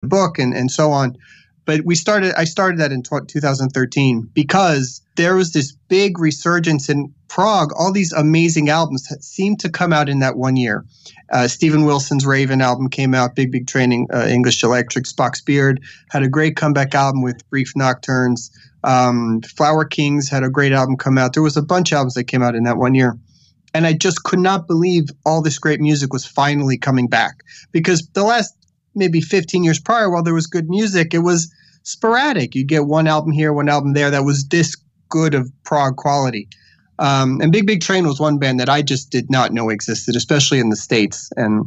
book and so on. But I started that in 2013 because there was this big resurgence in prog. All these amazing albums that seemed to come out in that one year. Steven Wilson's Raven album came out, Big Big Train, English Electric. Spock's Beard had a great comeback album with Brief Nocturnes. Flower Kings had a great album come out. There was a bunch of albums that came out in that one year. And I just could not believe all this great music was finally coming back, because the last maybe 15 years prior, while there was good music, it was sporadic. You get one album here, one album there that was this good of prog quality. And Big Big Train was one band that I just did not know existed, especially in the States. And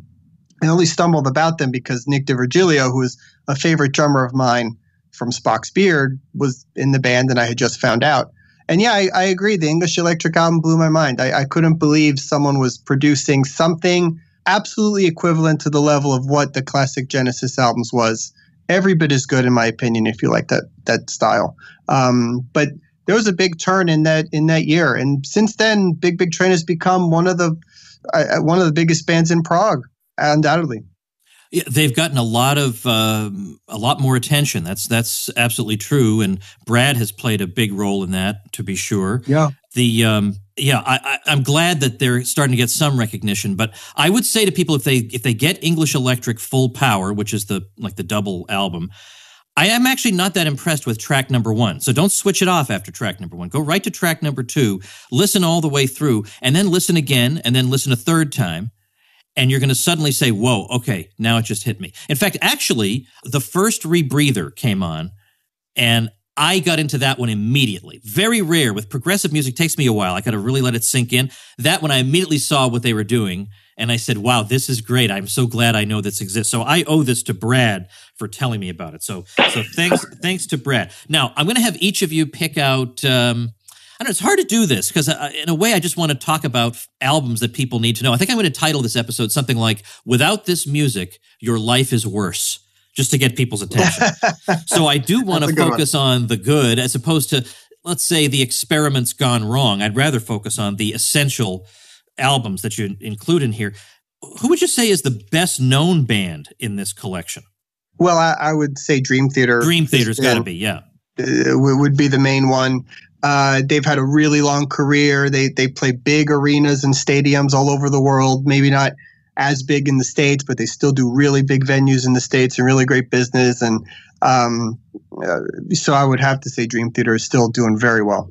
I only stumbled about them because Nick DiVirgilio, who is a favorite drummer of mine from Spock's Beard, was in the band, and I had just found out. And yeah, I agree. The English Electric album blew my mind. I couldn't believe someone was producing something absolutely equivalent to the level of what the classic Genesis albums was. Every bit as good, in my opinion, if you like that style. But there was a big turn in that year, and since then, Big Big Train has become one of the biggest bands in prog, undoubtedly. Yeah, they've gotten a lot more attention. That's absolutely true, and Brad has played a big role in that, to be sure. Yeah. I'm glad that they're starting to get some recognition. But I would say to people, if they get English Electric Full Power, which is the double album, I am actually not that impressed with track number 1. So don't switch it off after track number 1. Go right to track number 2, listen all the way through, and then listen again, and then listen a third time. And you're going to suddenly say, whoa, okay, now it just hit me. In fact, actually, the first Rebreather came on, and I got into that one immediately. Very rare. With progressive music, takes me a while. I got to really let it sink in. That one, I immediately saw what they were doing, and I said, wow, this is great. I'm so glad I know this exists. So I owe this to Brad for telling me about it. So thanks to Brad. Now, I'm going to have each of you pick out... I don't know, it's hard to do this because in a way I just want to talk about albums that people need to know. I think I'm going to title this episode something like, Without This Music, Your Life is Worse, just to get people's attention. So I do want to focus on the good as opposed to, let's say, the experiments gone wrong. I'd rather focus on the essential albums that you include in here. Who would you say is the best known band in this collection? Well, I would say Dream Theater. Dream Theater's got to be, yeah. Would be the main one. They've had a really long career. They play big arenas and stadiums all over the world. Maybe not as big in the States, but they still do really big venues in the States and really great business. And so I would have to say Dream Theater is still doing very well.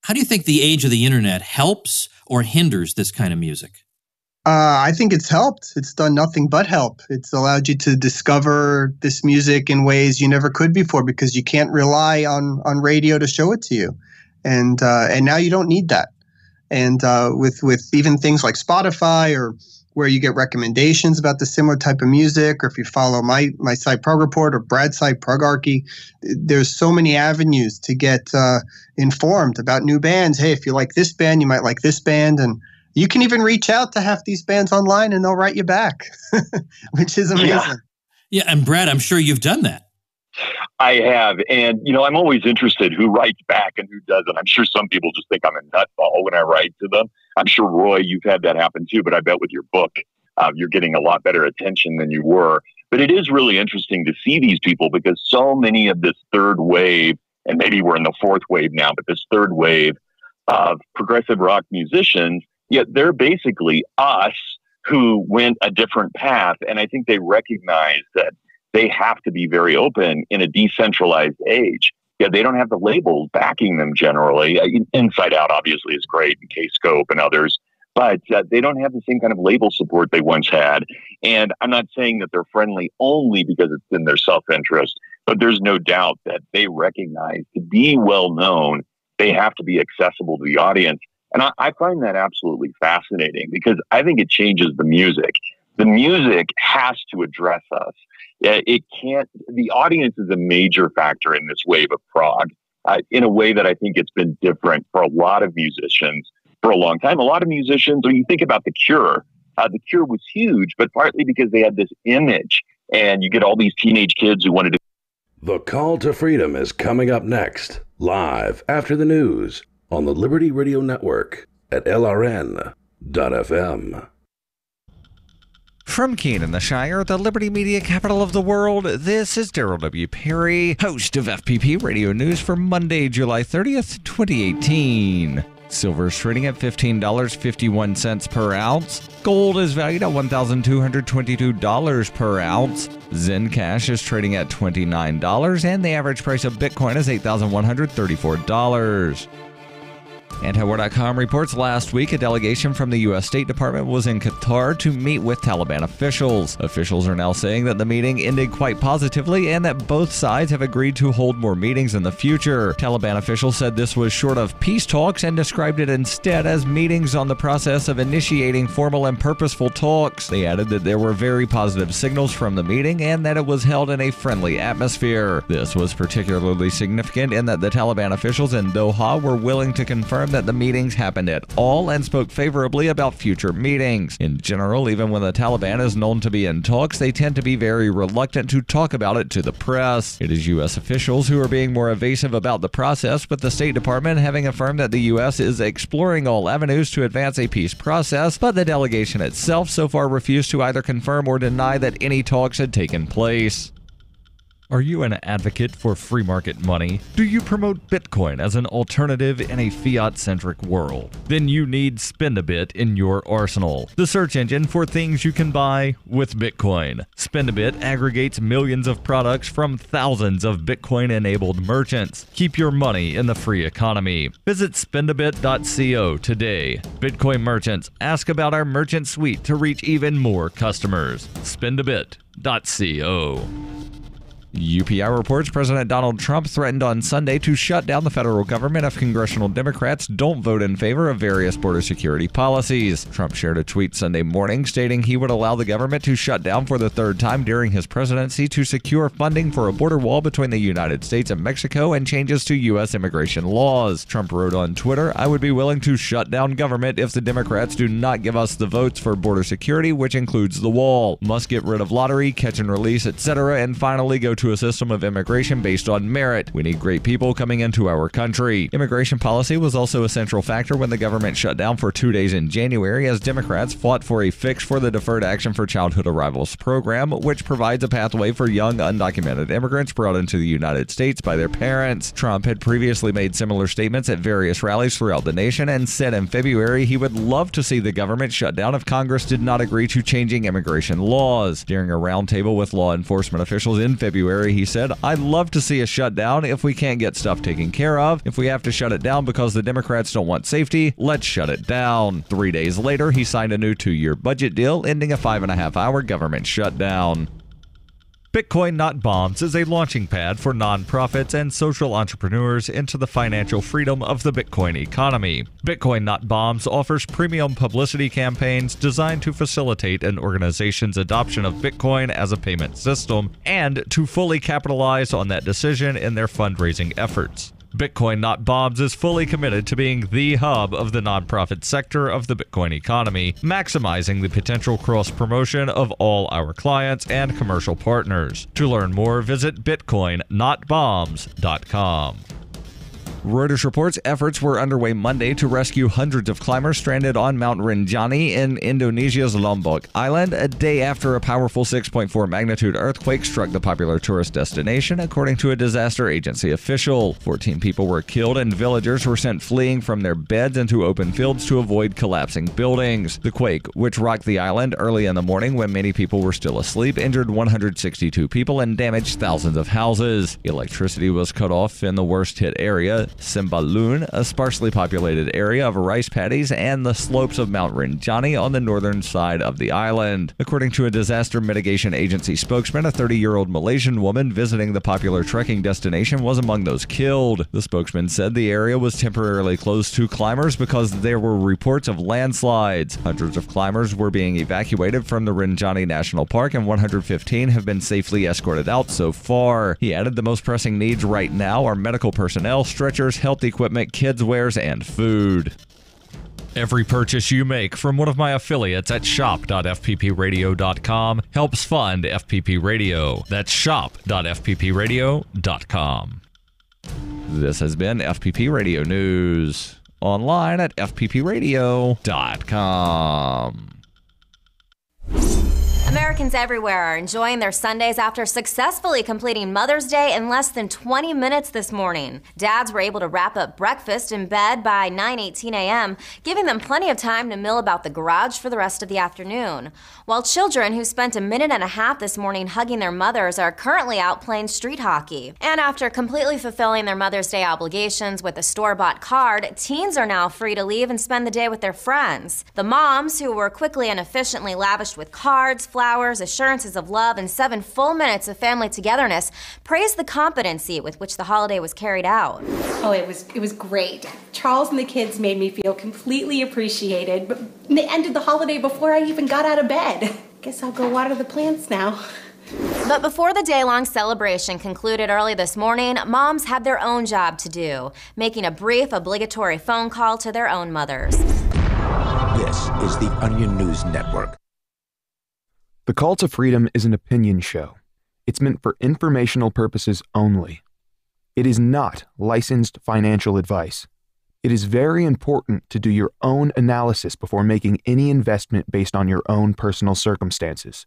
How do you think the age of the internet helps or hinders this kind of music? I think it's helped. It's done nothing but help. It's allowed you to discover this music in ways you never could before because you can't rely on radio to show it to you. And now you don't need that. And with even things like Spotify or where you get recommendations about the similar type of music, or if you follow my site Prog Report or Brad's site Progarchy, there's so many avenues to get informed about new bands. Hey, if you like this band, you might like this band. And you can even reach out to half these bands online and they'll write you back, which is amazing. Yeah, and Brad, I'm sure you've done that. I have. And, I'm always interested who writes back and who doesn't. I'm sure some people just think I'm a nutball when I write to them. I'm sure, Roy, you've had that happen too, but I bet with your book, you're getting a lot better attention than you were. But it is really interesting to see these people because so many of this third wave, and maybe we're in the fourth wave now, but this third wave of progressive rock musicians, yet they're basically us who went a different path. And I think they recognize that they have to be very open in a decentralized age. Yeah, they don't have the labels backing them generally. Inside Out obviously is great, and K-Scope and others, but they don't have the same kind of label support they once had. And I'm not saying that they're friendly only because it's in their self-interest, but there's no doubt that they recognize to be well-known, they have to be accessible to the audience. And I find that absolutely fascinating because I think it changes the music. The music has to address us. It can't, the audience is a major factor in this wave of prog in a way that I think it's been different for a lot of musicians for a long time. A lot of musicians, when you think about The Cure was huge, but partly because they had this image and you get all these teenage kids who wanted to. The Call to Freedom is coming up next, live after the news on the Liberty Radio Network at LRN.FM. From Keene in the Shire, the Liberty Media capital of the world, this is Daryl W. Perry, host of FPP Radio News for Monday, July 30th, 2018. Silver is trading at $15.51 per ounce. Gold is valued at $1,222 per ounce. Zencash is trading at $29, and the average price of Bitcoin is $8,134. Antiwar.com reports last week a delegation from the U.S. State Department was in Qatar to meet with Taliban officials. Officials are now saying that the meeting ended quite positively and that both sides have agreed to hold more meetings in the future. Taliban officials said this was short of peace talks and described it instead as meetings on the process of initiating formal and purposeful talks. They added that there were very positive signals from the meeting and that it was held in a friendly atmosphere. This was particularly significant in that the Taliban officials in Doha were willing to confirm that the meetings happened at all and spoke favorably about future meetings. In general, even when the Taliban is known to be in talks, they tend to be very reluctant to talk about it to the press. It is U.S. officials who are being more evasive about the process, with the State Department having affirmed that the U.S. is exploring all avenues to advance a peace process, but the delegation itself so far refused to either confirm or deny that any talks had taken place. Are you an advocate for free market money? Do you promote Bitcoin as an alternative in a fiat-centric world? Then you need SpendaBit in your arsenal, the search engine for things you can buy with Bitcoin. SpendaBit aggregates millions of products from thousands of Bitcoin-enabled merchants. Keep your money in the free economy. Visit spendabit.co today. Bitcoin merchants, ask about our merchant suite to reach even more customers. spendabit.co. UPI reports President Donald Trump threatened on Sunday to shut down the federal government if congressional Democrats don't vote in favor of various border security policies. Trump shared a tweet Sunday morning stating he would allow the government to shut down for the third time during his presidency to secure funding for a border wall between the United States and Mexico and changes to U.S. immigration laws. Trump wrote on Twitter, "I would be willing to shut down government if the Democrats do not give us the votes for border security, which includes the wall. Must get rid of lottery, catch and release, etc., and finally go to a system of immigration based on merit. We need great people coming into our country." Immigration policy was also a central factor when the government shut down for 2 days in January as Democrats fought for a fix for the Deferred Action for Childhood Arrivals program, which provides a pathway for young undocumented immigrants brought into the United States by their parents. Trump had previously made similar statements at various rallies throughout the nation and said in February he would love to see the government shut down if Congress did not agree to changing immigration laws. During a roundtable with law enforcement officials in February, he said, "I'd love to see a shutdown if we can't get stuff taken care of. If we have to shut it down because the Democrats don't want safety, let's shut it down." 3 days later, he signed a new 2-year budget deal, ending a 5.5-hour government shutdown. Bitcoin Not Bombs is a launching pad for nonprofits and social entrepreneurs into the financial freedom of the Bitcoin economy. Bitcoin Not Bombs offers premium publicity campaigns designed to facilitate an organization's adoption of Bitcoin as a payment system and to fully capitalize on that decision in their fundraising efforts. Bitcoin Not Bombs is fully committed to being the hub of the nonprofit sector of the Bitcoin economy, maximizing the potential cross-promotion of all our clients and commercial partners. To learn more, visit bitcoinnotbombs.com. Reuters reports efforts were underway Monday to rescue hundreds of climbers stranded on Mount Rinjani in Indonesia's Lombok Island, a day after a powerful 6.4 magnitude earthquake struck the popular tourist destination, according to a disaster agency official. 14 people were killed and villagers were sent fleeing from their beds into open fields to avoid collapsing buildings. The quake, which rocked the island early in the morning when many people were still asleep, injured 162 people and damaged thousands of houses. Electricity was cut off in the worst-hit area, Sembalun, a sparsely populated area of rice paddies and the slopes of Mount Rinjani on the northern side of the island. According to a disaster mitigation agency spokesman, a 30-year-old Malaysian woman visiting the popular trekking destination was among those killed. The spokesman said the area was temporarily closed to climbers because there were reports of landslides. Hundreds of climbers were being evacuated from the Rinjani National Park and 115 have been safely escorted out so far. He added the most pressing needs right now are medical personnel, stretchers, health equipment, kids' wares, and food. Every purchase you make from one of my affiliates at shop.fppradio.com helps fund FPP Radio. That's shop.fppradio.com. This has been FPP Radio News. Online at fppradio.com. Americans everywhere are enjoying their Sundays after successfully completing Mother's Day in less than 20 minutes this morning. Dads were able to wrap up breakfast in bed by 9:18 a.m., giving them plenty of time to mill about the garage for the rest of the afternoon. While children who spent a minute and a half this morning hugging their mothers are currently out playing street hockey. And after completely fulfilling their Mother's Day obligations with a store-bought card, teens are now free to leave and spend the day with their friends. The moms, who were quickly and efficiently lavished with cards, flowers, assurances of love, and 7 full minutes of family togetherness, praised the competency with which the holiday was carried out. Oh, it was great. Charles and the kids made me feel completely appreciated, but they ended the holiday before I even got out of bed. Guess I'll go water the plants now. But before the day-long celebration concluded early this morning, moms had their own job to do, making a brief, obligatory phone call to their own mothers. This is the Onion News Network. The Call to Freedom is an opinion show. It's meant for informational purposes only. It is not licensed financial advice. It is very important to do your own analysis before making any investment based on your own personal circumstances.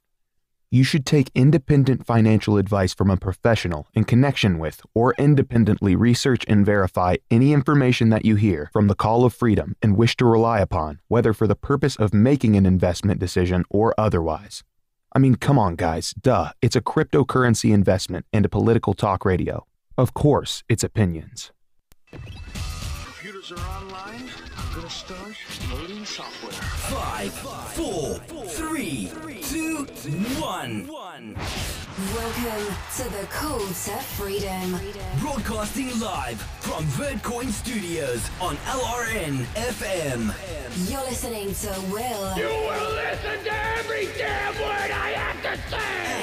You should take independent financial advice from a professional in connection with or independently research and verify any information that you hear from the Call of Freedom and wish to rely upon, whether for the purpose of making an investment decision or otherwise. I mean, come on, guys. Duh. It's a cryptocurrency investment and a political talk radio. Of course, it's opinions. Computers are online. I'm gonna start loading software. 5, 4, 3, 2, 1. Welcome to the Call to Freedom. Broadcasting live from Vertcoin Studios on LRN FM. You're listening to Will. You will listen to every damn word I have to say.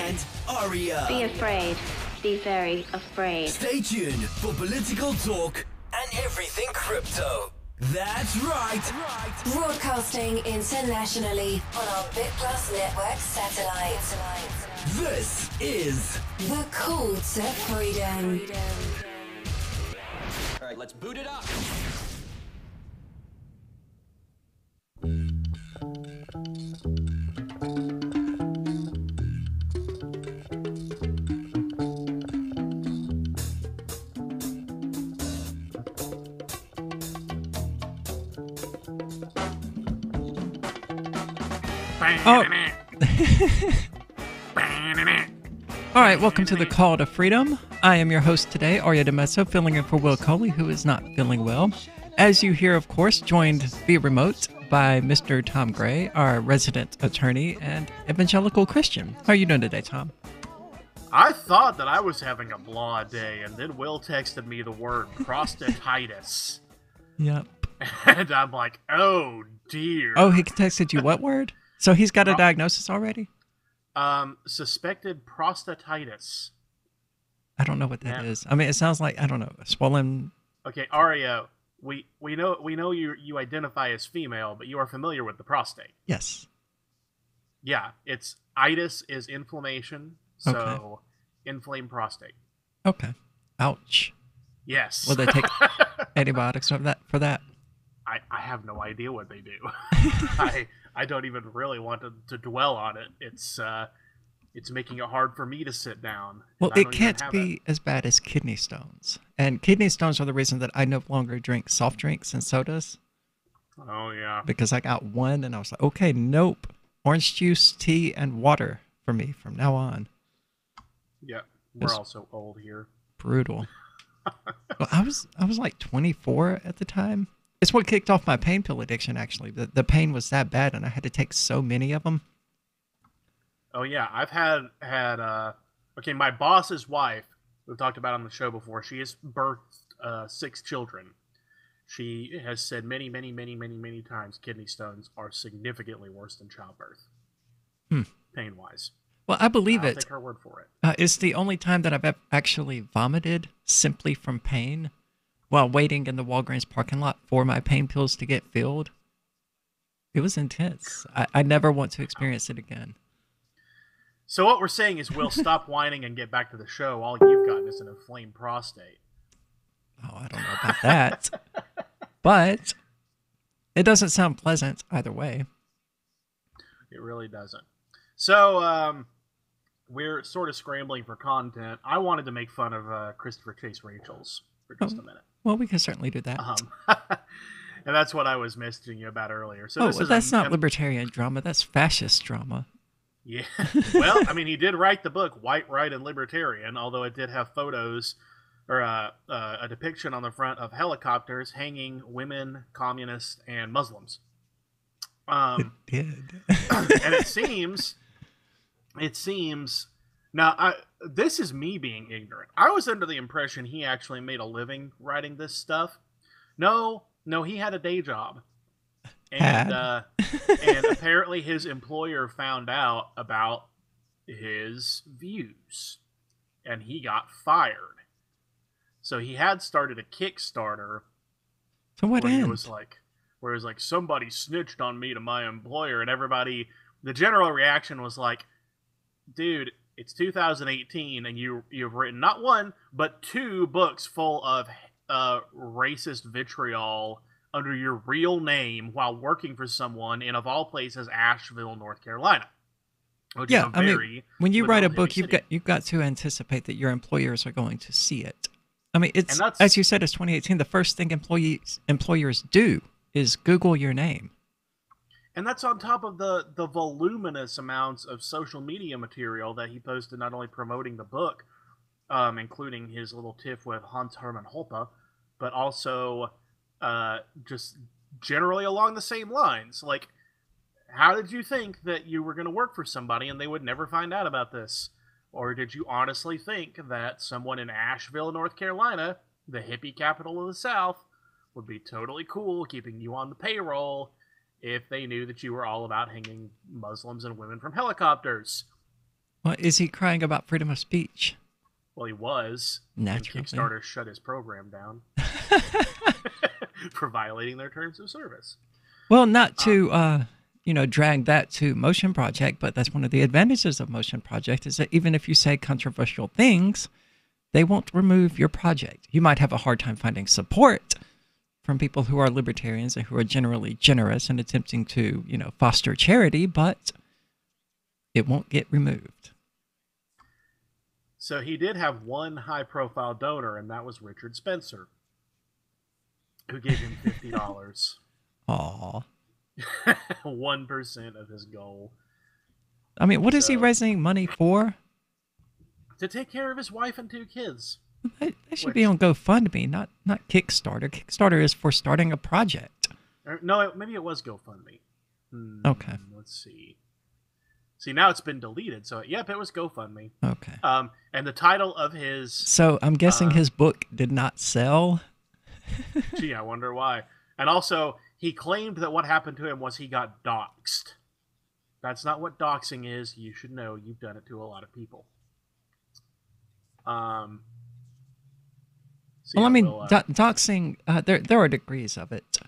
And Aria. Be afraid. Be very afraid. Stay tuned for political talk and everything crypto. That's right. Broadcasting internationally on our BitPlus network satellite. This is the Call to Freedom. All right, let's boot it up. Oh. All right, welcome to the Call to Freedom. I am your host today, Aria DeMesso, filling in for Will Coley, who is not feeling well. As you hear, of course, joined via remote by Mr. Tom Gray, our resident attorney and evangelical Christian. How are you doing today, Tom? I thought that I was having a blah day, and then Will texted me the word prostatitis. Yep. And I'm like, oh, dear. Oh, he texted you what word? So he's got a diagnosis already? Suspected prostatitis. I don't know what that is. I mean, it sounds like, I don't know, swollen. Okay, Aria, we know you identify as female, but you are familiar with the prostate. Yes. Yeah, it's itis is inflammation, so inflamed prostate. Okay. Ouch. Yes. Will they take antibiotics for that? I have no idea what they do. I don't even really want to dwell on it. It's making it hard for me to sit down. Well, it can't be as bad as kidney stones. And kidney stones are the reason that I no longer drink soft drinks and sodas. Oh, yeah. Because I got one and I was like, okay, nope. Orange juice, tea, and water for me from now on. Yeah, we're also old here. Brutal. Well, I was like 24 at the time. It's what kicked off my pain pill addiction, actually. The pain was that bad, and I had to take so many of them. Oh, yeah. I've had okay, my boss's wife, we've talked about on the show before, she has birthed 6 children. She has said many, many, many, many, many times kidney stones are significantly worse than childbirth, pain-wise. Well, I believe I'll it. take her word for it. It's the only time that I've actually vomited simply from pain while waiting in the Walgreens parking lot for my pain pills to get filled. It was intense. I never want to experience it again. So what we're saying is we'll stop whining and get back to the show. All you've gotten is an inflamed prostate. Oh, I don't know about that. But it doesn't sound pleasant either way. It really doesn't. So, we're sort of scrambling for content. I wanted to make fun of Christopher Chase Rachel's for just a minute. Well, we can certainly do that. And that's what I was messaging you about earlier. So well, that's not libertarian drama. That's fascist drama. Yeah. Well, I mean, he did write the book White, Right, and Libertarian, although it did have photos or a depiction on the front of helicopters hanging women, communists, and Muslims. It did. And it seems now this is me being ignorant. I was under the impression he actually made a living writing this stuff. No, he had a day job. And and apparently his employer found out about his views and he got fired. So he had started a Kickstarter. So what end? Where it was like, somebody snitched on me to my employer, and the general reaction was like, dude, it's 2018 and you've written not one, but 2 books full of racist vitriol under your real name while working for someone in, of all places, Asheville, North Carolina. Yeah, I mean, when you write a book, you've got to anticipate that your employers are going to see it. I mean, it's as you said, it's 2018. The first thing employers do is Google your name. And that's on top of the voluminous amounts of social media material that he posted, not only promoting the book, including his little tiff with Hans Hermann Hoppe, but also just generally along the same lines. Like, how did you think that you were going to work for somebody and they would never find out about this? Or did you honestly think that someone in Asheville, North Carolina, the hippie capital of the South, would be totally cool keeping you on the payroll if they knew that you were all about hanging Muslims and women from helicopters? Well, is he crying about freedom of speech? Well, he was. Naturally. And Kickstarter shut his program down for violating their terms of service. Well, not to drag that to Motion Project, but that's one of the advantages of Motion Project is that even if you say controversial things, they won't remove your project. You might have a hard time finding support from people who are libertarians and who are generally generous and attempting to, foster charity, but it won't get removed. So he did have one high-profile donor, and that was Richard Spencer, who gave him $50. Aw. 1% of his goal. I mean, what is he raising money for? To take care of his wife and 2 kids. They should be on GoFundMe, not Kickstarter. Kickstarter is for starting a project. No, maybe it was GoFundMe. Okay. Let's see. See, now it's been deleted. So, yep, it was GoFundMe. Okay. And the title of his... So, I'm guessing his book did not sell? Gee, I wonder why. And also, he claimed that what happened to him was he got doxxed. That's not what doxing is. You should know. You've done it to a lot of people. Doxing, there are degrees of it.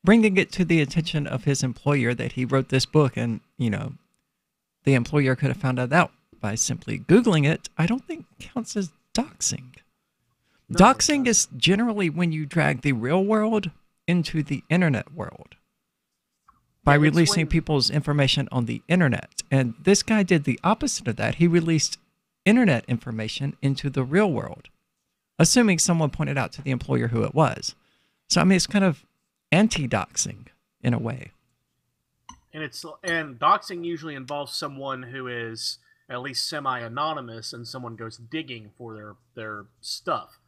Bringing it to the attention of his employer that he wrote this book and, the employer could have found that out by simply Googling it, I don't think counts as doxing. No, doxing is generally when you drag the real world into the internet world by releasing people's information on the internet. And this guy did the opposite of that. He released internet information into the real world, assuming someone pointed out to the employer who it was. So, I mean, it's kind of anti-doxing in a way. And doxing usually involves someone who is at least semi-anonymous and someone goes digging for their stuff.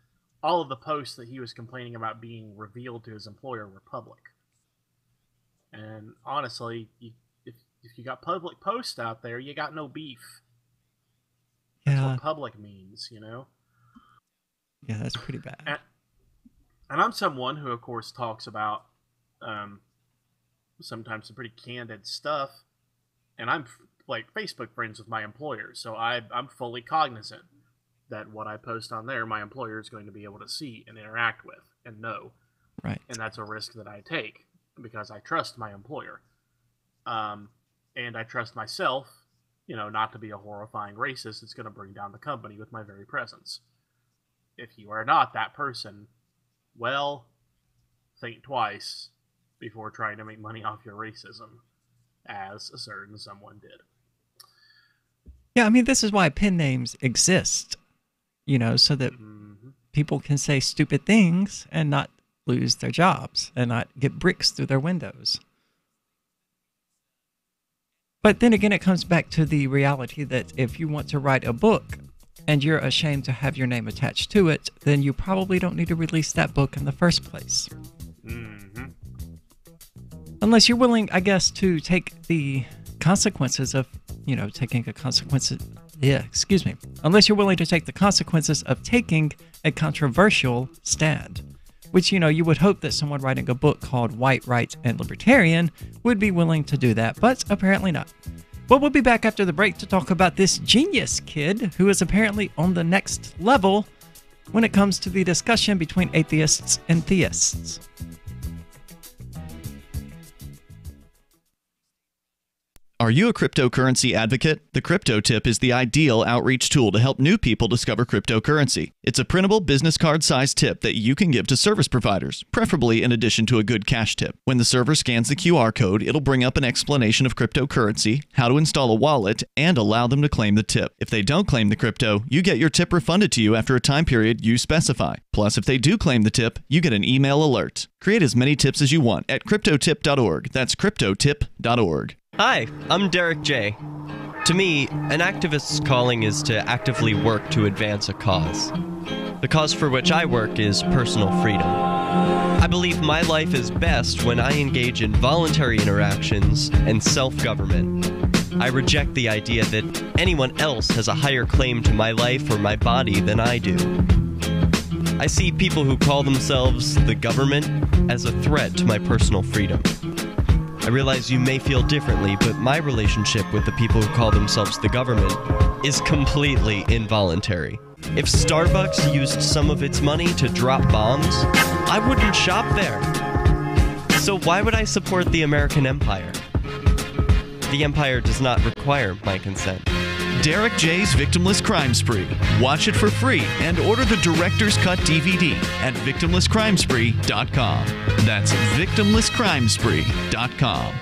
All of the posts that he was complaining about being revealed to his employer were public. And honestly, if you got public posts out there, you got no beef. That's what public means, Yeah, that's pretty bad. And I'm someone who, of course, talks about sometimes some pretty candid stuff. And I'm like Facebook friends with my employer, so I'm fully cognizant that what I post on there, my employer is going to be able to see and interact with and know. Right. And that's a risk that I take because I trust my employer. And I trust myself, not to be a horrifying racist that's going to bring down the company with my very presence. If you are not that person, well, think twice before trying to make money off your racism. as a certain someone did. Yeah, I mean, this is why pen names exist, so that people can say stupid things and not lose their jobs and not get bricks through their windows. But then again, it comes back to the reality that if you want to write a book and you're ashamed to have your name attached to it, then you probably don't need to release that book in the first place. Unless you're willing, I guess, to take the consequences of, taking a consequence. Unless you're willing to take the consequences of taking a controversial stand. Which, you would hope that someone writing a book called White, Right, and Libertarian would be willing to do that, but apparently not. Well, we'll be back after the break to talk about this genius kid who is apparently on the next level when it comes to the discussion between atheists and theists. Are you a cryptocurrency advocate? The Crypto Tip is the ideal outreach tool to help new people discover cryptocurrency. It's a printable business card-sized tip that you can give to service providers, preferably in addition to a good cash tip. When the server scans the QR code, it'll bring up an explanation of cryptocurrency, how to install a wallet, and allow them to claim the tip. If they don't claim the crypto, you get your tip refunded to you after a time period you specify. Plus, if they do claim the tip, you get an email alert. Create as many tips as you want at cryptotip.org. That's cryptotip.org. Hi, I'm Derek J. To me, an activist's calling is to actively work to advance a cause. The cause for which I work is personal freedom. I believe my life is best when I engage in voluntary interactions and self-government. I reject the idea that anyone else has a higher claim to my life or my body than I do. I see people who call themselves the government as a threat to my personal freedom. I realize you may feel differently, but my relationship with the people who call themselves the government is completely involuntary. If Starbucks used some of its money to drop bombs, I wouldn't shop there. So why would I support the American empire? The empire does not require my consent. Derek J's Victimless Crime Spree. Watch it for free and order the Director's Cut DVD at victimlesscrimespree.com. That's victimlesscrimespree.com.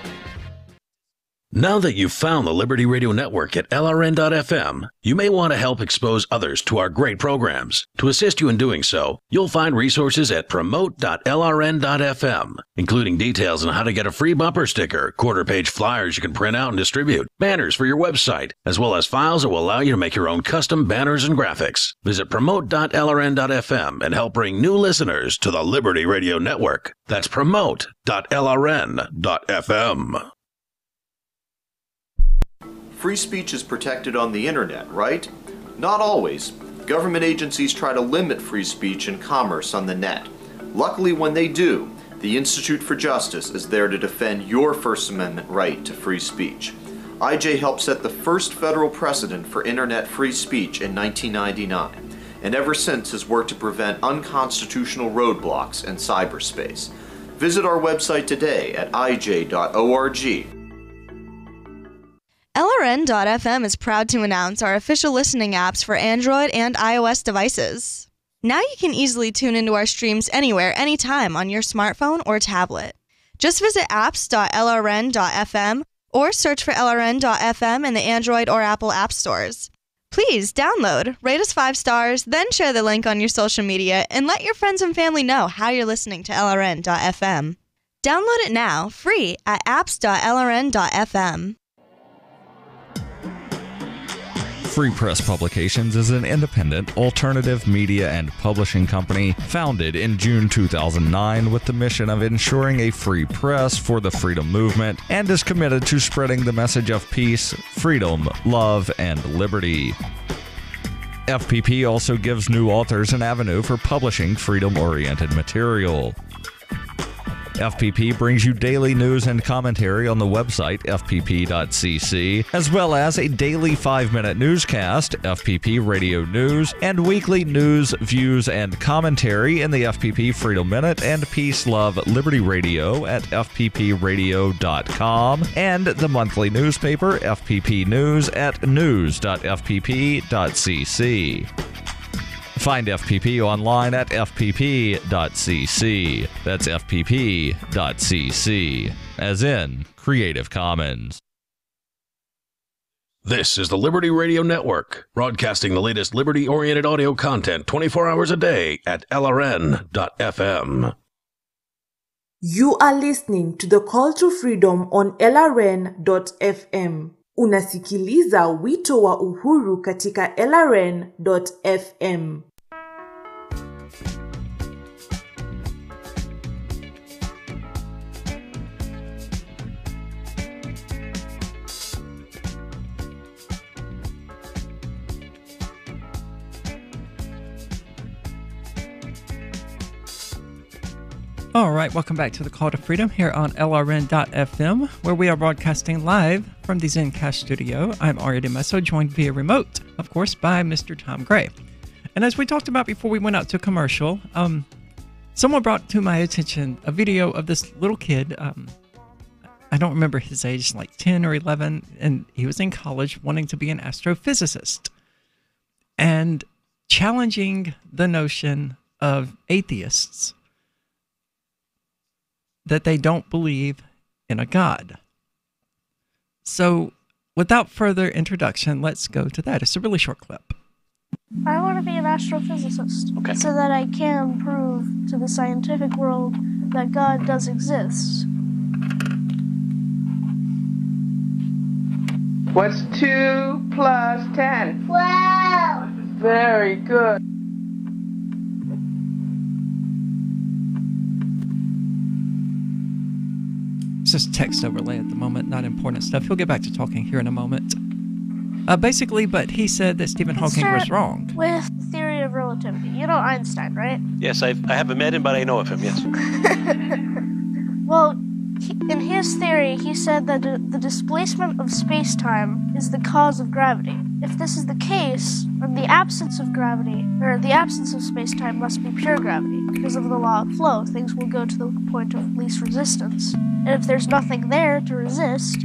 Now that you've found the Liberty Radio Network at LRN.FM, you may want to help expose others to our great programs. To assist you in doing so, you'll find resources at promote.lrn.fm, including details on how to get a free bumper sticker, quarter-page flyers you can print out and distribute, banners for your website, as well as files that will allow you to make your own custom banners and graphics. Visit promote.lrn.fm and help bring new listeners to the Liberty Radio Network. That's promote.lrn.fm. Free speech is protected on the internet, right? Not always. Government agencies try to limit free speech and commerce on the net. Luckily, when they do, the Institute for Justice is there to defend your First Amendment right to free speech. IJ helped set the first federal precedent for internet free speech in 1999, and ever since has worked to prevent unconstitutional roadblocks in cyberspace. Visit our website today at ij.org. LRN.FM is proud to announce our official listening apps for Android and iOS devices. Now you can easily tune into our streams anywhere, anytime on your smartphone or tablet. Just visit apps.lrn.fm or search for LRN.FM in the Android or Apple app stores. Please download, rate us 5 stars, then share the link on your social media and let your friends and family know how you're listening to LRN.FM. Download it now, free at apps.lrn.fm. Free Press Publications is an independent, alternative media and publishing company founded in June 2009 with the mission of ensuring a free press for the freedom movement and is committed to spreading the message of peace, freedom, love, and liberty. FPP also gives new authors an avenue for publishing freedom-oriented material. FPP brings you daily news and commentary on the website fpp.cc, as well as a daily 5-minute newscast, FPP Radio News, and weekly news, views, and commentary in the FPP Freedom Minute and Peace, Love, Liberty Radio at fppradio.com, and the monthly newspaper FPP News at news.fpp.cc. Find FPP online at fpp.cc. That's fpp.cc. as in Creative Commons. This is the Liberty Radio Network, broadcasting the latest liberty-oriented audio content 24 hours a day at LRN.FM. You are listening to the Call to Freedom on LRN.FM. Unasikiliza wito wa uhuru katika LRN.FM. All right, welcome back to the Call to Freedom here on LRN.FM, where we are broadcasting live from the Zencast studio. I'm Aria DeMeso, joined via remote, of course, by Mr. Tom Gray. And as we talked about before we went out to commercial, someone brought to my attention a video of this little kid. I don't remember his age, like 10 or 11, and he was in college wanting to be an astrophysicist and challenging the notion of atheists that they don't believe in a God. So, without further introduction, let's go to that. It's a really short clip. I want to be an astrophysicist so that I can prove to the scientific world that God does exist. What's 2 plus 10? 12. Very good. It's just text overlay at the moment, not important stuff. He'll get back to talking here in a moment. Basically, but he said that Stephen Hawking was wrong. With the theory of relativity. You know Einstein, right? Yes, I haven't met him, but I know of him, yes. Well, in his theory, he said that the displacement of space-time is the cause of gravity. If this is the case, then the absence of gravity, or the absence of space-time must be pure gravity. Because of the law of flow, things will go to the point of least resistance. And if there's nothing there to resist,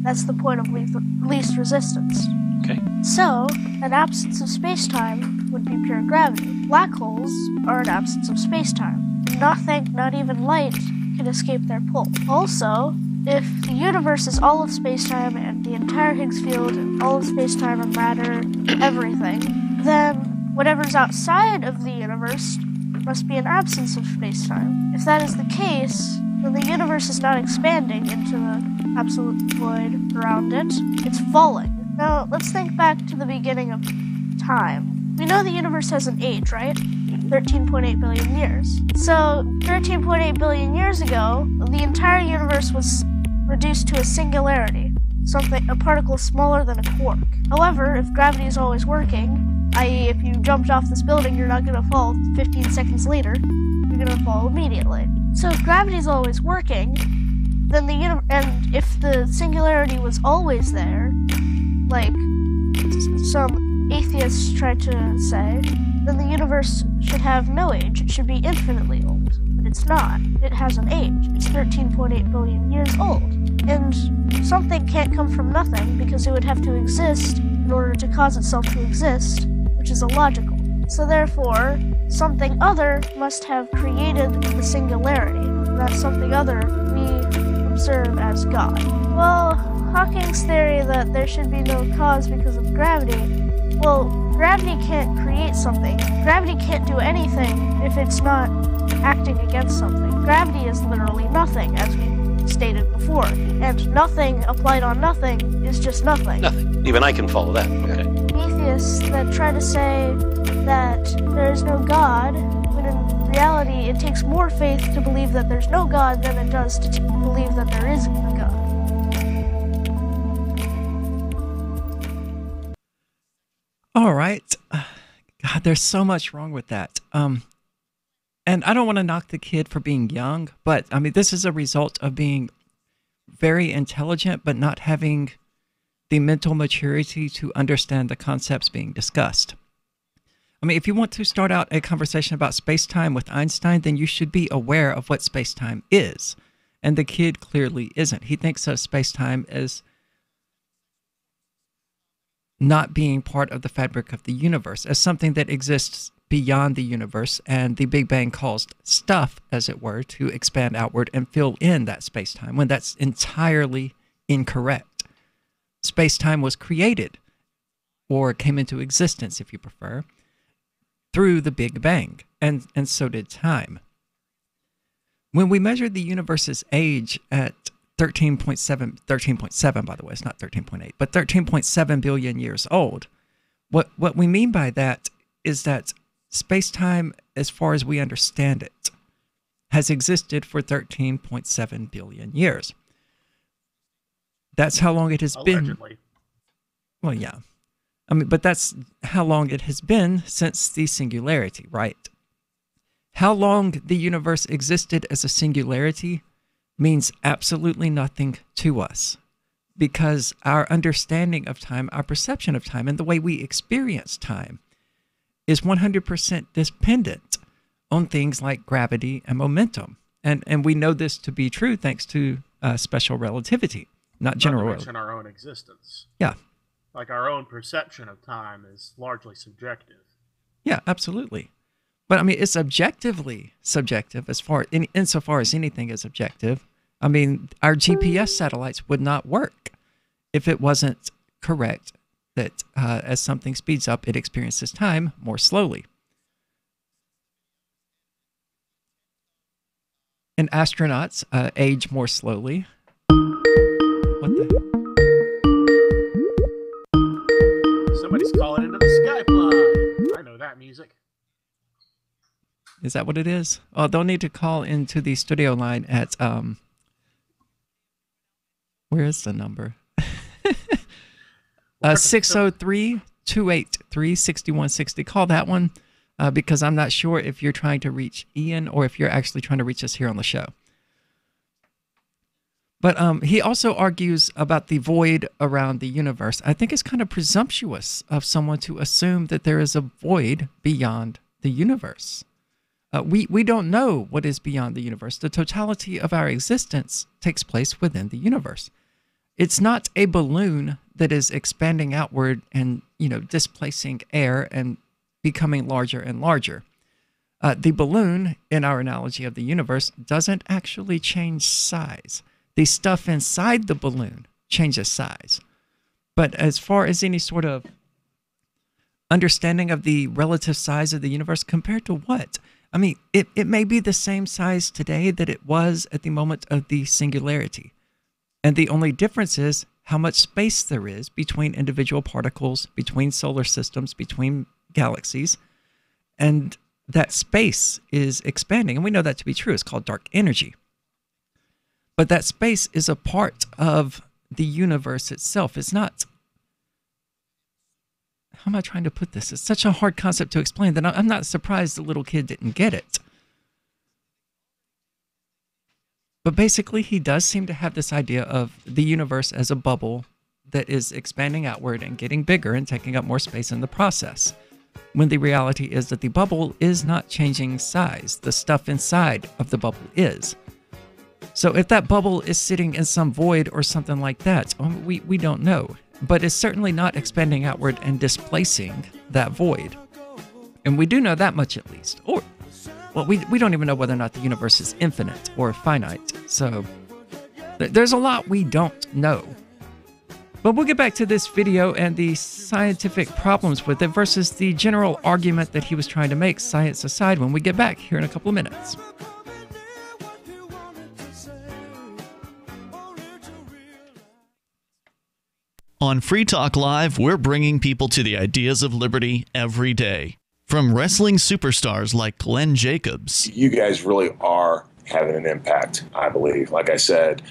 that's the point of least resistance. Okay. So, an absence of space-time would be pure gravity. Black holes are an absence of space-time. Nothing, not even light, can escape their pull. Also, if the universe is all of space-time and the entire Higgs field and all of space-time and matter, everything, then whatever's outside of the universe must be an absence of space-time. If that is the case, then the universe is not expanding into the absolute void around it, it's falling. Now, let's think back to the beginning of time. We know the universe has an age, right? 13.8 billion years. So, 13.8 billion years ago, the entire universe was reduced to a singularity, a particle smaller than a quark. However, if gravity is always working, i.e. if you jumped off this building, you're not going to fall 15 seconds later, you're going to fall immediately. So if gravity is always working, then and if the singularity was always there, like some atheists try to say, then the universe should have no age. It should be infinitely old. But it's not. It has an age. It's 13.8 billion years old. And something can't come from nothing because it would have to exist in order to cause itself to exist, which is illogical. So therefore, something other must have created the singularity. That something other we observe as God. Well, Hawking's theory that there should be no cause because of gravity, well, gravity can't create something. Gravity can't do anything if it's not acting against something. Gravity is literally nothing, as we stated before. And nothing applied on nothing is just nothing. Nothing. Even I can follow that. Okay. Atheists that try to say that there is no God, when in reality it takes more faith to believe that there's no God than it does to believe that there is a God. All right. God, there's so much wrong with that. And I don't want to knock the kid for being young, but I mean, this is a result of being very intelligent, but not having the mental maturity to understand the concepts being discussed. I mean, if you want to start out a conversation about space-time with Einstein, then you should be aware of what space-time is. And the kid clearly isn't. He thinks of space-time as not being part of the fabric of the universe, as something that exists beyond the universe, and the Big Bang caused stuff, as it were, to expand outward and fill in that space-time, when that's entirely incorrect. Space-time was created, or came into existence, if you prefer, through the Big Bang, and so did time. When we measure the universe's age at 13.7, by the way, it's not 13.8, but 13.7 billion years old, what we mean by that is that space-time, as far as we understand it, has existed for 13.7 billion years. That's how long it has Allegedly. been. Well, yeah. I mean, but that's how long it has been since the singularity, right? How long the universe existed as a singularity means absolutely nothing to us, because our understanding of time, our perception of time, and the way we experience time is 100% dependent on things like gravity and momentum. And we know this to be true thanks to special relativity, not general relativity. Not to mention our own existence. Yeah. Like our own perception of time is largely subjective. Yeah, absolutely. But I mean, it's objectively subjective insofar as anything is objective. I mean, our GPS satellites would not work if it wasn't correct that as something speeds up, it experiences time more slowly. And astronauts age more slowly. What the? Somebody's calling into the Skype line. I know that music. Is that what it is? Oh, they'll need to call into the studio line at, where is the number? 603-283-6160. Call that one because I'm not sure if you're trying to reach Ian or if you're actually trying to reach us here on the show. But he also argues about the void around the universe. I think it's kind of presumptuous of someone to assume that there is a void beyond the universe. We don't know what is beyond the universe. The totality of our existence takes place within the universe. It's not a balloon that is expanding outward and, displacing air and becoming larger and larger. The balloon, in our analogy of the universe, doesn't actually change size. The stuff inside the balloon changes size. But as far as any sort of understanding of the relative size of the universe compared to what? I mean, it may be the same size today that it was at the moment of the singularity. And the only difference is how much space there is between individual particles, between solar systems, between galaxies. And that space is expanding. And we know that to be true. It's called dark energy. But that space is a part of the universe itself. It's not... How am I trying to put this? It's such a hard concept to explain that I'm not surprised the little kid didn't get it. But basically, he does seem to have this idea of the universe as a bubble that is expanding outward and getting bigger and taking up more space in the process, when the reality is that the bubble is not changing size. The stuff inside of the bubble is. So if that bubble is sitting in some void or something like that, we don't know. But it's certainly not expanding outward and displacing that void. And we do know that much at least. Well, we don't even know whether or not the universe is infinite or finite. So there's a lot we don't know. But we'll get back to this video and the scientific problems with it versus the general argument that he was trying to make, science aside, when we get back here in a couple of minutes. On Free Talk Live, we're bringing people to the ideas of liberty every day. From wrestling superstars like Glenn Jacobs. You guys really are having an impact, I believe. Like I said,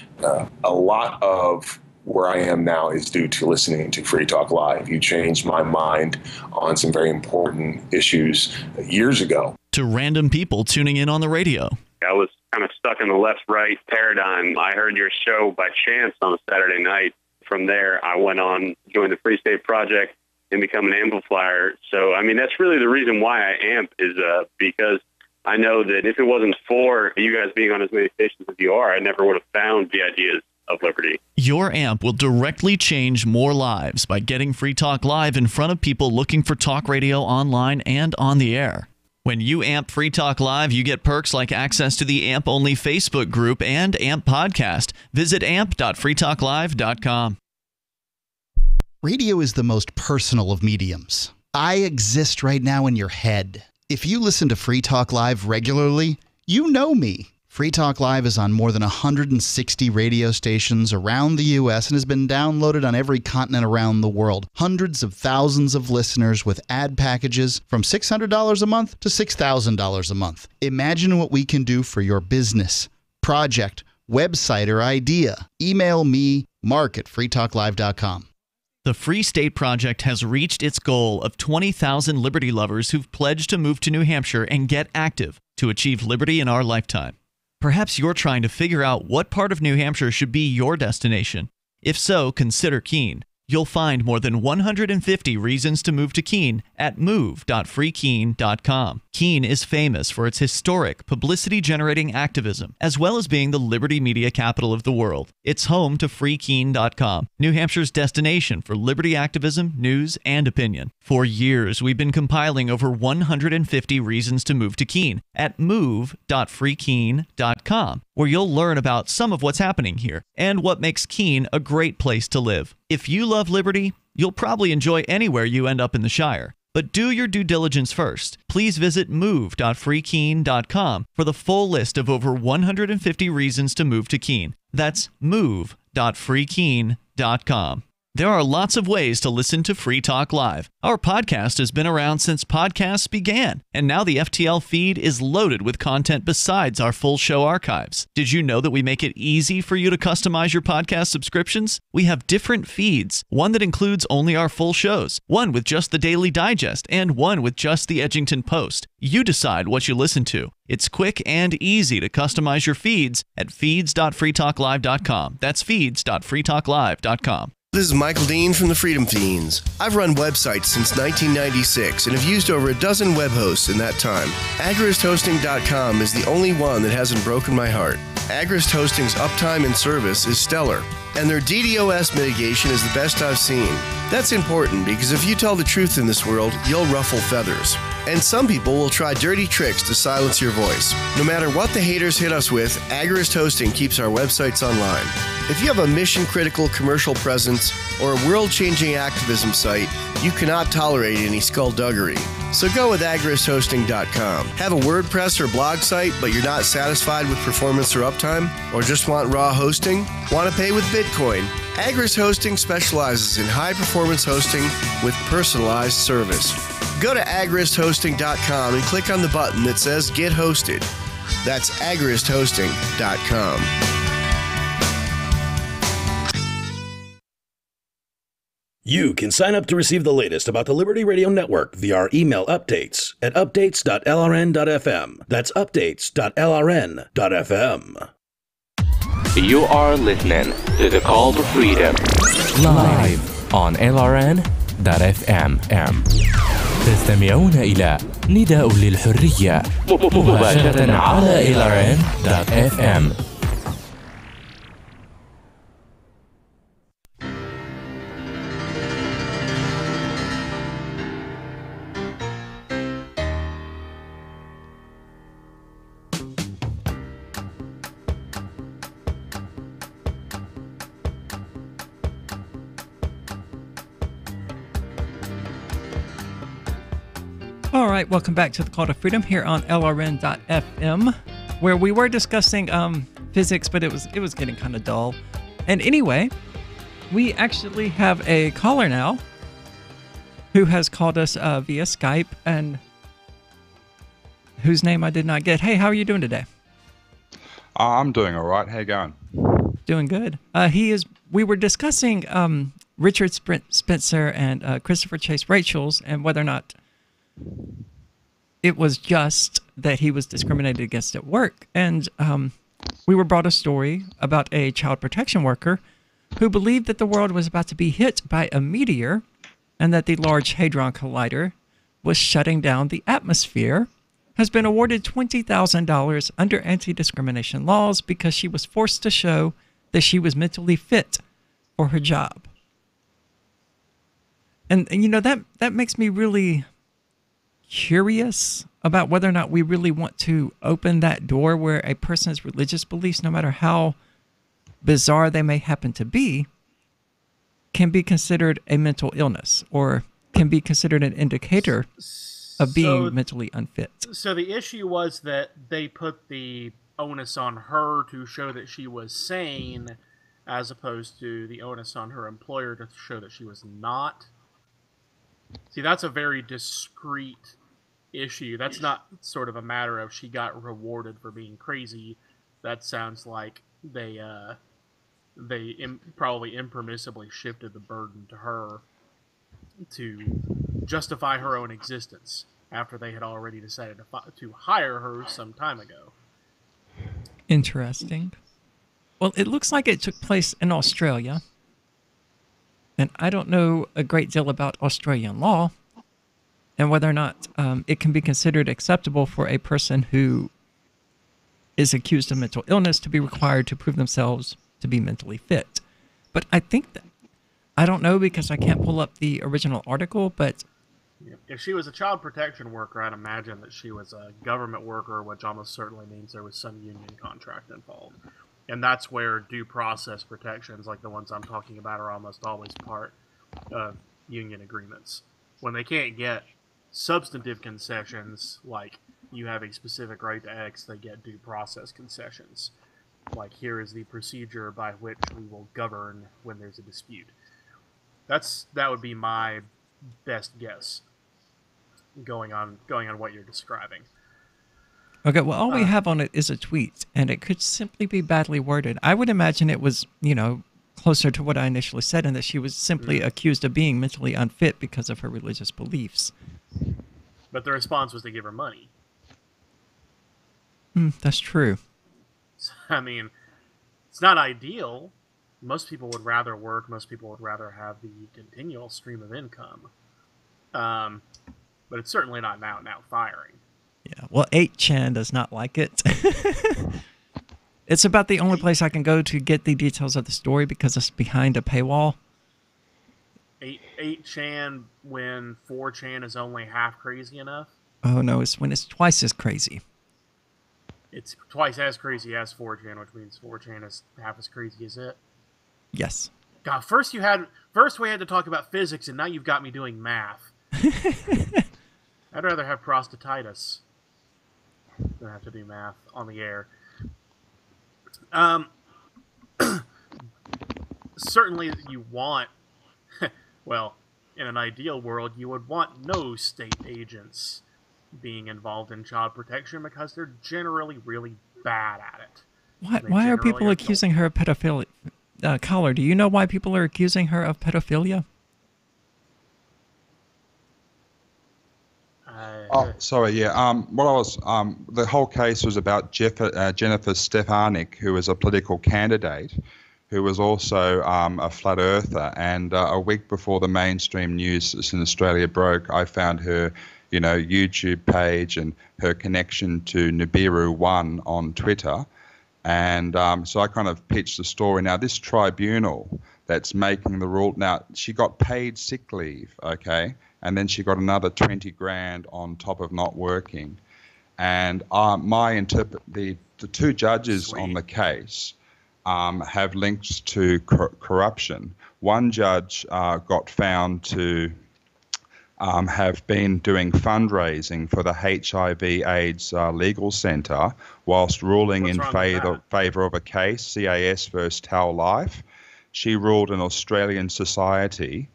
a lot of where I am now is due to listening to Free Talk Live. You changed my mind on some very important issues years ago. To random people tuning in on the radio. I was kind of stuck in the left-right paradigm. I heard your show by chance on a Saturday night. From there, I went on, joined the Free State Project, and become an amplifier. So, I mean, that's really the reason why I amp is because I know that if it wasn't for you guys being on as many stations as you are, I never would have found the ideas of liberty. Your amp will directly change more lives by getting Free Talk Live in front of people looking for talk radio online and on the air. When you AMP Free Talk Live, you get perks like access to the AMP-only Facebook group and AMP podcast. Visit amp.freetalklive.com. Radio is the most personal of mediums. I exist right now in your head. If you listen to Free Talk Live regularly, you know me. Free Talk Live is on more than 160 radio stations around the U.S. and has been downloaded on every continent around the world. Hundreds of thousands of listeners with ad packages from $600 a month to $6,000 a month. Imagine what we can do for your business, project, website, or idea. Email me, mark@freetalklive.com. The Free State Project has reached its goal of 20,000 liberty lovers who've pledged to move to New Hampshire and get active to achieve liberty in our lifetime. Perhaps you're trying to figure out what part of New Hampshire should be your destination. If so, consider Keene. You'll find more than 150 reasons to move to Keene at move.freekeene.com. Keene is famous for its historic, publicity-generating activism, as well as being the liberty media capital of the world. It's home to freekeene.com, New Hampshire's destination for liberty activism, news, and opinion. For years, we've been compiling over 150 reasons to move to Keene at move.freekeene.com, where you'll learn about some of what's happening here and what makes Keene a great place to live. If you love liberty, you'll probably enjoy anywhere you end up in the Shire. But do your due diligence first. Please visit move.freekeene.com for the full list of over 150 reasons to move to Keene. That's move.freekeene.com. There are lots of ways to listen to Free Talk Live. Our podcast has been around since podcasts began, and now the FTL feed is loaded with content besides our full show archives. Did you know that we make it easy for you to customize your podcast subscriptions? We have different feeds, one that includes only our full shows, one with just the Daily Digest, and one with just the Edgington Post. You decide what you listen to. It's quick and easy to customize your feeds at feeds.freetalklive.com. That's feeds.freetalklive.com. This is Michael Dean from the Freedom Fiends. I've run websites since 1996 and have used over a dozen web hosts in that time. AgristHosting.com is the only one that hasn't broken my heart. Agrist Hosting's uptime and service is stellar, and their DDoS mitigation is the best I've seen. That's important because if you tell the truth in this world, you'll ruffle feathers. And some people will try dirty tricks to silence your voice. No matter what the haters hit us with, Agrist Hosting keeps our websites online. If you have a mission-critical commercial presence or a world-changing activism site, you cannot tolerate any skullduggery. So go with agristhosting.com. Have a WordPress or blog site, but you're not satisfied with performance or uptime? Or just want raw hosting? Want to pay with Bitcoin? Agrist Hosting specializes in high-performance hosting with personalized service. Go to agristhosting.com and click on the button that says Get Hosted. That's agristhosting.com. You can sign up to receive the latest about the Liberty Radio Network via our email updates at updates.lrn.fm. That's updates.lrn.fm. You are listening to the Call to Freedom live on LRN.FM. تستمعون إلى نداء للحرية مباشرة على LRN.FM. All right, welcome back to the Call to Freedom here on LRN.FM, where we were discussing physics, but it was getting kind of dull. And anyway, we actually have a caller now who has called us via Skype and whose name I did not get. Hey, how are you doing today? I'm doing all right. How you going? Doing good. We were discussing Richard Spencer and Christopher Chase Rachels and whether or not it was just that he was discriminated against at work. And we were brought a story about a child protection worker who believed that the world was about to be hit by a meteor and that the Large Hadron Collider was shutting down the atmosphere, has been awarded $20,000 under anti-discrimination laws because she was forced to show that she was mentally fit for her job. And you know, that makes me really curious about whether or not we really want to open that door where a person's religious beliefs, no matter how bizarre they may happen to be, can be considered a mental illness or can be considered an indicator of being mentally unfit. So the issue was that they put the onus on her to show that she was sane, as opposed to the onus on her employer to show that she was not. See, that's a very discrete issue. That's not sort of a matter of she got rewarded for being crazy. That sounds like they probably impermissibly shifted the burden to her to justify her own existence after they had already decided to hire her some time ago. Interesting. Well, it looks like it took place in Australia. And I don't know a great deal about Australian law and whether or not it can be considered acceptable for a person who is accused of mental illness to be required to prove themselves to be mentally fit. But I think that, I don't know because I can't pull up the original article, but if she was a child protection worker, I'd imagine that she was a government worker, which almost certainly means there was some union contract involved. And that's where due process protections, like the ones I'm talking about, are almost always part of union agreements. When they can't get substantive concessions, like you have a specific right to X, they get due process concessions. Like, here is the procedure by which we will govern when there's a dispute. That would be my best guess, going on what you're describing. Okay, well, all we have on it is a tweet, and it could simply be badly worded. I would imagine it was, closer to what I initially said, and that she was simply accused of being mentally unfit because of her religious beliefs. But the response was to give her money. That's true. I mean, it's not ideal. Most people would rather work. Most people would rather have the continual stream of income. But it's certainly not an out-and-out firing. Yeah, well, 8chan does not like it. It's about the only place I can go to get the details of the story because it's behind a paywall. 8chan when 4chan is only half crazy enough? Oh, no, it's when it's twice as crazy. It's twice as crazy as 4chan, which means 4chan is half as crazy as it. Yes. God, first we had to talk about physics, and now you've got me doing math. I'd rather have prostatitis than have to do math on the air. Certainly you want, well, in an ideal world, you would want no state agents being involved in child protection because they're generally really bad at it. Why are people accusing her of pedophilia? Caller, do you know why people are accusing her of pedophilia? Sorry, yeah. What I was, the whole case was about Jennifer Stefanik, who was a political candidate, who was also a flat earther. And a week before the mainstream news in Australia broke, I found her, YouTube page and her connection to Nibiru One on Twitter. And so I kind of pitched the story. Now, this tribunal that's making the rule, now, she got paid sick leave, okay? And then she got another 20 grand on top of not working. And the two judges on the case have links to corruption. One judge got found to have been doing fundraising for the HIV/AIDS legal centre whilst ruling in favour of a case, CAS versus Tau Life. She ruled in Australian society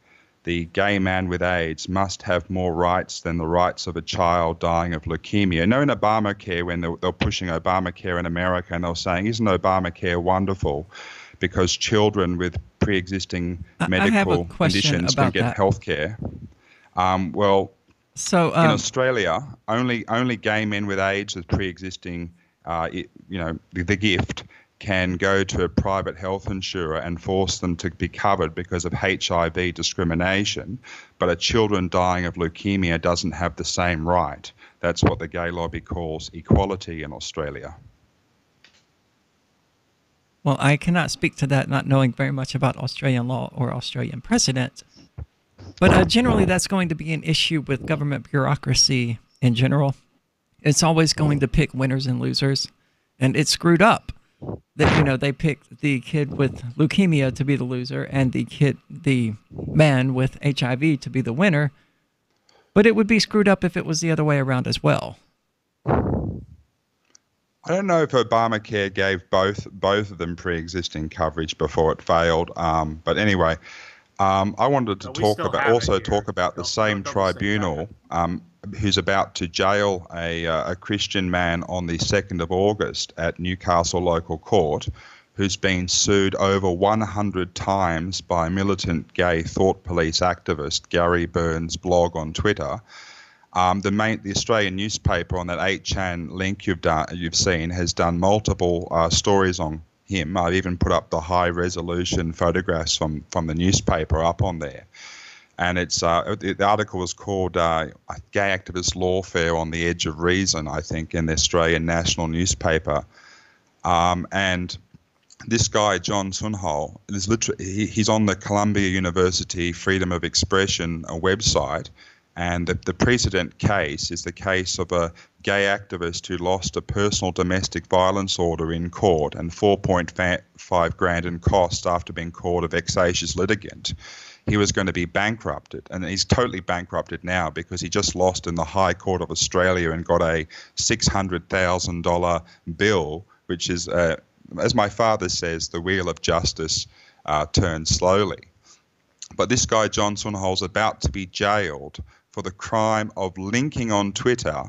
the gay man with AIDS must have more rights than the rights of a child dying of leukemia. In Obamacare, when they were pushing Obamacare in America, and they were saying, isn't Obamacare wonderful because children with pre-existing medical conditions can get health care? So in Australia, only gay men with AIDS with pre-existing, the gift can go to a private health insurer and force them to be covered because of HIV discrimination, but a children dying of leukemia doesn't have the same right. That's what the gay lobby calls equality in Australia. Well, I cannot speak to that, not knowing very much about Australian law or Australian precedent. But generally, that's going to be an issue with government bureaucracy in general, it's always going to pick winners and losers, and it's screwed up. That they picked the kid with leukemia to be the loser and the man with HIV to be the winner. But it would be screwed up if it was the other way around as well. I don't know if Obamacare gave both of them pre-existing coverage before it failed. But anyway, I wanted to talk about the same tribunal who's about to jail a Christian man on the 2nd of August at Newcastle Local Court, who's been sued over 100 times by militant gay thought police activist Gary Burns' blog on Twitter. The Australian newspaper on that 8chan link you've seen has done multiple stories on him. I've even put up the high-resolution photographs from the newspaper up on there. And the article was called Gay Activist Lawfare on the Edge of Reason, I think, in the Australian national newspaper. And this guy, John Sunol, he's on the Columbia University Freedom of Expression website. And the precedent case is the case of a gay activist who lost a personal domestic violence order in court and $4.5 grand in costs after being called a vexatious litigant. He was going to be bankrupted, and he's totally bankrupted now because he just lost in the High Court of Australia and got a $600,000 bill, which is, as my father says, the wheel of justice turns slowly. But this guy, John Sunol's about to be jailed for the crime of linking on Twitter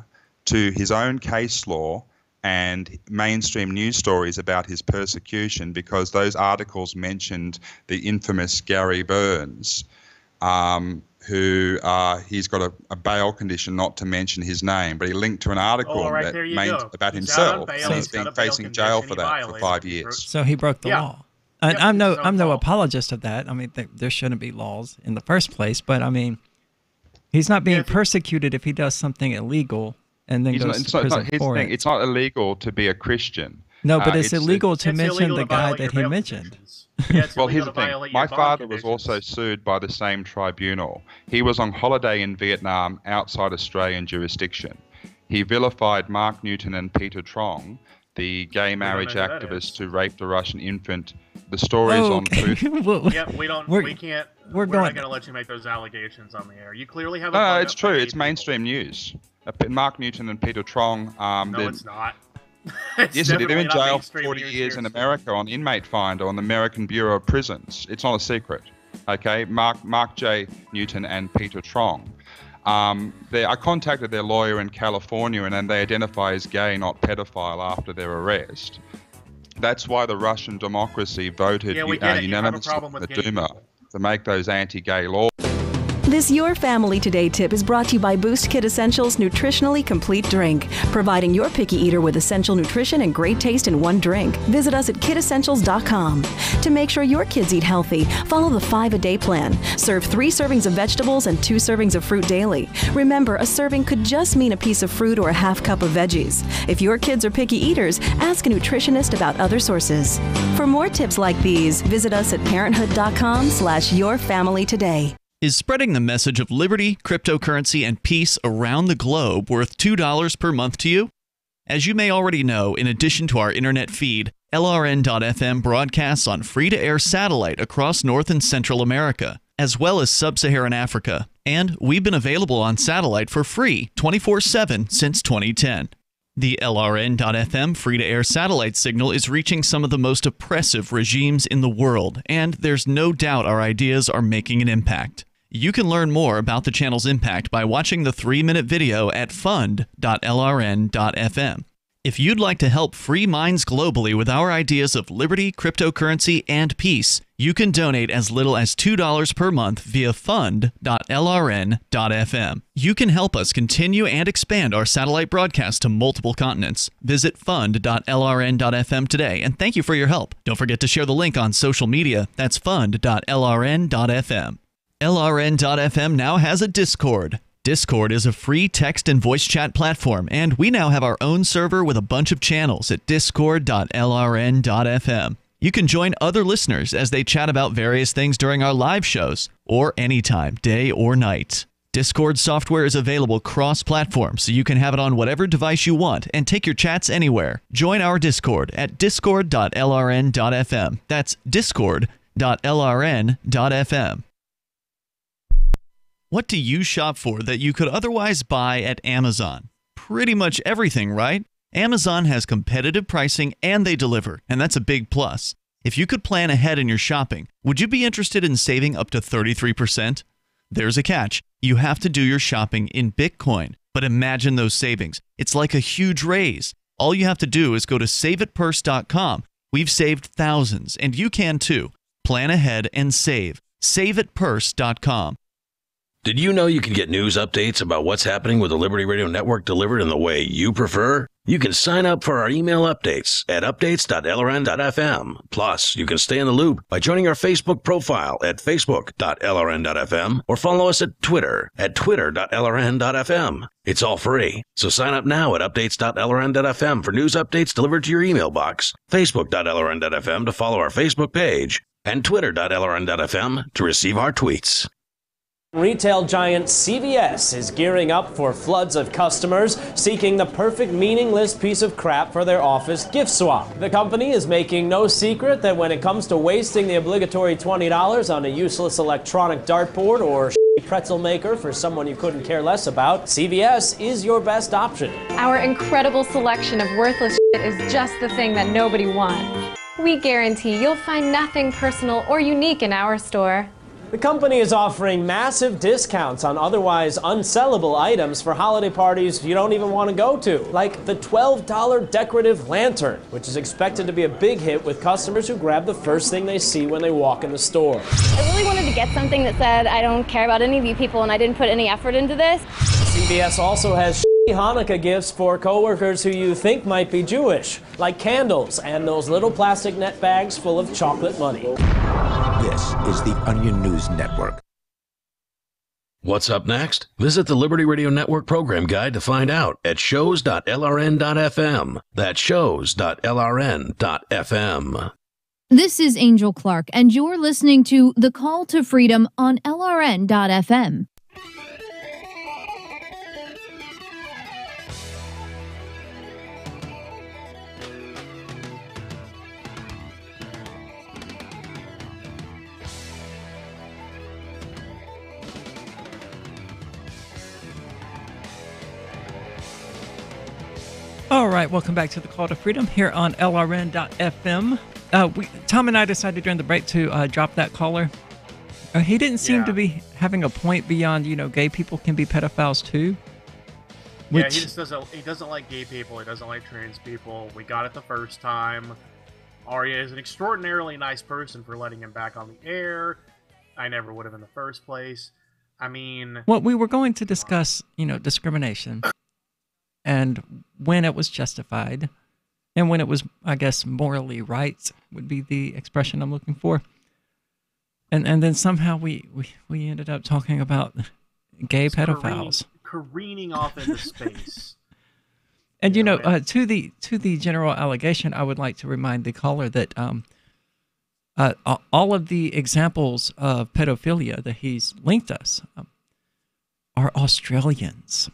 to his own case law and mainstream news stories about his persecution, because those articles mentioned the infamous Gary Burns, who he's got a bail condition not to mention his name, but he linked to an article about himself, and he's been facing jail for that for 5 years. So he broke the law. And I'm no apologist of that. I mean, there shouldn't be laws in the first place, but I mean, he's not being persecuted if he does something illegal and then goes to prison for it. It's not illegal to be a Christian. No, but it's illegal to mention the guy that he mentioned. Well, here's the thing. My father was also sued by the same tribunal. He was on holiday in Vietnam outside Australian jurisdiction. He vilified Mark Newton and Peter Trong, the gay marriage activist who raped a Russian infant. The stories on Truth. We can't. We're not going to let you make those allegations on the air. You clearly have. No, it's true. It's mainstream news. Mark Newton and Peter Trong. No, it's not. Yes, they're in jail for 40 years in America on Inmate Finder on the American Bureau of Prisons. It's not a secret. Okay, Mark J. Newton and Peter Trong. I contacted their lawyer in California, and they identify as gay, not pedophile, after their arrest. That's why the Russian democracy voted unanimously in the Duma to make those anti-gay laws. This Your Family Today tip is brought to you by Boost Kid Essentials Nutritionally Complete Drink, providing your picky eater with essential nutrition and great taste in one drink. Visit us at kidessentials.com. To make sure your kids eat healthy, follow the 5-a-day plan. Serve 3 servings of vegetables and 2 servings of fruit daily. Remember, a serving could just mean a piece of fruit or a half cup of veggies. If your kids are picky eaters, ask a nutritionist about other sources. For more tips like these, visit us at parenthood.com/yourfamilytoday. Is spreading the message of liberty, cryptocurrency, and peace around the globe worth $2 per month to you? As you may already know, in addition to our internet feed, LRN.FM broadcasts on free-to-air satellite across North and Central America, as well as Sub-Saharan Africa. And we've been available on satellite for free 24/7 since 2010. The LRN.FM free-to-air satellite signal is reaching some of the most oppressive regimes in the world, and there's no doubt our ideas are making an impact. You can learn more about the channel's impact by watching the 3-minute video at fund.lrn.fm. If you'd like to help free minds globally with our ideas of liberty, cryptocurrency, and peace, you can donate as little as $2 per month via fund.lrn.fm. You can help us continue and expand our satellite broadcast to multiple continents. Visit fund.lrn.fm today, and thank you for your help. Don't forget to share the link on social media. That's fund.lrn.fm. LRN.FM now has a Discord. Discord is a free text and voice chat platform, and we now have our own server with a bunch of channels at discord.lrn.fm. You can join other listeners as they chat about various things during our live shows, or anytime, day or night. Discord software is available cross-platform, so you can have it on whatever device you want and take your chats anywhere. Join our Discord at discord.lrn.fm. That's discord.lrn.fm. What do you shop for that you could otherwise buy at Amazon? Pretty much everything, right? Amazon has competitive pricing and they deliver, and that's a big plus. If you could plan ahead in your shopping, would you be interested in saving up to 33%? There's a catch. You have to do your shopping in Bitcoin. But imagine those savings. It's like a huge raise. All you have to do is go to saveatpurse.com. We've saved thousands, and you can too. Plan ahead and save. Saveatpurse.com. Did you know you can get news updates about what's happening with the Liberty Radio Network delivered in the way you prefer? You can sign up for our email updates at updates.lrn.fm. Plus, you can stay in the loop by joining our Facebook profile at facebook.lrn.fm or follow us at Twitter at twitter.lrn.fm. It's all free, so sign up now at updates.lrn.fm for news updates delivered to your email box, facebook.lrn.fm to follow our Facebook page, and twitter.lrn.fm to receive our tweets. Retail giant CVS is gearing up for floods of customers seeking the perfect meaningless piece of crap for their office gift swap. The company is making no secret that when it comes to wasting the obligatory $20 on a useless electronic dartboard or pretzel maker for someone you couldn't care less about, CVS is your best option. Our incredible selection of worthless shit is just the thing that nobody wants. We guarantee you'll find nothing personal or unique in our store. The company is offering massive discounts on otherwise unsellable items for holiday parties you don't even want to go to, like the $12 decorative lantern, which is expected to be a big hit with customers who grab the first thing they see when they walk in the store. I really wanted to get something that said, I don't care about any of you people and I didn't put any effort into this. CVS also has Hanukkah gifts for coworkers who you think might be Jewish, like candles and those little plastic net bags full of chocolate money. This is the Onion News Network. What's up next? Visit the Liberty Radio Network program guide to find out at shows.lrn.fm. That's shows.lrn.fm. This is Angel Clark, and you're listening to The Call to Freedom on LRN.fm. All right, welcome back to the Call to Freedom here on LRN.fm. Tom and I decided during the break to drop that caller. He didn't seem to be having a point beyond, gay people can be pedophiles too. Yeah, he just doesn't. He doesn't like gay people. He doesn't like trans people. We got it the first time. Arya is an extraordinarily nice person for letting him back on the air. I never would have in the first place. I mean, well, we were going to discuss, discrimination. And when it was justified, and when it was, I guess, morally right would be the expression I'm looking for. And then somehow we ended up talking about gay pedophiles careening off into space. And to the general allegation, I would like to remind the caller that all of the examples of pedophilia that he's linked us are Australians.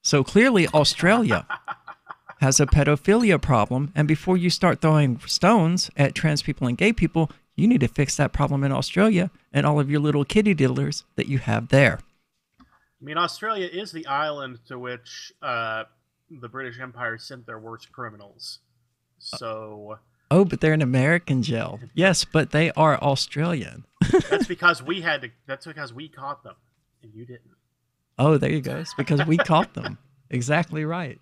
So clearly Australia has a pedophilia problem, and before you start throwing stones at trans people and gay people, you need to fix that problem in Australia and all of your little kitty diddlers that you have there. I mean, Australia is the island to which the British Empire sent their worst criminals. So... Oh, but they're in American jail. Yes, but they are Australian. That's because we had to... That's because we caught them, and you didn't. Oh, there you go. It's because we caught them. Exactly right.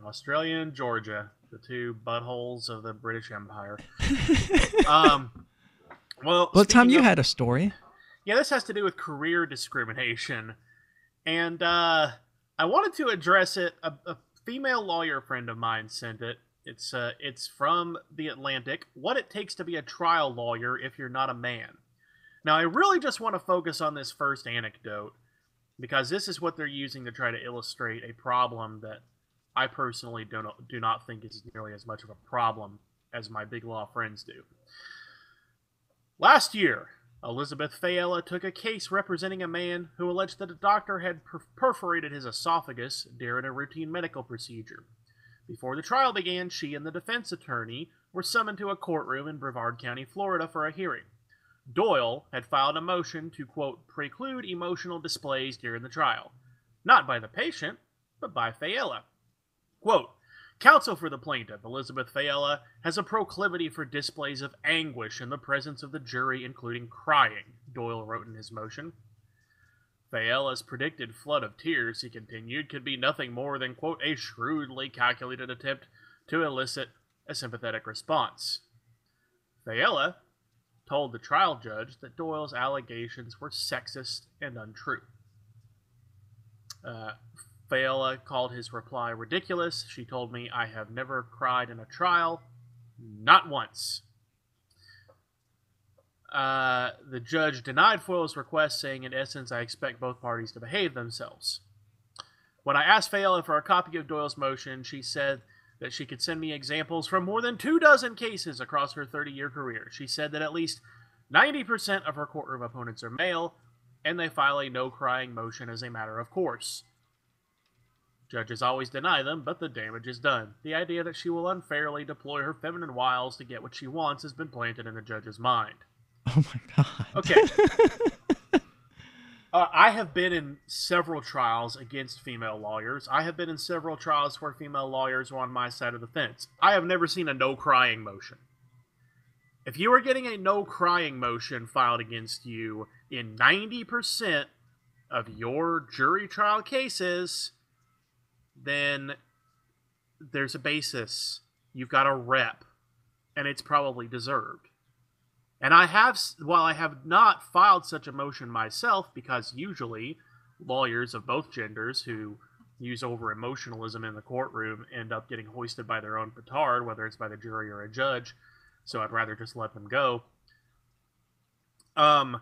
Australia and Georgia, the two buttholes of the British Empire. Well, Tom, you had a story. Yeah, this has to do with career discrimination. And I wanted to address it. A female lawyer friend of mine sent it. It's from The Atlantic. What it takes to be a trial lawyer if you're not a man. Now, I really just want to focus on this first anecdote, because this is what they're using to try to illustrate a problem that I personally do not think is nearly as much of a problem as my big law friends do. Last year, Elizabeth Fayella took a case representing a man who alleged that a doctor had perforated his esophagus during a routine medical procedure. Before the trial began, she and the defense attorney were summoned to a courtroom in Brevard County, Florida for a hearing. Doyle had filed a motion to, quote, preclude emotional displays during the trial, not by the patient, but by Fayella. Quote, counsel for the plaintiff, Elizabeth Fayella, has a proclivity for displays of anguish in the presence of the jury, including crying, Doyle wrote in his motion. Fayella's predicted flood of tears, he continued, could be nothing more than, quote, a shrewdly calculated attempt to elicit a sympathetic response. Fayella told the trial judge that Doyle's allegations were sexist and untrue. Fayella called his reply ridiculous. She told me, I have never cried in a trial, not once. The judge denied Foyle's request, saying, in essence, I expect both parties to behave themselves. When I asked Fayella for a copy of Doyle's motion, she said that she could send me examples from more than 24 cases across her 30-year career. She said that at least 90% of her courtroom opponents are male, and they file a no-crying motion as a matter of course. Judges always deny them, but the damage is done. The idea that she will unfairly deploy her feminine wiles to get what she wants has been planted in the judge's mind. Oh my God. Okay. I have been in several trials against female lawyers. I have been in several trials where female lawyers were on my side of the fence. I have never seen a no-crying motion. If you are getting a no-crying motion filed against you in 90% of your jury trial cases, then there's a basis. You've got a rep, and it's probably deserved. And while I have not filed such a motion myself, because usually lawyers of both genders who use over-emotionalism in the courtroom end up getting hoisted by their own petard, whether it's by the jury or a judge, so I'd rather just let them go. I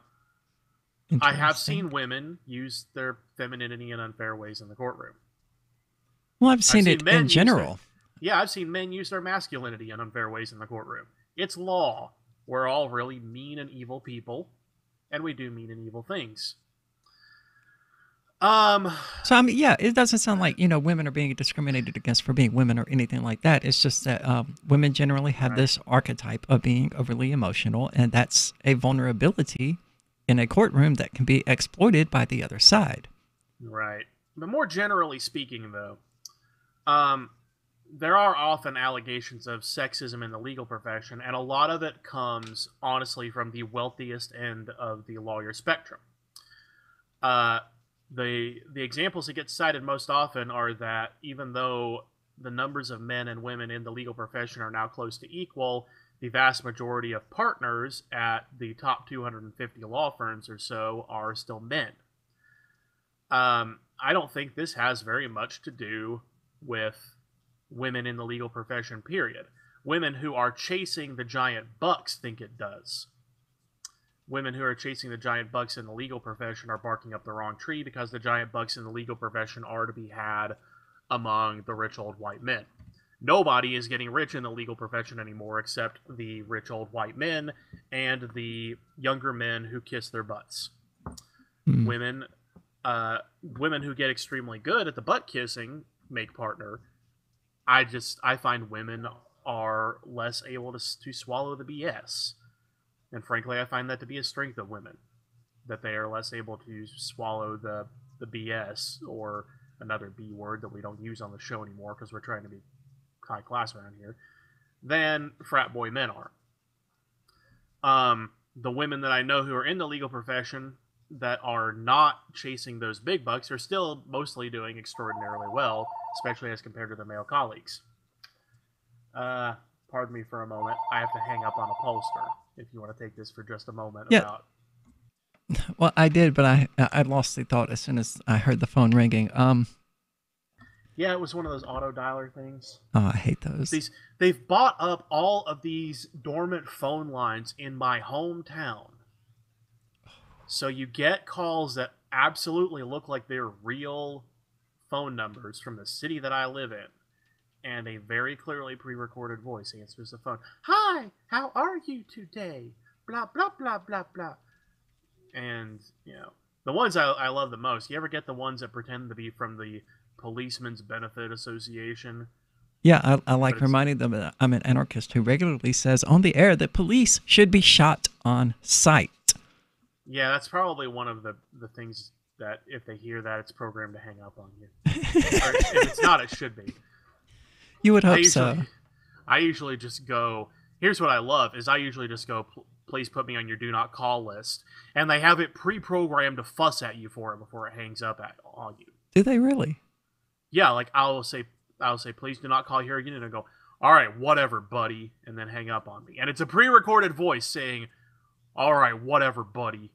have seen women use their femininity in unfair ways in the courtroom. Well, I've seen it in general. I've seen men use their masculinity in unfair ways in the courtroom. It's law. We're all really mean and evil people, and we do mean and evil things. So, I mean, yeah, it doesn't sound like, women are being discriminated against for being women or anything like that. It's just that women generally have this archetype of being overly emotional, and that's a vulnerability in a courtroom that can be exploited by the other side. Right. But more generally speaking, though, there are often allegations of sexism in the legal profession, and a lot of it comes, honestly, from the wealthiest end of the lawyer spectrum. The examples that get cited most often are that even though the numbers of men and women in the legal profession are now close to equal, the vast majority of partners at the top 250 law firms or so are still men. I don't think this has very much to do with women in the legal profession, period. Women who are chasing the giant bucks think it does. Women who are chasing the giant bucks in the legal profession are barking up the wrong tree, because the giant bucks in the legal profession are to be had among the rich old white men. Nobody is getting rich in the legal profession anymore except the rich old white men and the younger men who kiss their butts. Women who get extremely good at the butt kissing make partner. I find women are less able to swallow the BS. And frankly, I find that to be a strength of women, that they are less able to swallow the BS, or another B word that we don't use on the show anymore because we're trying to be high class around here, than frat boy men are. The women that I know who are in the legal profession that are not chasing those big bucks are still mostly doing extraordinarily well, especially as compared to their male colleagues. Pardon me for a moment. I have to hang up on a pollster, if you want to take this for just a moment. Yeah. Well, I did, but I lost the thought as soon as I heard the phone ringing. Yeah, it was one of those auto dialer things. Oh, I hate those. They've bought up all of these dormant phone lines in my hometown. So you get calls that absolutely look like they're real phone numbers from the city that I live in. And a very clearly pre-recorded voice answers the phone. Hi, how are you today? Blah, blah, blah, blah, blah. And, you know, the ones I love the most, you ever get the ones that pretend to be from the Policemen's Benefit Association? Yeah, I like reminding them that I'm an anarchist who regularly says on the air that police should be shot on sight. Yeah, that's probably one of the things that if they hear that, it's programmed to hang up on you. Or if it's not, it should be. You would hope so. I usually just go, here's what I love, is I usually just go, please put me on your do not call list. And they have it pre-programmed to fuss at you for it before it hangs up on you. Do they really? Yeah, like I'll say, please do not call here again. And I go, all right, whatever, buddy. And then hang up on me. And it's a pre-recorded voice saying, all right, whatever, buddy.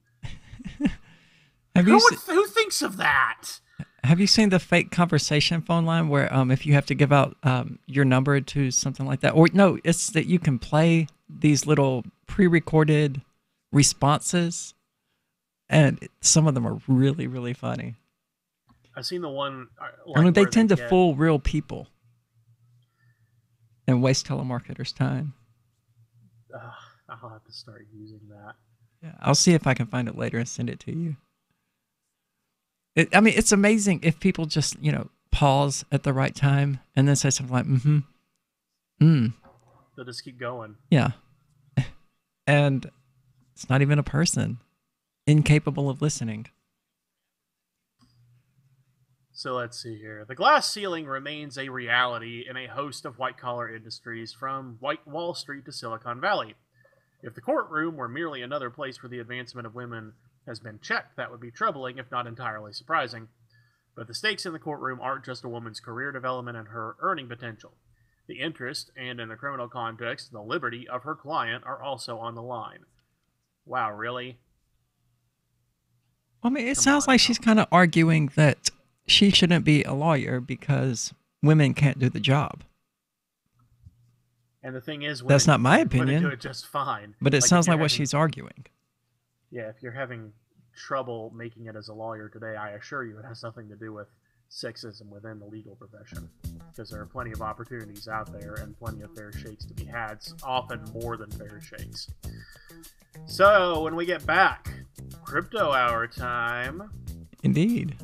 Who thinks of that? Have you seen the fake conversation phone line where if you have to give out your number to something like that? Or no, it's that you can play these little pre-recorded responses. And some of them are really, really funny. I've seen the one. I mean, they tend to fool real people and waste telemarketers' time. I'll have to start using that. Yeah, I'll see if I can find it later and send it to you. I mean, it's amazing if people just, you know, pause at the right time and then say something like, They'll just keep going. Yeah. And it's not even a person incapable of listening. So let's see here. The glass ceiling remains a reality in a host of white-collar industries from Wall Street to Silicon Valley. If the courtroom were merely another place where the advancement of women has been checked, that would be troubling, if not entirely surprising. But the stakes in the courtroom aren't just a woman's career development and her earning potential. The interest, and in a criminal context, the liberty of her client are also on the line. Wow, really? I mean, it sounds like she's kind of arguing that she shouldn't be a lawyer because women can't do the job. And the thing is, that's not my opinion. Do it just fine. But it sounds like what she's arguing. Yeah, if you're having trouble making it as a lawyer today, I assure you it has nothing to do with sexism within the legal profession, because there are plenty of opportunities out there and plenty of fair shakes to be had, often more than fair shakes. So when we get back, crypto hour time. Indeed.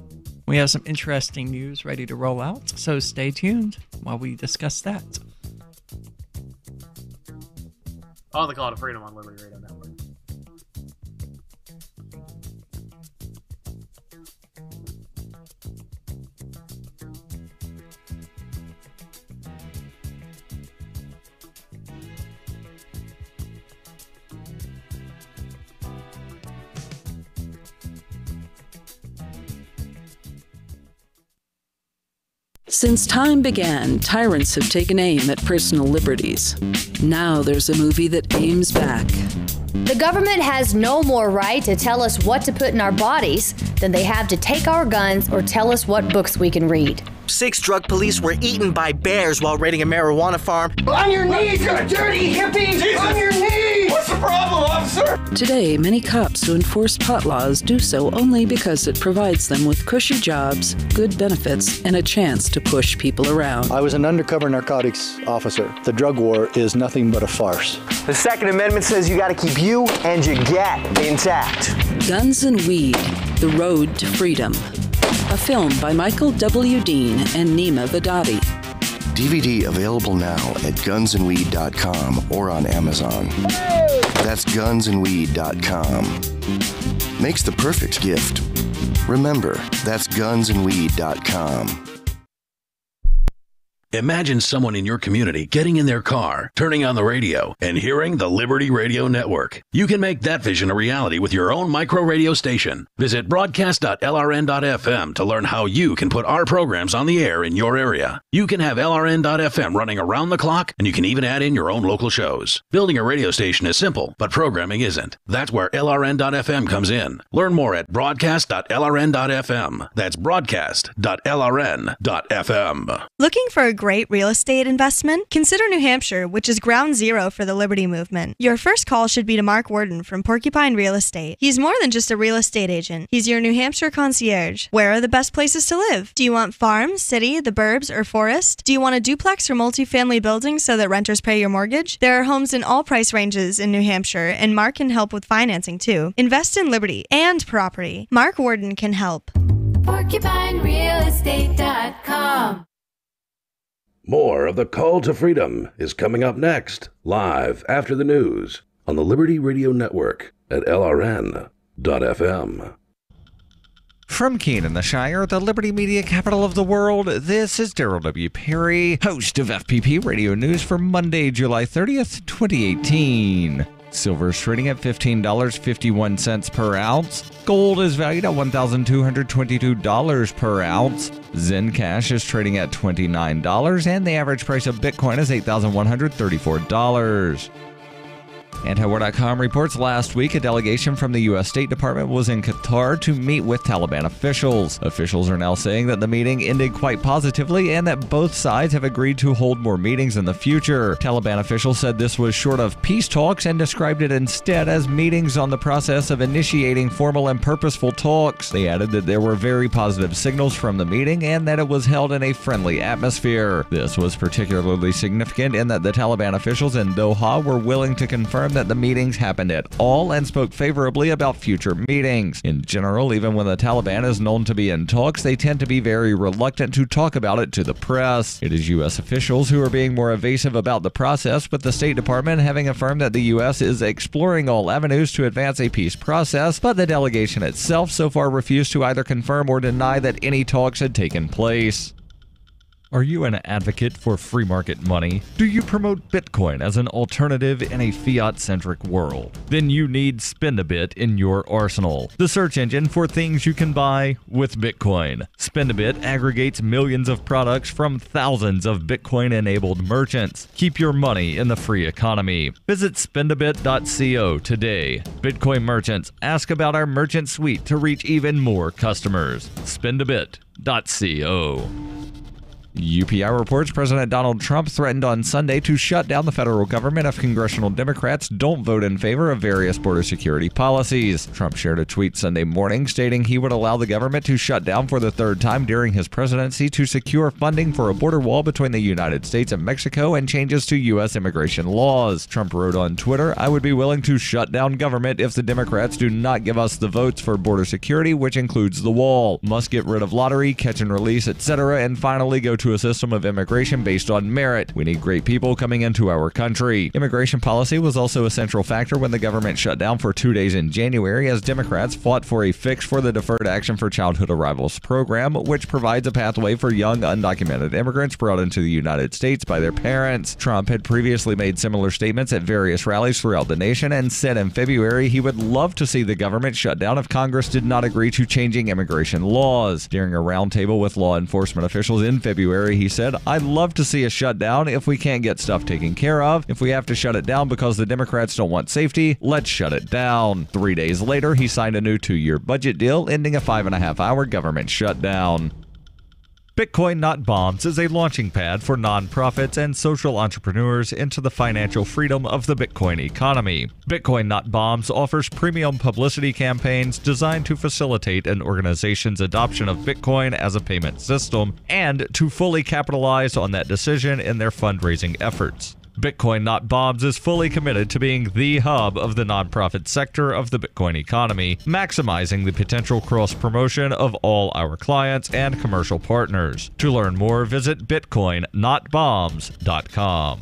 We have some interesting news ready to roll out, so stay tuned while we discuss that. On the Call to Freedom on Liberty Radio Network. Since time began, tyrants have taken aim at personal liberties. Now there's a movie that aims back. The government has no more right to tell us what to put in our bodies than they have to take our guns or tell us what books we can read. 6 drug police were eaten by bears while raiding a marijuana farm. On your knees, you dirty hippie! Jesus. On your knees! What's the problem, officer? Today, many cops who enforce pot laws do so only because it provides them with cushy jobs, good benefits, and a chance to push people around. I was an undercover narcotics officer. The drug war is nothing but a farce. The Second Amendment says you gotta keep you and your gat intact. Guns and Weed, The Road to Freedom. A film by Michael W. Dean and Nima Vadadi. DVD available now at gunsandweed.com or on Amazon. That's gunsandweed.com. Makes the perfect gift. Remember, that's gunsandweed.com. Imagine someone in your community getting in their car, turning on the radio, and hearing the Liberty Radio Network. You can make that vision a reality with your own micro radio station. Visit broadcast.lrn.fm to learn how you can put our programs on the air in your area. You can have LRN.FM running around the clock, and you can even add in your own local shows. Building a radio station is simple, but programming isn't. That's where LRN.FM comes in. Learn more at broadcast.lrn.fm. That's broadcast.lrn.fm. Looking for a great real estate investment? Consider New Hampshire, which is ground zero for the Liberty Movement. Your first call should be to Mark Worden from Porcupine Real Estate. He's more than just a real estate agent. He's your New Hampshire concierge. Where are the best places to live? Do you want farm, city, the burbs, or forest? Do you want a duplex or multifamily building so that renters pay your mortgage? There are homes in all price ranges in New Hampshire, and Mark can help with financing too. Invest in Liberty and property. Mark Worden can help. PorcupineRealEstate.com. More of the Call to Freedom is coming up next, live after the news on the Liberty Radio Network at LRN.FM. From Keene in the Shire, the Liberty Media capital of the world, this is Daryl W. Perry, host of FPP Radio News for Monday, July 30th, 2018. Silver is trading at $15.51 per ounce. Gold is valued at $1,222 per ounce. Zencash is trading at $29, and the average price of Bitcoin is $8,134. Antiwar.com reports last week a delegation from the U.S. State Department was in Qatar to meet with Taliban officials. Officials are now saying that the meeting ended quite positively and that both sides have agreed to hold more meetings in the future. Taliban officials said this was short of peace talks and described it instead as meetings on the process of initiating formal and purposeful talks. They added that there were very positive signals from the meeting and that it was held in a friendly atmosphere. This was particularly significant in that the Taliban officials in Doha were willing to confirm that the meetings happened at all and spoke favorably about future meetings. In general, even when the Taliban is known to be in talks, they tend to be very reluctant to talk about it to the press. It is U.S. officials who are being more evasive about the process, with the State Department having affirmed that the U.S. is exploring all avenues to advance a peace process, but the delegation itself so far refused to either confirm or deny that any talks had taken place. Are you an advocate for free market money? Do you promote Bitcoin as an alternative in a fiat-centric world? Then you need Spendabit in your arsenal, the search engine for things you can buy with Bitcoin. Spendabit aggregates millions of products from thousands of Bitcoin-enabled merchants. Keep your money in the free economy. Visit spendabit.co today. Bitcoin merchants, ask about our merchant suite to reach even more customers. Spendabit.co. UPI reports President Donald Trump threatened on Sunday to shut down the federal government if congressional Democrats don't vote in favor of various border security policies. Trump shared a tweet Sunday morning stating he would allow the government to shut down for the third time during his presidency to secure funding for a border wall between the United States and Mexico and changes to U.S. immigration laws. Trump wrote on Twitter, "I would be willing to shut down government if the Democrats do not give us the votes for border security, which includes the wall. Must get rid of lottery, catch and release, etc., and finally go to a system of immigration based on merit. We need great people coming into our country." Immigration policy was also a central factor when the government shut down for 2 days in January as Democrats fought for a fix for the Deferred Action for Childhood Arrivals program, which provides a pathway for young undocumented immigrants brought into the United States by their parents. Trump had previously made similar statements at various rallies throughout the nation and said in February he would love to see the government shut down if Congress did not agree to changing immigration laws. During a roundtable with law enforcement officials in February, he said, "I'd love to see a shutdown if we can't get stuff taken care of. If we have to shut it down because the Democrats don't want safety, let's shut it down." 3 days later, he signed a new 2-year budget deal, ending a 5.5-hour government shutdown. Bitcoin Not Bombs is a launching pad for nonprofits and social entrepreneurs into the financial freedom of the Bitcoin economy. Bitcoin Not Bombs offers premium publicity campaigns designed to facilitate an organization's adoption of Bitcoin as a payment system and to fully capitalize on that decision in their fundraising efforts. Bitcoin Not Bombs is fully committed to being the hub of the nonprofit sector of the Bitcoin economy, maximizing the potential cross-promotion of all our clients and commercial partners. To learn more, visit bitcoinnotbombs.com.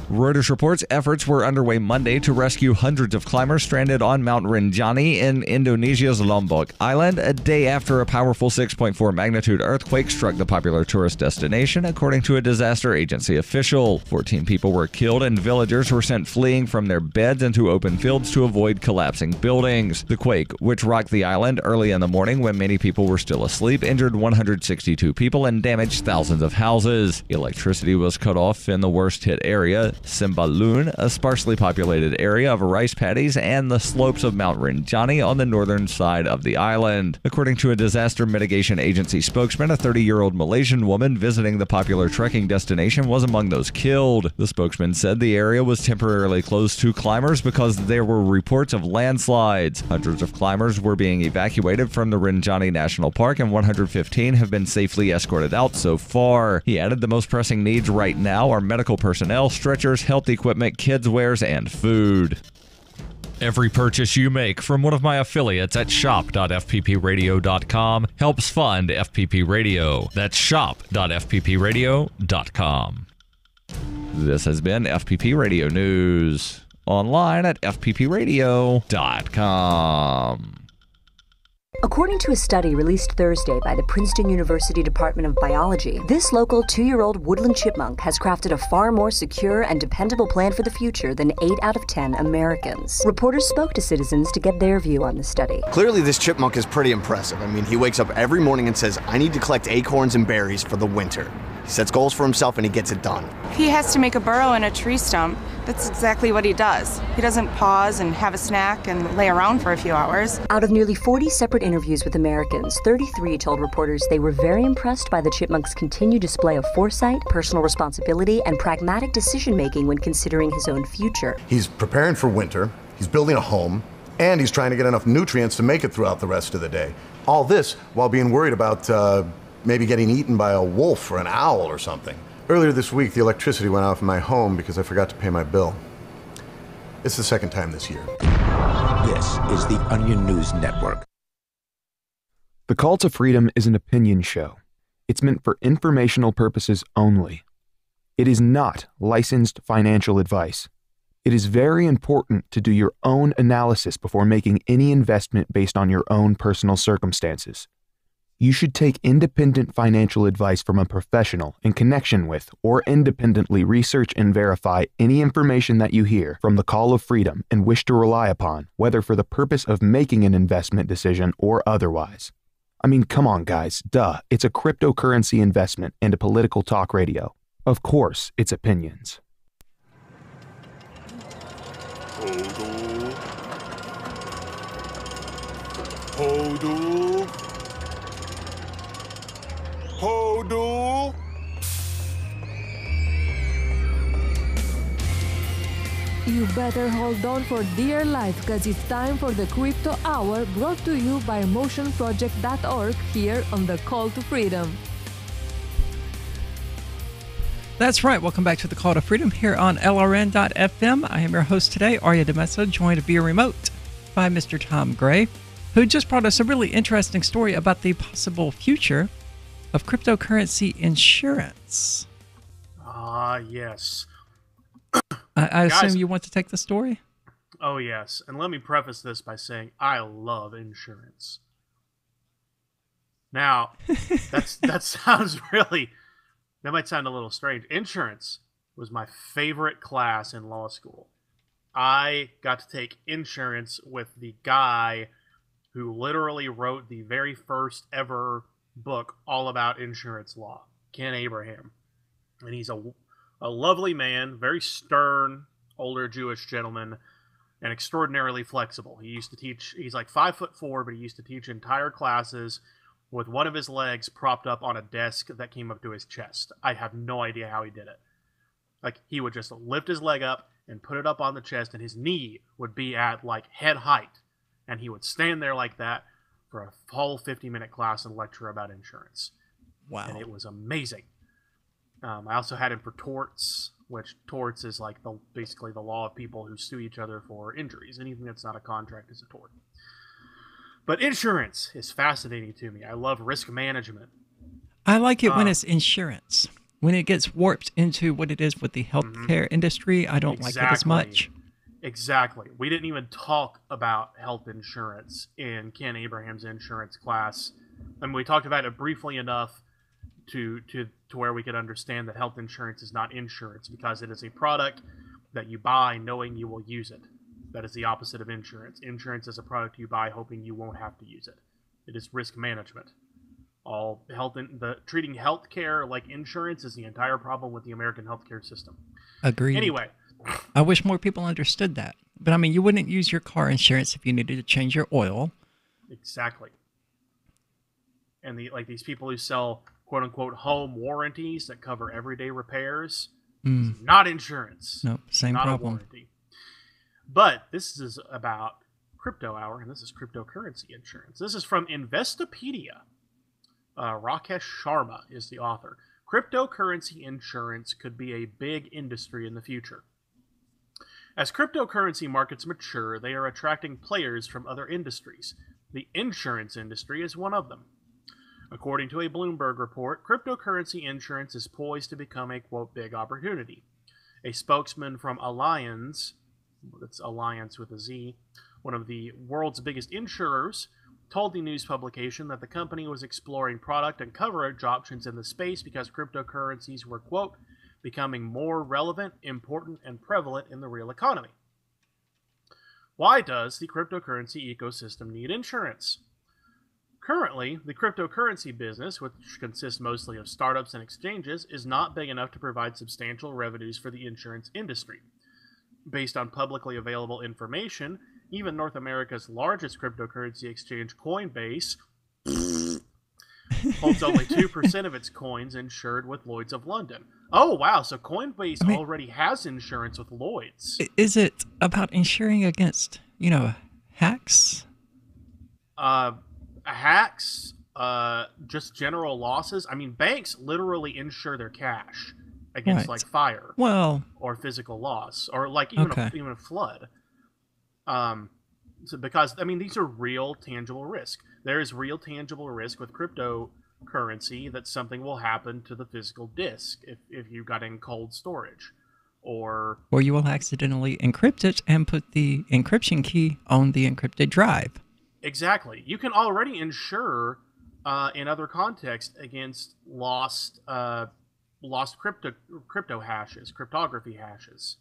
Reuters reports efforts were underway Monday to rescue hundreds of climbers stranded on Mount Rinjani in Indonesia's Lombok Island a day after a powerful 6.4 magnitude earthquake struck the popular tourist destination, according to a disaster agency official. 14 people were killed and villagers were sent fleeing from their beds into open fields to avoid collapsing buildings. The quake, which rocked the island early in the morning when many people were still asleep, injured 162 people and damaged thousands of houses. Electricity was cut off in the worst hit area. Simbaloon, a sparsely populated area of rice paddies, and the slopes of Mount Rinjani on the northern side of the island. According to a disaster mitigation agency spokesman, a 30-year-old Malaysian woman visiting the popular trekking destination was among those killed. The spokesman said the area was temporarily closed to climbers because there were reports of landslides. Hundreds of climbers were being evacuated from the Rinjani National Park, and 115 have been safely escorted out so far. He added the most pressing needs right now are medical personnel, stretchers, health equipment, kids' wares, and food. Every purchase you make from one of my affiliates at shop.fppradio.com helps fund FPP Radio. That's shop.fppradio.com. This has been FPP Radio News. Online at fppradio.com. According to a study released Thursday by the Princeton University Department of Biology, this local 2-year-old woodland chipmunk has crafted a far more secure and dependable plan for the future than 8 out of 10 Americans. Reporters spoke to citizens to get their view on the study. Clearly, this chipmunk is pretty impressive. I mean, he wakes up every morning and says, I need to collect acorns and berries for the winter. He sets goals for himself and he gets it done. He has to make a burrow in a tree stump. That's exactly what he does. He doesn't pause and have a snack and lay around for a few hours. Out of nearly 40 separate interviews with Americans, 33 told reporters they were very impressed by the chipmunk's continued display of foresight, personal responsibility, and pragmatic decision-making when considering his own future. He's preparing for winter, he's building a home, and he's trying to get enough nutrients to make it throughout the rest of the day. All this while being worried about maybe getting eaten by a wolf or an owl or something. Earlier this week, the electricity went off in my home because I forgot to pay my bill. It's the second time this year. This is the Onion News Network. The Call to Freedom is an opinion show. It's meant for informational purposes only. It is not licensed financial advice. It is very important to do your own analysis before making any investment based on your own personal circumstances. You should take independent financial advice from a professional in connection with or independently research and verify any information that you hear from the Call of Freedom and wish to rely upon, whether for the purpose of making an investment decision or otherwise. I mean, come on, guys. Duh. It's a cryptocurrency investment and a political talk radio. Of course, it's opinions. Hodl. Hodl. You better hold on for dear life, because it's time for the Crypto Hour, brought to you by motionproject.org here on the Call to Freedom. That's right. Welcome back to the Call to Freedom here on LRN.FM. I am your host today, Arya DeMessa, joined via remote by Mr. Tom Gray, who just brought us a really interesting story about the possible future of cryptocurrency insurance. Ah, yes. I Guys, assume you want to take the story? Oh, yes. And let me preface this by saying I love insurance. Now, that sounds really... That might sound a little strange. Insurance was my favorite class in law school. I got to take insurance with the guy who literally wrote the very first ever book all about insurance law, Ken Abraham. And he's a lovely man, very stern, older Jewish gentleman, and extraordinarily flexible. He used to teach, he's like 5'4", but he used to teach entire classes with one of his legs propped up on a desk that came up to his chest. I have no idea how he did it. Like, he would just lift his leg up and put it up on the chest, and his knee would be at, like, head height. And he would stand there like that for a whole 50-minute class and lecture about insurance. Wow. And it was amazing. I also had him for torts, which torts is like basically the law of people who sue each other for injuries. Anything that's not a contract is a tort. But insurance is fascinating to me. I love risk management. I like it when it's insurance. When it gets warped into what it is with the healthcare industry, I don't like it as much. Exactly. We didn't even talk about health insurance in Ken Abraham's insurance class. I mean, we talked about it briefly enough to where we could understand that health insurance is not insurance, because it is a product that you buy knowing you will use it. That is the opposite of insurance. Insurance is a product you buy hoping you won't have to use it. It is risk management. All treating healthcare like insurance is the entire problem with the American healthcare system. Agreed. Anyway. I wish more people understood that. But I mean, you wouldn't use your car insurance if you needed to change your oil. Exactly. And these people who sell quote unquote home warranties that cover everyday repairs, not insurance. Nope, same not problem. A warranty. But this is about Crypto Hour, and this is cryptocurrency insurance. This is from Investopedia. Rakesh Sharma is the author. Cryptocurrency insurance could be a big industry in the future. As cryptocurrency markets mature, they are attracting players from other industries. The insurance industry is one of them. According to a Bloomberg report, cryptocurrency insurance is poised to become a, quote, big opportunity. A spokesman from Allianz, that's Alliance with a Z, one of the world's biggest insurers, told the news publication that the company was exploring product and coverage options in the space because cryptocurrencies were, quote, becoming more relevant, important, and prevalent in the real economy. Why does the cryptocurrency ecosystem need insurance? Currently, the cryptocurrency business, which consists mostly of startups and exchanges, is not big enough to provide substantial revenues for the insurance industry. Based on publicly available information, even North America's largest cryptocurrency exchange, Coinbase, holds only 2% of its coins insured with Lloyd's of London. Oh, wow. So Coinbase already has insurance with Lloyd's. Is it about insuring against, hacks? Hacks, just general losses. I mean, banks literally insure their cash against like fire, or physical loss, or like even a flood. So because these are real tangible risk. There is real tangible risk with cryptocurrency that something will happen to the physical disk if you got in cold storage, or you will accidentally encrypt it and put the encryption key on the encrypted drive. Exactly. You can already insure in other contexts against lost crypto hashes, cryptography hashes.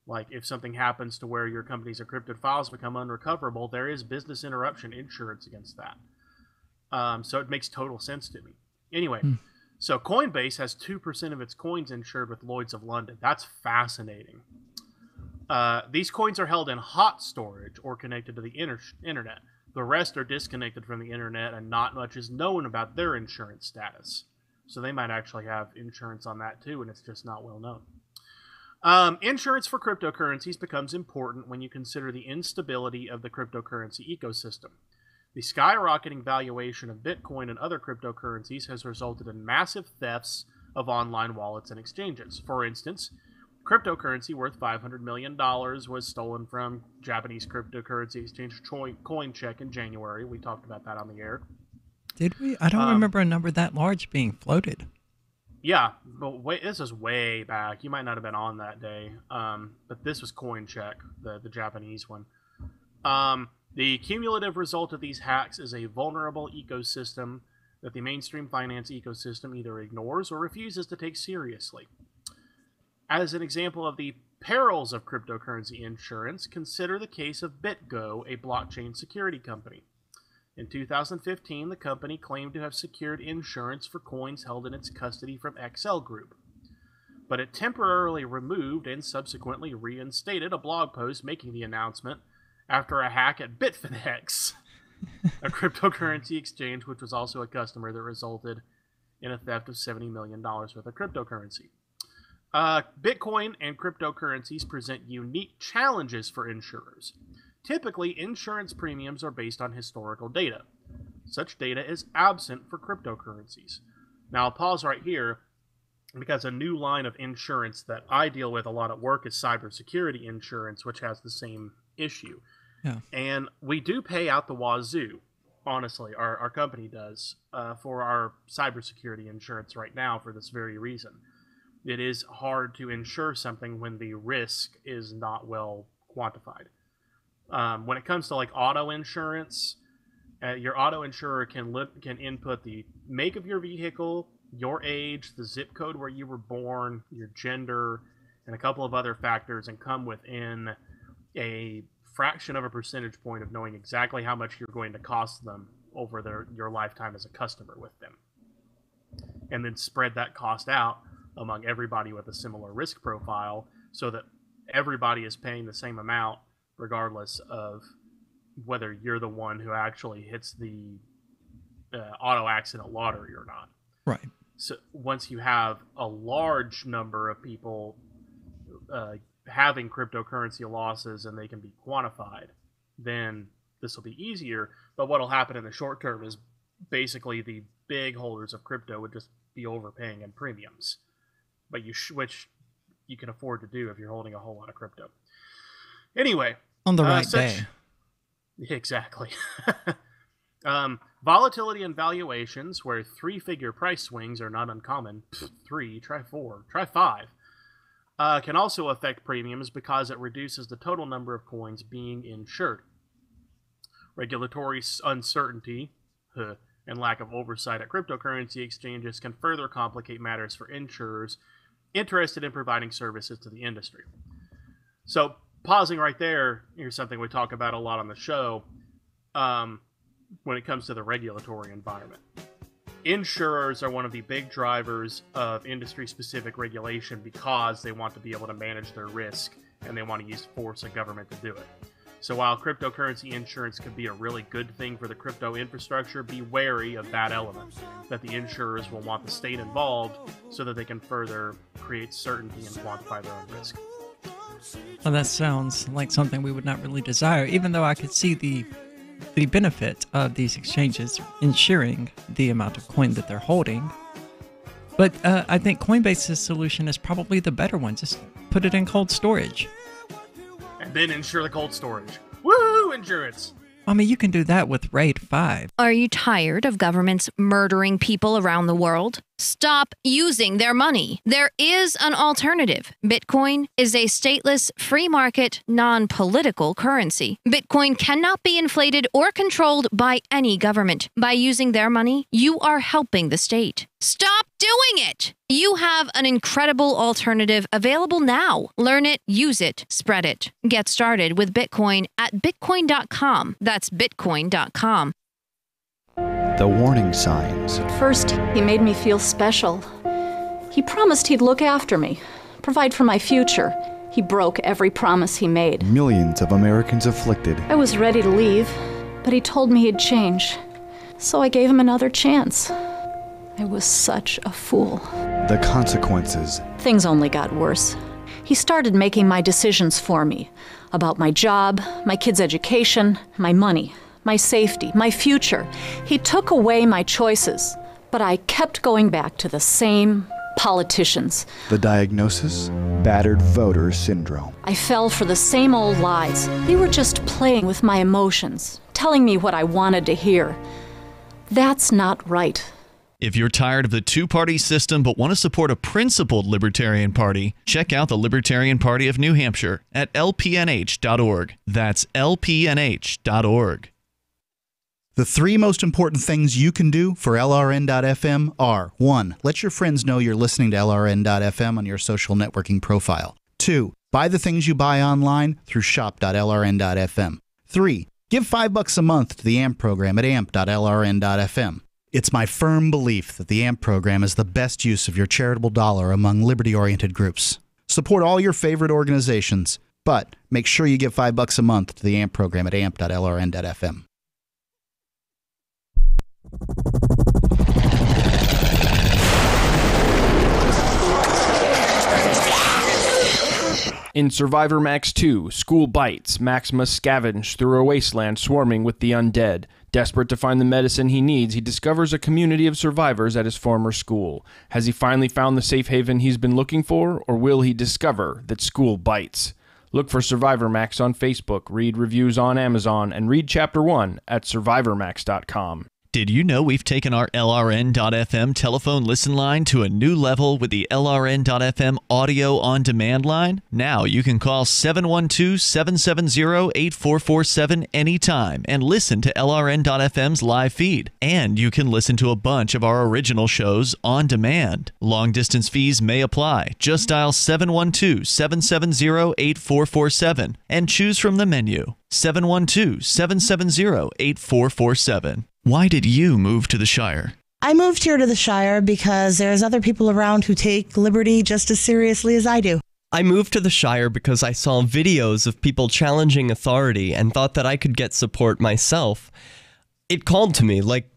Like if something happens to where your company's encrypted files become unrecoverable, there is business interruption insurance against that. So it makes total sense to me. Anyway, so Coinbase has 2% of its coins insured with Lloyd's of London. That's fascinating. These coins are held in hot storage or connected to the internet. The rest are disconnected from the internet, and not much is known about their insurance status. So they might actually have insurance on that too, and it's just not well known. Insurance for cryptocurrencies becomes important when you consider the instability of the cryptocurrency ecosystem. The skyrocketing valuation of Bitcoin and other cryptocurrencies has resulted in massive thefts of online wallets and exchanges. For instance, cryptocurrency worth $500 million was stolen from Japanese cryptocurrency exchange CoinCheck in January. We talked about that on the air. Did we? I don't remember a number that large being floated. Yeah, but this is way back. You might not have been on that day, but this was CoinCheck, the Japanese one. The cumulative result of these hacks is a vulnerable ecosystem that the mainstream finance ecosystem either ignores or refuses to take seriously. As an example of the perils of cryptocurrency insurance, consider the case of BitGo, a blockchain security company. In 2015, the company claimed to have secured insurance for coins held in its custody from XL Group. But it temporarily removed and subsequently reinstated a blog post making the announcement after a hack at Bitfinex, a cryptocurrency exchange which was also a customer that resulted in a theft of $70 million worth of cryptocurrency. Bitcoin and cryptocurrencies present unique challenges for insurers. Typically, insurance premiums are based on historical data. Such data is absent for cryptocurrencies. Now, I'll pause right here because a new line of insurance that I deal with a lot at work is cybersecurity insurance, which has the same issue. Yeah. And we do pay out the wazoo, honestly, our company does, for our cybersecurity insurance right now for this very reason. It is hard to insure something when the risk is not well quantified. When it comes to like auto insurance, your auto insurer can input the make of your vehicle, your age, the zip code where you were born, your gender, and a couple of other factors, and come within a fraction of a percentage point of knowing exactly how much you're going to cost them over your lifetime as a customer with them. And then spread that cost out among everybody with a similar risk profile, so that everybody is paying the same amount regardless of whether you're the one who actually hits the auto accident lottery or not. Right. So once you have a large number of people having cryptocurrency losses and they can be quantified, then this will be easier. But what will happen in the short term is basically the big holders of crypto would just be overpaying in premiums, but which you can afford to do if you're holding a whole lot of crypto. Anyway, on the right day. Exactly. Volatility and valuations, where 3-figure price swings are not uncommon. 3, try 4, try 5. Can also affect premiums because it reduces the total number of coins being insured. Regulatory uncertainty and lack of oversight at cryptocurrency exchanges can further complicate matters for insurers interested in providing services to the industry. So, pausing right there, here's something we talk about a lot on the show when it comes to the regulatory environment. Insurers are one of the big drivers of industry-specific regulation because they want to be able to manage their risk and they want to use force of government to do it. So while cryptocurrency insurance could be a really good thing for the crypto infrastructure, be wary of that element, that the insurers will want the state involved so that they can further create certainty and quantify their own risk. Well, that sounds like something we would not really desire, even though I could see the benefit of these exchanges insuring the amount of coin that they're holding. But I think Coinbase's solution is probably the better one. Just put it in cold storage. And then insure the cold storage. Woo! Insurance! I mean, you can do that with RAID 5. Are you tired of governments murdering people around the world? Stop using their money. There is an alternative. Bitcoin is a stateless, free market, non-political currency. Bitcoin cannot be inflated or controlled by any government. By using their money, you are helping the state. Stop doing it! You have an incredible alternative available now. Learn it, use it, spread it. Get started with Bitcoin at Bitcoin.com. That's Bitcoin.com. The warning signs. At first, he made me feel special. He promised he'd look after me, provide for my future. He broke every promise he made. Millions of Americans afflicted. I was ready to leave, but he told me he'd change. So I gave him another chance. I was such a fool. The consequences. Things only got worse. He started making my decisions for me. About my job, my kids' education, my money, my safety, my future. He took away my choices, but I kept going back to the same politicians. The diagnosis? Battered voter syndrome. I fell for the same old lies. They were just playing with my emotions, telling me what I wanted to hear. That's not right. If you're tired of the two-party system but want to support a principled Libertarian Party, check out the Libertarian Party of New Hampshire at lpnh.org. That's lpnh.org. The 3 most important things you can do for LRN.FM are: 1. Let your friends know you're listening to LRN.FM on your social networking profile. 2. Buy the things you buy online through shop.lrn.fm. 3. Give $5 a month to the AMP program at amp.lrn.fm. It's my firm belief that the AMP program is the best use of your charitable dollar among liberty-oriented groups. Support all your favorite organizations, but make sure you give $5 a month to the AMP program at amp.lrn.fm. In Survivor Max 2, School Bites, Max must scavenge through a wasteland swarming with the undead. Desperate to find the medicine he needs, he discovers a community of survivors at his former school. Has he finally found the safe haven he's been looking for, or will he discover that school bites? Look for Survivor Max on Facebook, read reviews on Amazon, and read Chapter 1 at survivormax.com. Did you know we've taken our LRN.FM telephone listen line to a new level with the LRN.FM audio on demand line? Now you can call 712-770-8447 anytime and listen to LRN.FM's live feed. And you can listen to a bunch of our original shows on demand. Long distance fees may apply. Just dial 712-770-8447 and choose from the menu. 712-770-8447. Why did you move to the Shire? I moved here to the Shire because there's other people around who take liberty just as seriously as I do. I moved to the Shire because I saw videos of people challenging authority and thought that I could get support myself. It called to me, like,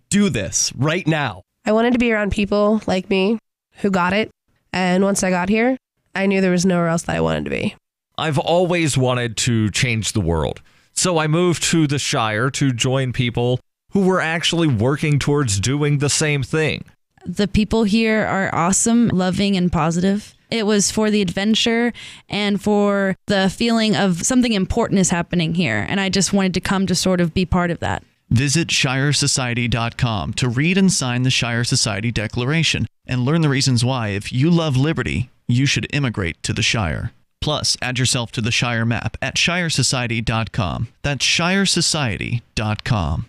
do this right now. I wanted to be around people like me who got it. And once I got here, I knew there was nowhere else that I wanted to be. I've always wanted to change the world. So I moved to the Shire to join people who were actually working towards doing the same thing. The people here are awesome, loving, and positive. It was for the adventure and for the feeling of something important is happening here. And I just wanted to come to sort of be part of that. Visit ShireSociety.com to read and sign the Shire Society Declaration and learn the reasons why, if you love liberty, you should immigrate to the Shire. Plus, add yourself to the Shire map at ShireSociety.com. That's ShireSociety.com.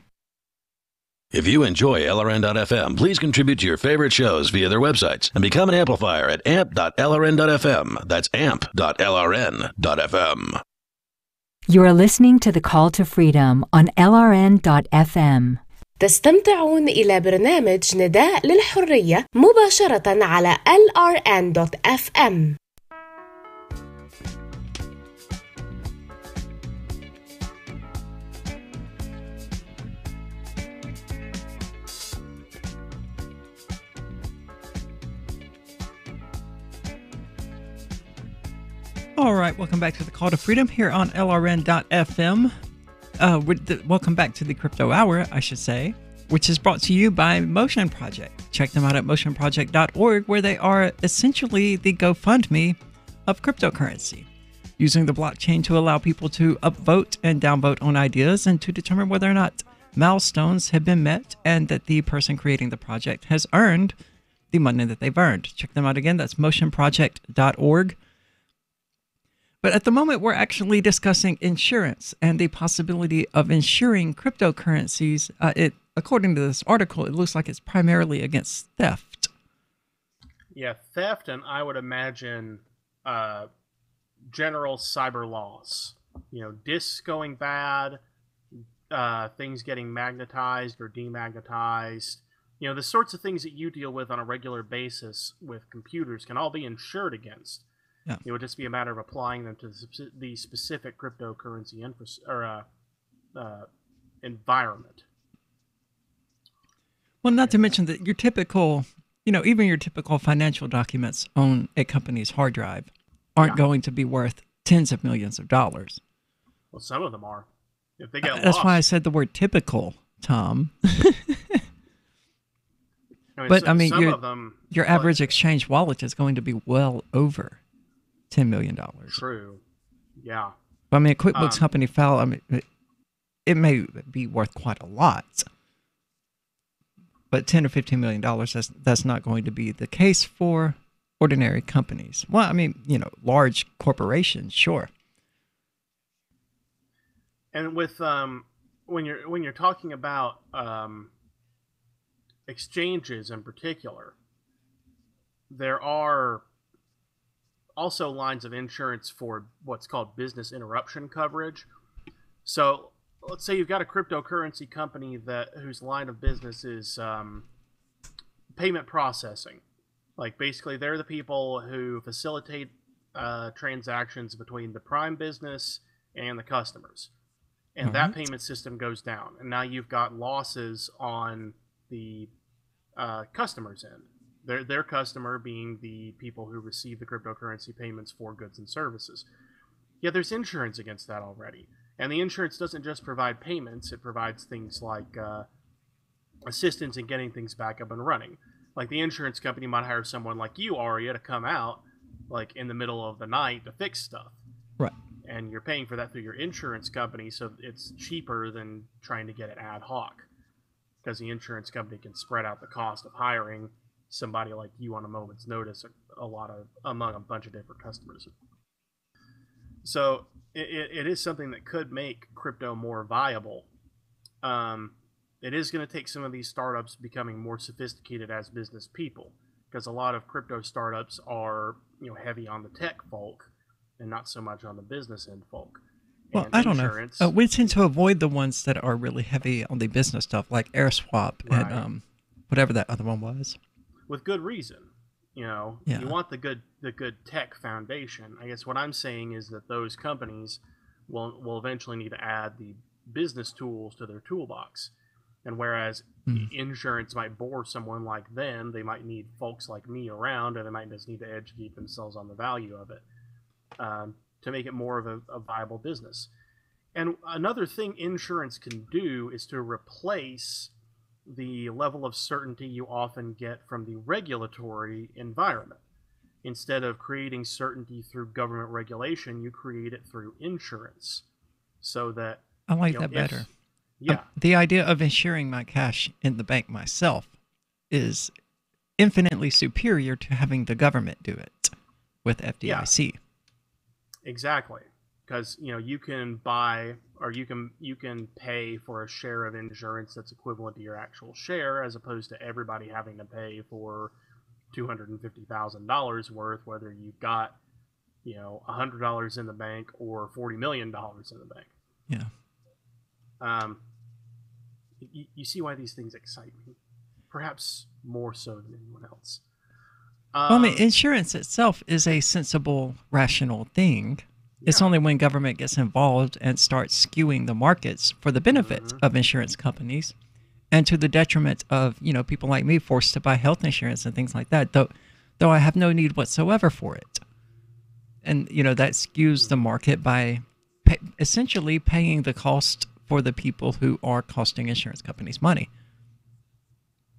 If you enjoy LRN.FM, please contribute to your favorite shows via their websites and become an amplifier at amp.lrn.fm. That's amp.lrn.fm. You are listening to The Call to Freedom on LRN.FM. تستمتعون إلى برنامج نداء للحرية مباشرة على LRN.FM. All right, welcome back to the Call to Freedom here on LRN.FM. Welcome back to the Crypto Hour, I should say, which is brought to you by Motion Project. Check them out at motionproject.org, where they are essentially the GoFundMe of cryptocurrency, using the blockchain to allow people to upvote and downvote on ideas and to determine whether or not milestones have been met and that the person creating the project has earned the money that they've earned. Check them out again. That's motionproject.org. But at the moment, we're actually discussing insurance and the possibility of insuring cryptocurrencies. According to this article, it looks like it's primarily against theft. Yeah, theft, and I would imagine general cyber loss. You know, disks going bad, things getting magnetized or demagnetized. You know, the sorts of things that you deal with on a regular basis with computers can all be insured against. Yeah. It would just be a matter of applying them to the specific cryptocurrency environment. Well, not to mention that your typical, even your typical financial documents on a company's hard drive aren't going to be worth tens of millions of dollars. Well, some of them are. If they get That's lost. why I said the word typical, Tom. But your average exchange wallet is going to be well over $10 million. True. Yeah. But, a QuickBooks company file, it may be worth quite a lot. But $10 or $15 million, that's not going to be the case for ordinary companies. Well, large corporations, sure. And with when you're talking about exchanges in particular, there are also lines of insurance for what's called business interruption coverage. So let's say you've got a cryptocurrency company whose line of business is payment processing. Like basically they're the people who facilitate transactions between the prime business and the customers. And that payment system goes down. And now you've got losses on the customer's end. Their customer being the people who receive the cryptocurrency payments for goods and services. Yeah, there's insurance against that already. And the insurance doesn't just provide payments, it provides things like assistance in getting things back up and running. Like the insurance company might hire someone like you, Aria, to come out like in the middle of the night to fix stuff. Right. And you're paying for that through your insurance company, so it's cheaper than trying to get it ad hoc. Because the insurance company can spread out the cost of hiring somebody like you on a moment's notice among a bunch of different customers. So it is something that could make crypto more viable. It is going to take some of these startups becoming more sophisticated as business people, because a lot of crypto startups are heavy on the tech folk and not so much on the business end folk. Well, I don't know. We tend to avoid the ones that are really heavy on the business stuff, like AirSwap and whatever that other one was. With good reason. You know, Yeah. you want the good tech foundation. I guess what I'm saying is that those companies will eventually need to add the business tools to their toolbox. And whereas insurance might bore someone like them, they might need folks like me around, or they might just need to educate themselves on the value of it to make it more of a viable business. And another thing insurance can do is to replace the level of certainty you often get from the regulatory environment. Instead of creating certainty through government regulation, you create it through insurance. So that I like you know, that better. Yeah. The idea of insuring my cash in the bank myself is infinitely superior to having the government do it with FDIC. Exactly. Because you can buy, or you can pay for a share of insurance that's equivalent to your actual share, as opposed to everybody having to pay for $250,000 worth, whether you've got $100 in the bank or $40 million in the bank. Yeah. You see why these things excite me, perhaps more so than anyone else. Well, I mean, insurance itself is a sensible, rational thing. It's only when government gets involved and starts skewing the markets for the benefit of insurance companies and to the detriment of, people like me forced to buy health insurance and things like that, though I have no need whatsoever for it. And, that skews the market by essentially paying the cost for the people who are costing insurance companies money.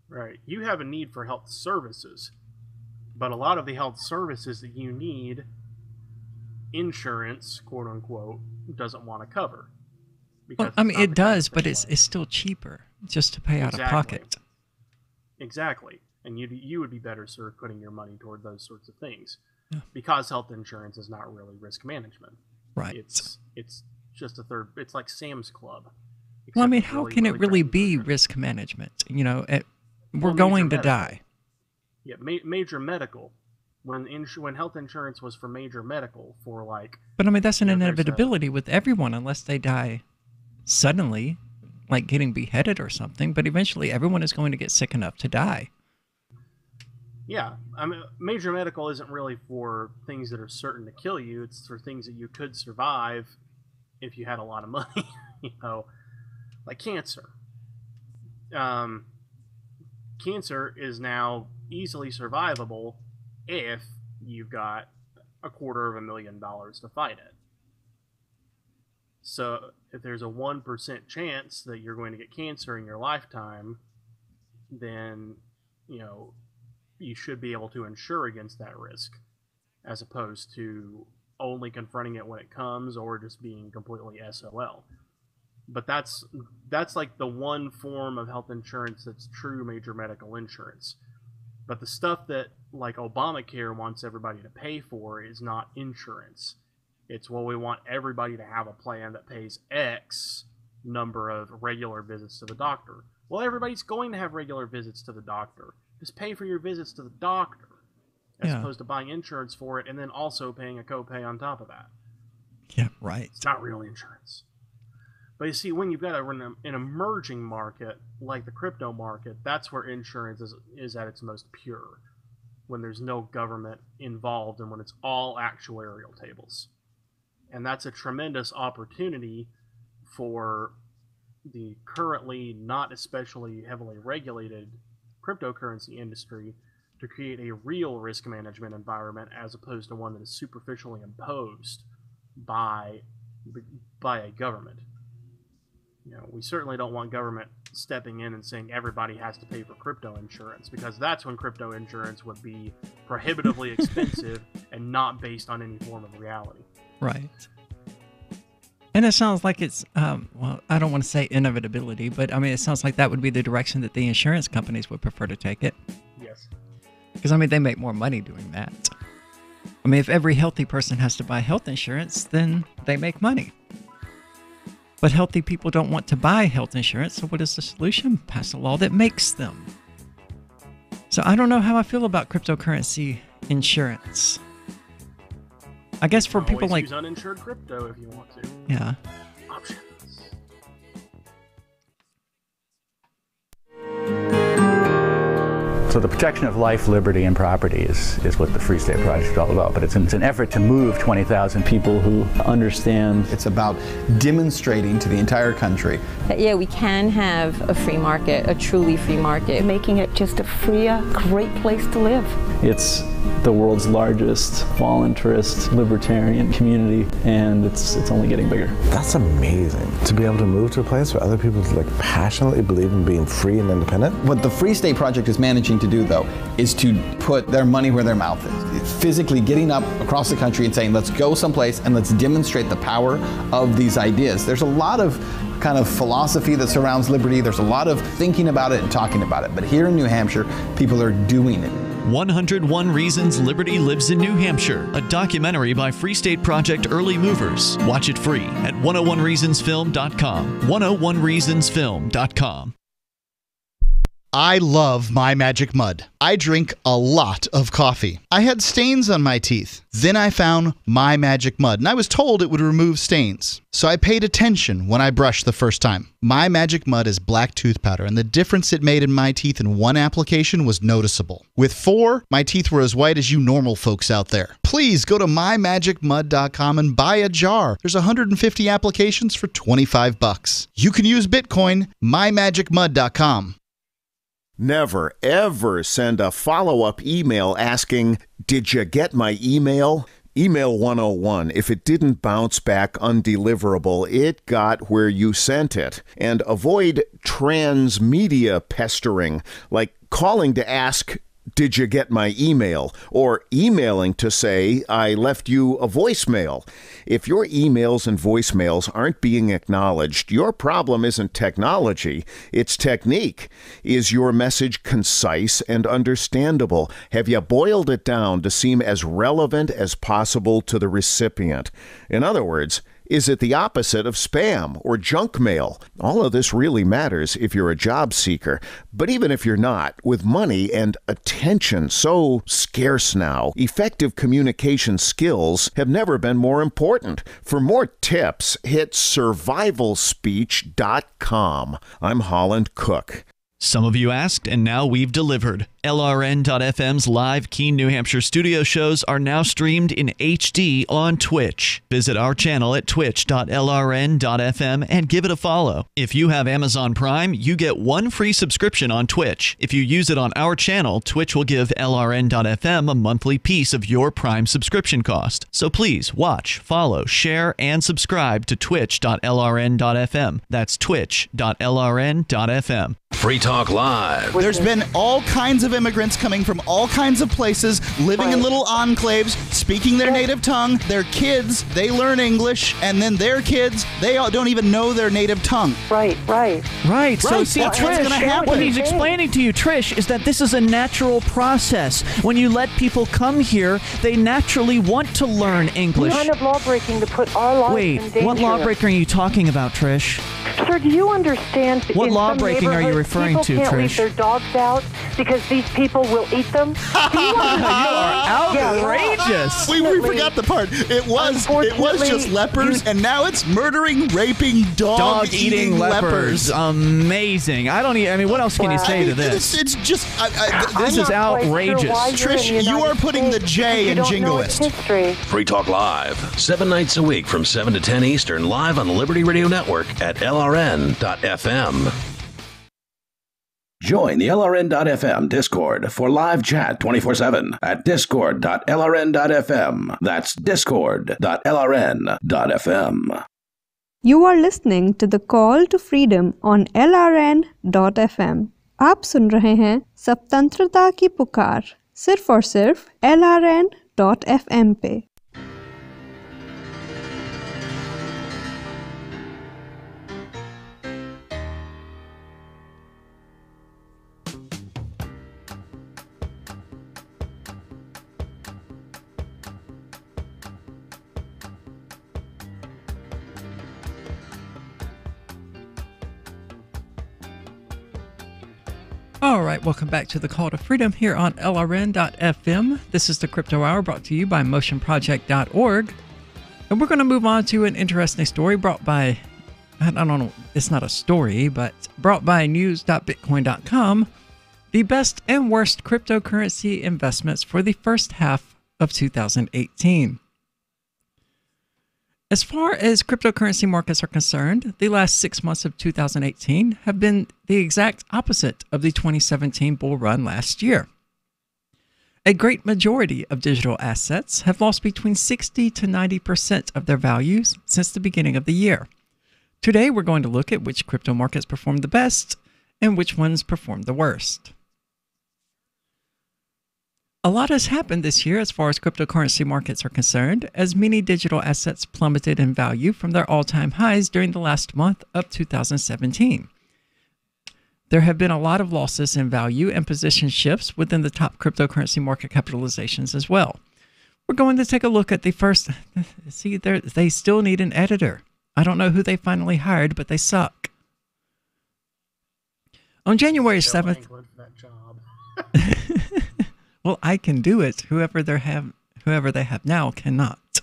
Right. You have a need for health services, but a lot of the health services that you need, insurance, quote unquote, doesn't want to cover. Well, I mean, it does, but it's still cheaper just to pay out of pocket. Exactly. And you would be better served putting your money toward those sorts of things, because health insurance is not really risk management. Right. It's just a third. It's like Sam's Club. Well, I mean, how can it really be risk management? We're going to die. Yeah, major medical. When health insurance was for major medical, for like. But I mean, that's an inevitability with everyone, unless they die suddenly, like getting beheaded or something. But eventually, everyone is going to get sick enough to die. Yeah, I mean, major medical isn't really for things that are certain to kill you. It's for things that you could survive if you had a lot of money, like cancer. Cancer is now easily survivable if you've got $250,000 to fight it. So if there's a 1% chance that you're going to get cancer in your lifetime, then, you should be able to insure against that risk, as opposed to only confronting it when it comes or just being completely SOL. But that's like the one form of health insurance that's true major medical insurance. But the stuff that like Obamacare wants everybody to pay for is not insurance. It's, well, we want everybody to have a plan that pays X number of regular visits to the doctor. Well, everybody's going to have regular visits to the doctor. Just pay for your visits to the doctor, as opposed to buying insurance for it and then also paying a copay on top of that. Yeah, right. It's not real insurance. But you see, when you've got an emerging market like the crypto market, that's where insurance is at its most pure, when there's no government involved and when it's all actuarial tables. And that's a tremendous opportunity for the currently not especially heavily regulated cryptocurrency industry to create a real risk management environment, as opposed to one that is superficially imposed by a government. We certainly don't want government stepping in and saying everybody has to pay for crypto insurance, because that's when crypto insurance would be prohibitively expensive and not based on any form of reality. Right. And it sounds like it's, well, I don't want to say inevitability, but I mean, it sounds like that would be the direction that the insurance companies would prefer to take it. Yes. Because, I mean, they make more money doing that. I mean, if every healthy person has to buy health insurance, then they make money. But healthy people don't want to buy health insurance, so what is the solution? Pass a law that makes them. So I don't know how I feel about cryptocurrency insurance. I guess for people like... use uninsured crypto if you want to. Yeah. Options. So the protection of life, liberty, and property is what the Free State Project is all about. But it's an effort to move 20,000 people who understand. It's about demonstrating to the entire country that, yeah, we can have a free market, a truly free market. Making it just a freer, great place to live. It's the world's largest voluntarist libertarian community, and it's only getting bigger. That's amazing, to be able to move to a place where other people passionately believe in being free and independent. What the Free State Project is managing to do, though, is to put their money where their mouth is. It's physically getting up across the country and saying, let's go someplace and let's demonstrate the power of these ideas. There's a lot of kind of philosophy that surrounds liberty. There's a lot of thinking about it and talking about it. But here in New Hampshire, people are doing it. 101 Reasons Liberty Lives in New Hampshire, a documentary by Free State Project Early Movers. Watch it free at 101reasonsfilm.com. 101reasonsfilm.com. I love My Magic Mud. I drink a lot of coffee. I had stains on my teeth. Then I found My Magic Mud, and I was told it would remove stains. So I paid attention when I brushed the first time. My Magic Mud is black tooth powder, and the difference it made in my teeth in one application was noticeable. With 4, my teeth were as white as you normal folks out there. Please go to mymagicmud.com and buy a jar. There's 150 applications for $25. You can use Bitcoin, mymagicmud.com. Never, ever send a follow-up email asking, "Did you get my email?" Email 101. If it didn't bounce back undeliverable, it got where you sent it. And avoid transmedia pestering, like calling to ask, "Did you get my email?" or emailing to say, "I left you a voicemail." If your emails and voicemails aren't being acknowledged, your problem isn't technology, it's technique. Is your message concise and understandable? Have you boiled it down to seem as relevant as possible to the recipient? In other words, is it the opposite of spam or junk mail? All of this really matters if you're a job seeker. But even if you're not, with money and attention so scarce now, effective communication skills have never been more important. For more tips, hit survivalspeech.com. I'm Holland Cook. Some of you asked, and now we've delivered. LRN.FM's live Keene, New Hampshire studio shows are now streamed in HD on Twitch. Visit our channel at twitch.lrn.fm and give it a follow. If you have Amazon Prime, you get 1 free subscription on Twitch. If you use it on our channel, Twitch will give LRN.FM a monthly piece of your Prime subscription cost. So please watch, follow, share, and subscribe to twitch.lrn.fm. That's twitch.lrn.fm. Free Talk Live. There's been all kinds of immigrants coming from all kinds of places, living in little enclaves, speaking their native tongue. Their kids, they learn English, and then their kids, they don't even know their native tongue. Right. So see, That's what's Trish, gonna happen. what he's explaining to you, Trish, is that this is a natural process. When you let people come here, they naturally want to learn English. What kind of law breaking to put our lives in danger? What law breaking are you talking about, Trish? Sir, do you understand? What in law some breaking are you neighborhoods, referring to, people can't leave Trish? their dogs out because these people will eat them. Do you outrageous. We forgot the part. It was just lepers, and now it's murdering, raping, dog-eating lepers. Amazing. I mean, what else can you say to this? It's just This is outrageous. Trish, you are putting the J in jingoist. Free Talk Live, 7 nights a week from 7 to 10 Eastern, live on the Liberty Radio Network at LRN.FM. Join the LRN.FM Discord for live chat 24/7 at discord.lrn.fm. That's discord.lrn.fm. You are listening to the Call to Freedom on LRN.FM. आप सुन रहे हैं स्वतंत्रता की पुकार सिर्फ और सिर्फ LRN.FM पे। All right, welcome back to the Call to Freedom here on LRN.FM. This is the Crypto Hour brought to you by motionproject.org. And we're going to move on to an interesting story brought by, I don't know, it's not a story, but brought by news.bitcoin.com. the best and worst cryptocurrency investments for the first half of 2018. As far as cryptocurrency markets are concerned, the last 6 months of 2018 have been the exact opposite of the 2017 bull run last year. A great majority of digital assets have lost between 60 to 90% of their values since the beginning of the year. Today, we're going to look at which crypto markets performed the best and which ones performed the worst. A lot has happened this year as far as cryptocurrency markets are concerned, as many digital assets plummeted in value from their all-time highs during the last month of 2017. There have been a lot of losses in value and position shifts within the top cryptocurrency market capitalizations as well. We're going to take a look at the first. See, they still need an editor. I don't know who they finally hired, but they suck. On January 7th. Well, I can do it. Whoever they have now cannot.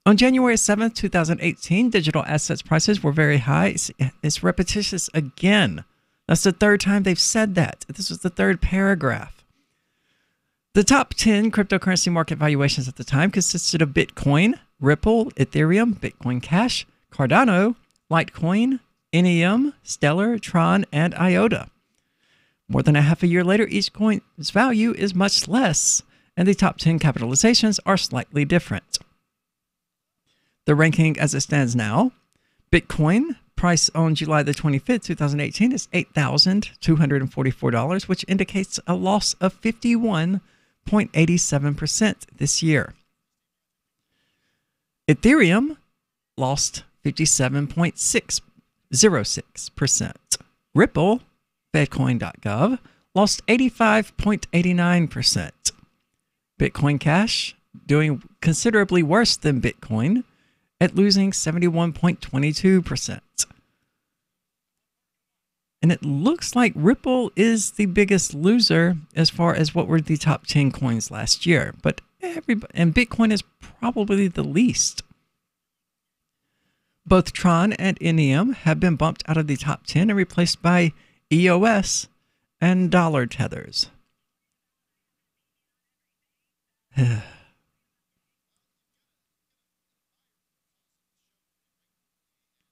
On January 7th, 2018, digital assets prices were very high. It's repetitious again. That's the third time they've said that. This was the third paragraph. The top 10 cryptocurrency market valuations at the time consisted of Bitcoin, Ripple, Ethereum, Bitcoin Cash, Cardano, Litecoin, NEM, Stellar, Tron, and IOTA. More than a half a year later, each coin's value is much less, and the top 10 capitalizations are slightly different. The ranking as it stands now: Bitcoin, price on July the 25th, 2018, is $8,244, which indicates a loss of 51.87% this year. Ethereum lost 57.06%. Ripple, Bitcoin.gov, lost 85.89%. Bitcoin Cash doing considerably worse than Bitcoin at losing 71.22%. And it looks like Ripple is the biggest loser as far as what were the top 10 coins last year. But and Bitcoin is probably the least. Both Tron and NEM have been bumped out of the top 10 and replaced by EOS and dollar tethers.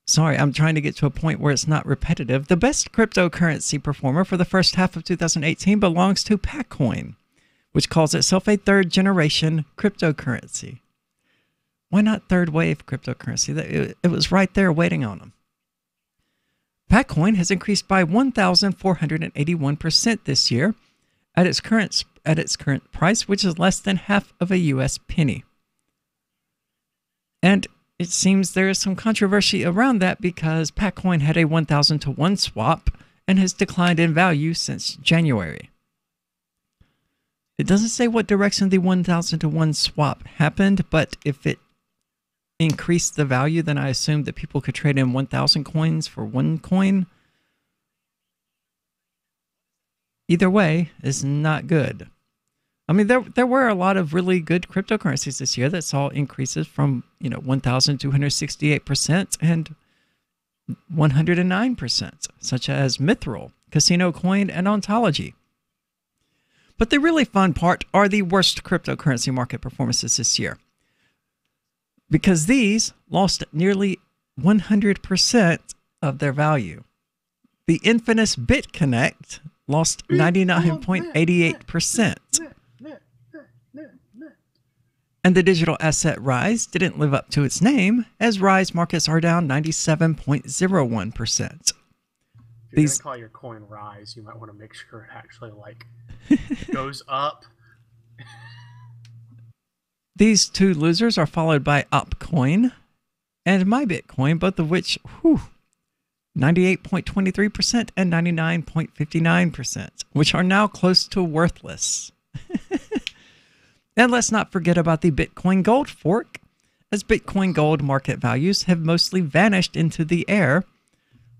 Sorry, I'm trying to get to a point where it's not repetitive. The best cryptocurrency performer for the first half of 2018 belongs to Packcoin, which calls itself a third-generation cryptocurrency. Why not third-wave cryptocurrency? It was right there waiting on them. Packcoin has increased by 1,481% this year at its current price, which is less than half of a U.S. penny. And it seems there is some controversy around that because Packcoin had a 1,000 to 1 swap and has declined in value since January. It doesn't say what direction the 1,000 to 1 swap happened, but if it increased the value, then I assumed that people could trade in 1,000 coins for 1 coin. Either way is not good. I mean, there were a lot of really good cryptocurrencies this year that saw increases from 1,268% and 109%, such as Mithril, Casino Coin, and Ontology. But the really fun part are the worst cryptocurrency market performances this year, because these lost nearly 100% of their value. The infamous BitConnect lost 99.88%. And the digital asset Rise didn't live up to its name, as Rise markets are down 97.01%. If you're going to call your coin Rise, you might want to make sure it actually goes up. These two losers are followed by Upcoin and MyBitcoin, both of which, 98.23% and 99.59%, which are now close to worthless. And let's not forget about the Bitcoin Gold fork, as Bitcoin Gold market values have mostly vanished into the air,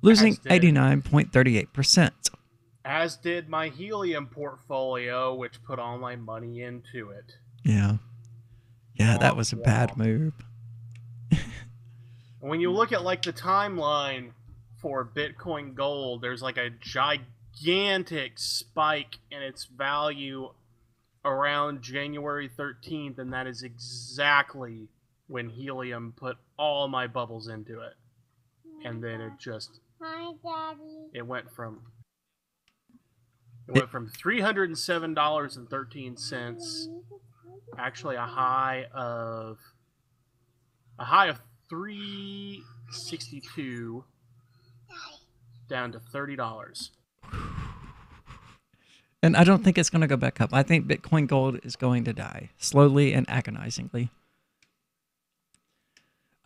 losing 89.38%. As did my Helium portfolio, which put all my money into it. Yeah, that was a bad move. When you look at the timeline for Bitcoin Gold, there's a gigantic spike in its value around January 13th, and that is exactly when helium put all my bubbles into it. And then it just... Hi, Daddy. It went from $307.13, actually a high of $362 down to $30. And I don't think it's going to go back up. I think Bitcoin Gold is going to die slowly and agonizingly.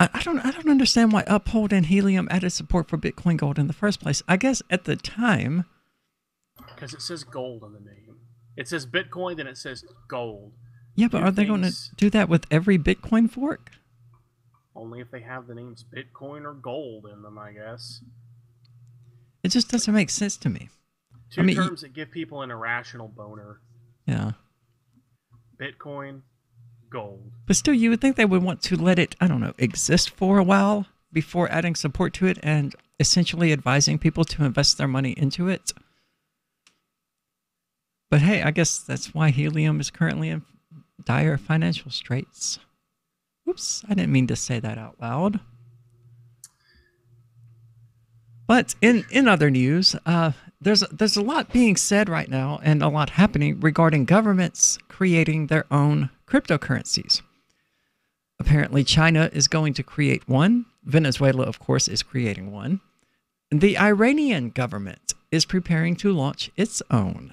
I don't understand why Uphold and Helium added support for Bitcoin Gold in the first place. I guess at the time, because it says gold on the name. It says Bitcoin, then it says gold. Yeah, but are they going to do that with every Bitcoin fork? Only if they have the names Bitcoin or gold in them, I guess. It just doesn't make sense to me. Two terms that give people an irrational boner. Yeah. Bitcoin, gold. But still, you would think they would want to let it, I don't know, exist for a while before adding support to it and essentially advising people to invest their money into it. But hey, I guess that's why Helium is currently in dire financial straits. Oops, I didn't mean to say that out loud. But in other news, there's a lot being said right now and a lot happening regarding governments creating their own cryptocurrencies. Apparently, China is going to create one. Venezuela, of course, is creating one. The Iranian government is preparing to launch its own.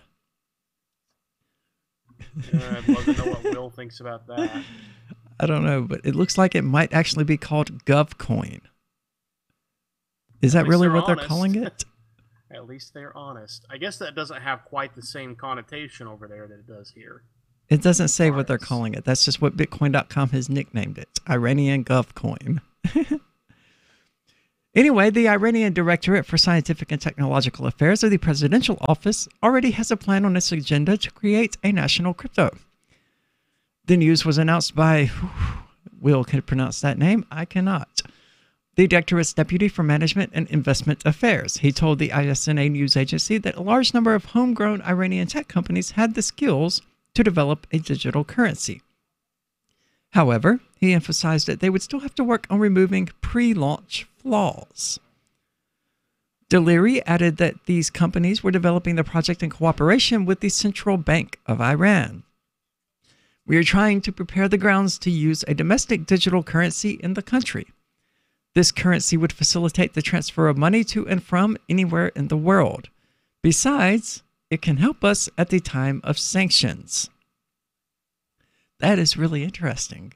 I'd love to know what Will thinks about that. I don't know, but it looks like it might actually be called GovCoin. Is that really what they're calling it? At least they're honest. I guess that doesn't have quite the same connotation over there that it does here. It doesn't say what they're calling it. That's just what Bitcoin.com has nicknamed it. Iranian GovCoin. Anyway, the Iranian Directorate for Scientific and Technological Affairs of the Presidential Office already has a plan on its agenda to create a national crypto. The news was announced by... Will can pronounce that name. I cannot. The Directorate's Deputy for Management and Investment Affairs. He told the ISNA news agency that a large number of homegrown Iranian tech companies had the skills to develop a digital currency. However, he emphasized that they would still have to work on removing pre-launch flaws. Deliri added that these companies were developing the project in cooperation with the Central Bank of Iran. We are trying to prepare the grounds to use a domestic digital currency in the country. This currency would facilitate the transfer of money to and from anywhere in the world. Besides, it can help us at the time of sanctions. That is really interesting.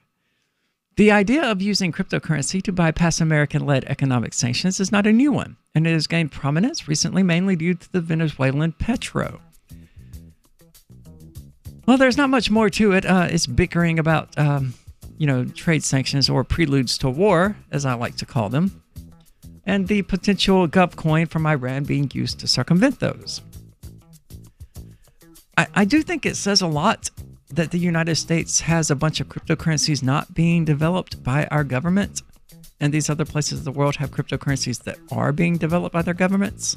The idea of using cryptocurrency to bypass American-led economic sanctions is not a new one, and it has gained prominence recently mainly due to the Venezuelan petro. Well, there's not much more to it. It's bickering about, trade sanctions or preludes to war, as I like to call them, and the potential GovCoin from Iran being used to circumvent those. I do think it says a lot that the United States has a bunch of cryptocurrencies not being developed by our government, and these other places of the world have cryptocurrencies that are being developed by their governments.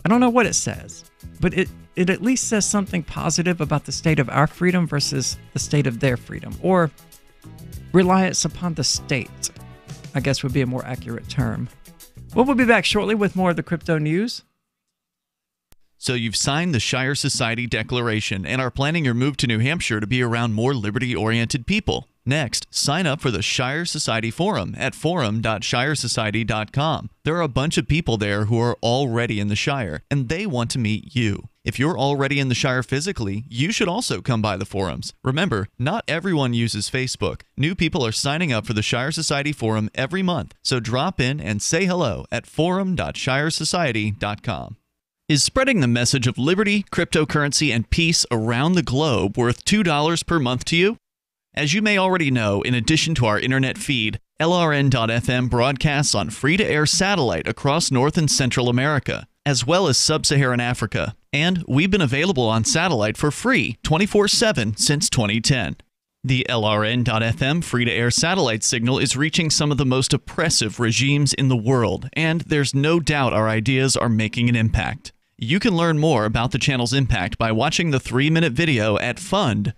I don't know what it says, but it at least says something positive about the state of our freedom versus the state of their freedom, or reliance upon the state, I guess would be a more accurate term. Well, we'll be back shortly with more of the crypto news. So you've signed the Shire Society Declaration and are planning your move to New Hampshire to be around more liberty-oriented people. Next, sign up for the Shire Society Forum at forum.shiresociety.com. There are a bunch of people there who are already in the Shire, and they want to meet you. If you're already in the Shire physically, you should also come by the forums. Remember, not everyone uses Facebook. New people are signing up for the Shire Society Forum every month, so drop in and say hello at forum.shiresociety.com. Is spreading the message of liberty, cryptocurrency, and peace around the globe worth $2 per month to you? As you may already know, in addition to our internet feed, LRN.FM broadcasts on free-to-air satellite across North and Central America, as well as Sub-Saharan Africa. And we've been available on satellite for free 24/7 since 2010. The LRN.FM free-to-air satellite signal is reaching some of the most oppressive regimes in the world, and there's no doubt our ideas are making an impact. You can learn more about the channel's impact by watching the 3-minute video at fund.lrn.fm.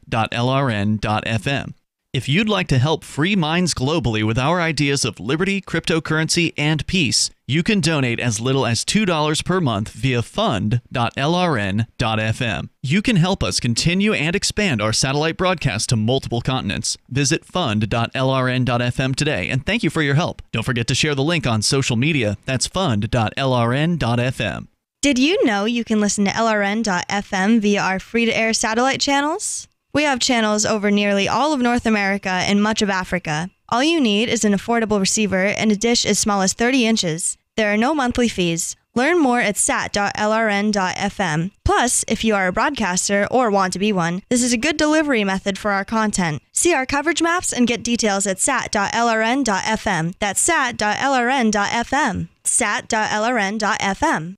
If you'd like to help free minds globally with our ideas of liberty, cryptocurrency, and peace, you can donate as little as $2 per month via fund.lrn.fm. You can help us continue and expand our satellite broadcast to multiple continents. Visit fund.lrn.fm today, and thank you for your help. Don't forget to share the link on social media. That's fund.lrn.fm. Did you know you can listen to LRN.FM via our free-to-air satellite channels? We have channels over nearly all of North America and much of Africa. All you need is an affordable receiver and a dish as small as 30 inches. There are no monthly fees. Learn more at sat.lrn.fm. Plus, if you are a broadcaster or want to be one, this is a good delivery method for our content. See our coverage maps and get details at sat.lrn.fm. That's sat.lrn.fm. sat.lrn.fm.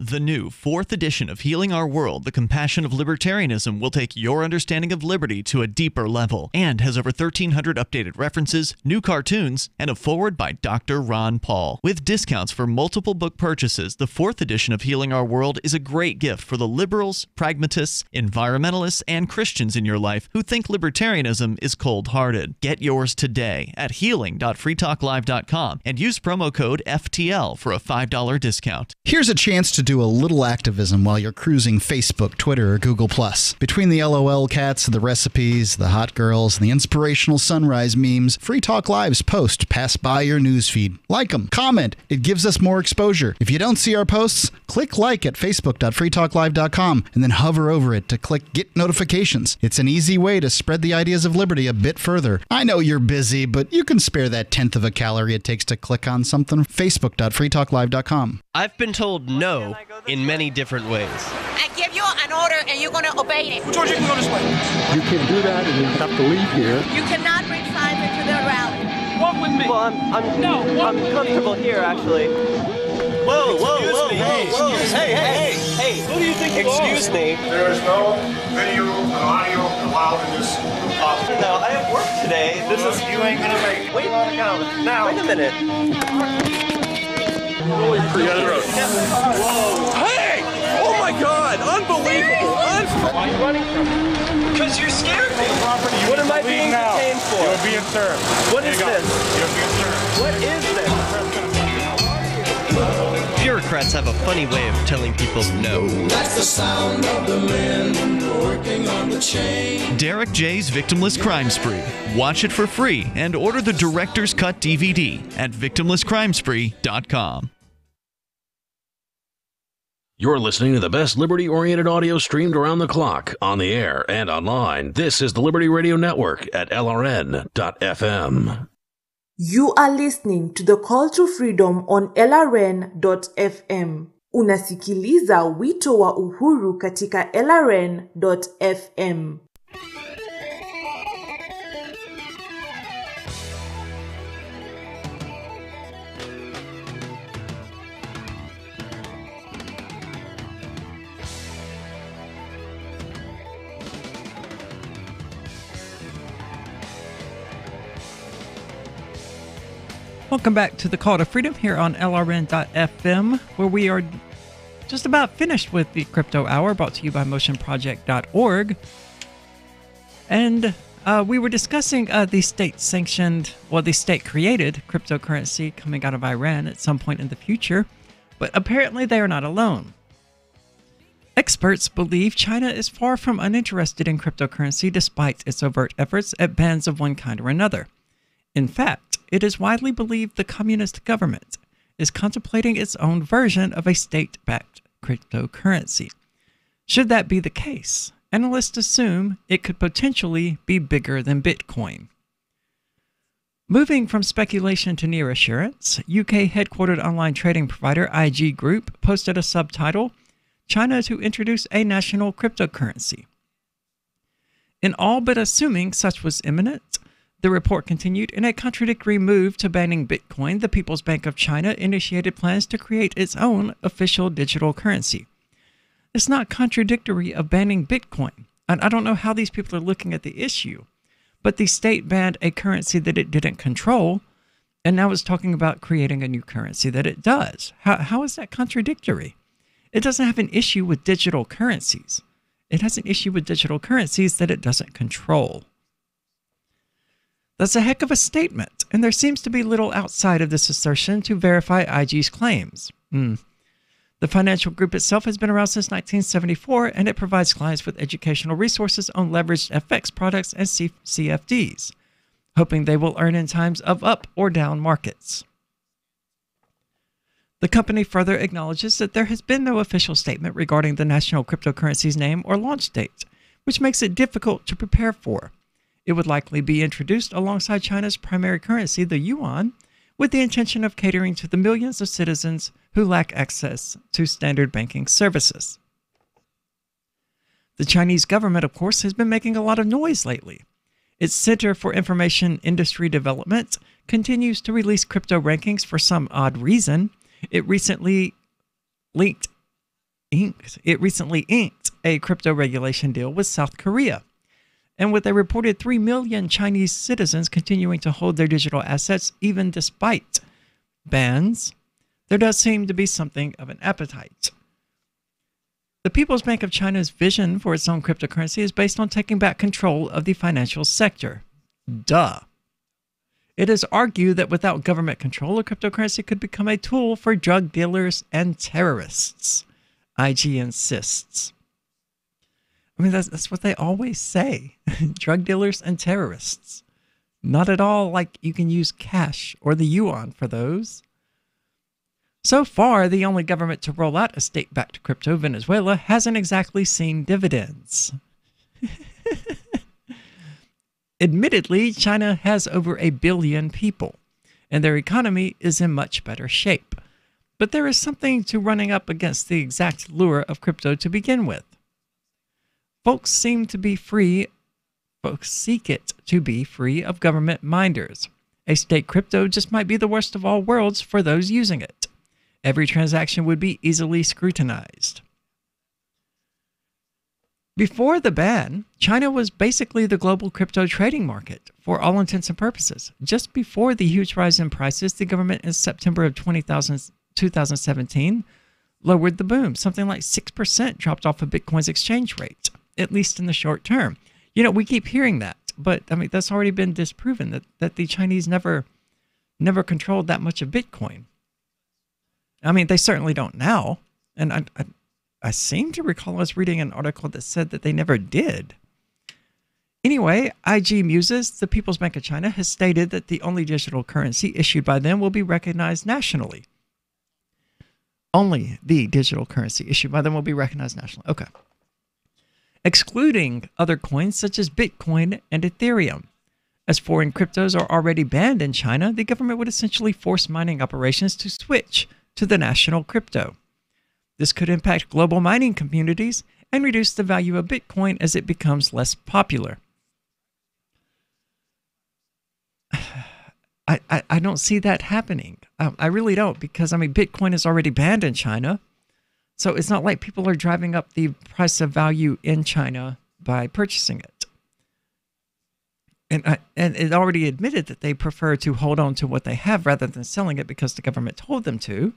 The new 4th edition of Healing Our World, The Compassion of Libertarianism, will take your understanding of liberty to a deeper level and has over 1,300 updated references, new cartoons, and a foreword by Dr. Ron Paul. With discounts for multiple book purchases, the 4th edition of Healing Our World is a great gift for the liberals, pragmatists, environmentalists, and Christians in your life who think libertarianism is cold-hearted. Get yours today at healing.freetalklive.com and use promo code FTL for a $5 discount. Here's a chance to do a little activism while you're cruising Facebook, Twitter, or Google+. Between the LOL cats, the recipes, the hot girls, and the inspirational sunrise memes, Free Talk Live's posts pass by your newsfeed. Like them, comment. It gives us more exposure. If you don't see our posts, click like at facebook.freetalklive.com and then hover over it to click Get Notifications. It's an easy way to spread the ideas of liberty a bit further. I know you're busy, but you can spare that 1/10 of a calorie it takes to click on something. Facebook.freetalklive.com. I've been told no in many different ways. I give you an order and you're going to obey it. George, you can go this way. You can do that and you have to leave here. You cannot bring signs into the rally. Walk with me. Well, I'm comfortable here, actually. Whoa, whoa, whoa, whoa. Hey. Who do you think you are? Excuse me. There is no video and audio allowed in this office. No, I have work today. You ain't going to make it. Wait a minute. Hey! Oh my God! Unbelievable! Why are you running from me? Because you're scared me. What am I being detained for? You're being served. What is this? You're being served. What is this? Bureaucrats have a funny way of telling people no. That's the sound of the men working on the chain. Derek J's Victimless Crime Spree. Watch it for free and order the Director's Cut DVD at victimlesscrimespree.com. You're listening to the best liberty-oriented audio streamed around the clock, on the air, and online. This is the Liberty Radio Network at LRN.FM. You are listening to the Call to Freedom on LRN.FM. Unasikiliza wito wa uhuru katika LRN.FM. Welcome back to the Call to Freedom here on LRN.FM, where we are just about finished with the Crypto Hour, brought to you by motionproject.org. And we were discussing the state-created cryptocurrency coming out of Iran at some point in the future, but apparently they are not alone. Experts believe China is far from uninterested in cryptocurrency despite its overt efforts at bans of one kind or another. In fact, it is widely believed the communist government is contemplating its own version of a state-backed cryptocurrency. Should that be the case, analysts assume it could potentially be bigger than Bitcoin. Moving from speculation to near assurance, UK-headquartered online trading provider IG Group posted a subtitle, China to introduce a national cryptocurrency. In all but assuming such was imminent, the report continued, in a contradictory move to banning Bitcoin, the People's Bank of China initiated plans to create its own official digital currency. It's not contradictory of banning Bitcoin, and I don't know how these people are looking at the issue, but the state banned a currency that it didn't control, And now it's talking about creating a new currency that it does. How is that contradictory? It doesn't have an issue with digital currencies. It has an issue with digital currencies that it doesn't control. That's a heck of a statement, and there seems to be little outside of this assertion to verify IG's claims. The financial group itself has been around since 1974, and it provides clients with educational resources on leveraged FX products and CFDs, hoping they will earn in times of up or down markets. The company further acknowledges that there has been no official statement regarding the national cryptocurrency's name or launch date, which makes it difficult to prepare for. It would likely be introduced alongside China's primary currency, the yuan, with the intention of catering to the millions of citizens who lack access to standard banking services. The Chinese government, of course, has been making a lot of noise lately. Its Center for Information Industry Development continues to release crypto rankings for some odd reason. It recently inked a crypto regulation deal with South Korea. And with a reported 3 million Chinese citizens continuing to hold their digital assets even despite bans, there does seem to be something of an appetite. The People's Bank of China's vision for its own cryptocurrency is based on taking back control of the financial sector. Duh. It is argued that without government control, a cryptocurrency could become a tool for drug dealers and terrorists. IG insists. I mean, that's what they always say. Drug dealers and terrorists. Not at all like you can use cash or the yuan for those. So far, the only government to roll out a state-backed crypto, Venezuela, hasn't exactly seen dividends. Admittedly, China has over 1 billion people, and their economy is in much better shape. But there is something to running up against the exact lure of crypto to begin with. Folks seek it to be free of government minders. A state crypto just might be the worst of all worlds for those using it. Every transaction would be easily scrutinized. Before the ban, China was basically the global crypto trading market for all intents and purposes. Just before the huge rise in prices, the government in September of 2017 lowered the boom. Something like 6% dropped off of Bitcoin's exchange rate, at least in the short term. You know, we keep hearing that, but I mean, that's already been disproven that the Chinese never controlled that much of Bitcoin. I mean, they certainly don't now. And I seem to recall I was reading an article that said that they never did. Anyway, IG Muses, the People's Bank of China, has stated that the only digital currency issued by them will be recognized nationally. Only the digital currency issued by them will be recognized nationally. Okay. Excluding other coins such as Bitcoin and Ethereum. As foreign cryptos are already banned in China, the government would essentially force mining operations to switch to the national crypto. This could impact global mining communities and reduce the value of Bitcoin as it becomes less popular. I don't see that happening. I really don't, because I mean, Bitcoin is already banned in China. So it's not like people are driving up the price of value in China by purchasing it. And it already admitted that they prefer to hold on to what they have rather than selling it because the government told them to.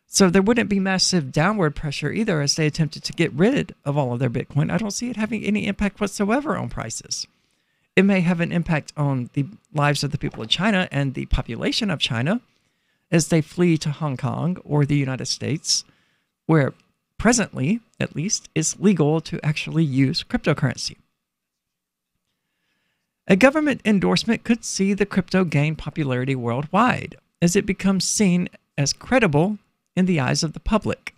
So there wouldn't be massive downward pressure either as they attempted to get rid of all of their Bitcoin. I don't see it having any impact whatsoever on prices. It may have an impact on the lives of the people of China and the population of China as they flee to Hong Kong or the United States, where presently, at least, it's legal to actually use cryptocurrency. A government endorsement could see the crypto gain popularity worldwide as it becomes seen as credible in the eyes of the public.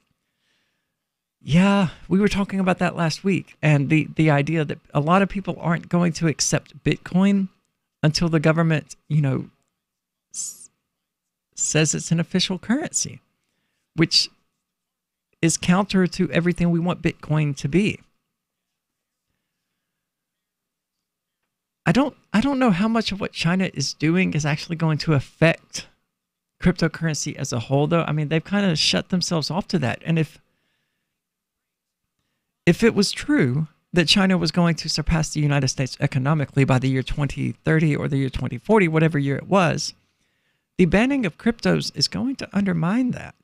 Yeah, we were talking about that last week, and the idea that a lot of people aren't going to accept Bitcoin until the government, says it's an official currency, which is counter to everything we want Bitcoin to be. I don't know how much of what China is doing is actually going to affect cryptocurrency as a whole, though. I mean, they've kind of shut themselves off to that. And if it was true that China was going to surpass the United States economically by the year 2030 or the year 2040, whatever year it was, the banning of cryptos is going to undermine that.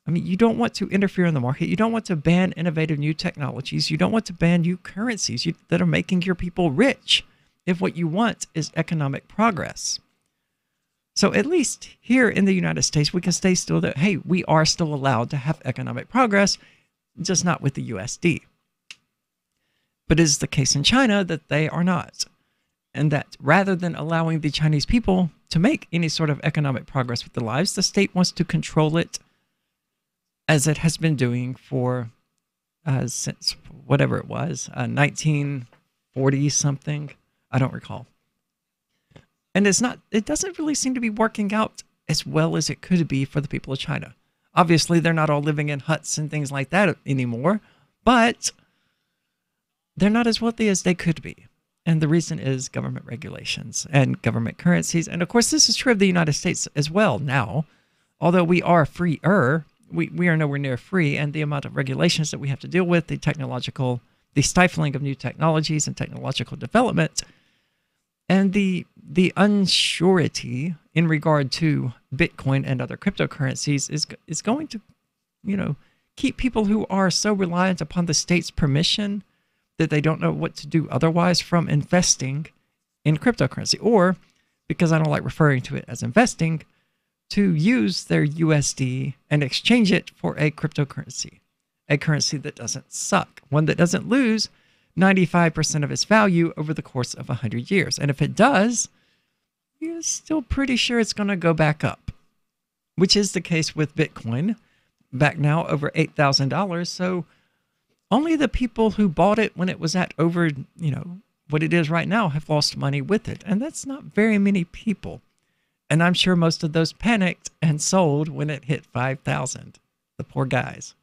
I mean, you don't want to interfere in the market. You don't want to ban innovative new technologies. You don't want to ban new currencies that are making your people rich if what you want is economic progress. So at least here in the United States, we can stay still that, hey, we are still allowed to have economic progress, just not with the USD. But it is the case in China that they are not. And that rather than allowing the Chinese people to make any sort of economic progress with their lives, the state wants to control it as it has been doing for since whatever it was, 1940 something. I don't recall. And it doesn't really seem to be working out as well as it could be for the people of China. Obviously, they're not all living in huts and things like that anymore, but they're not as wealthy as they could be. And the reason is government regulations and government currencies. And of course, this is true of the United States as well now. Although we are freer, we are nowhere near free, and the amount of regulations that we have to deal with, the stifling of new technologies and technological development, and the unsurety in regard to Bitcoin and other cryptocurrencies is going to, keep people who are so reliant upon the state's permission that they don't know what to do otherwise from investing in cryptocurrency, or, because I don't like referring to it as investing, to use their USD and exchange it for a cryptocurrency, a currency that doesn't suck, one that doesn't lose 95% of its value over the course of 100 years. And if it does, you're still pretty sure it's going to go back up, which is the case with Bitcoin, back now over $8,000. So only the people who bought it when it was at over, what it is right now have lost money with it. And that's not very many people. And I'm sure most of those panicked and sold when it hit 5,000. The poor guys.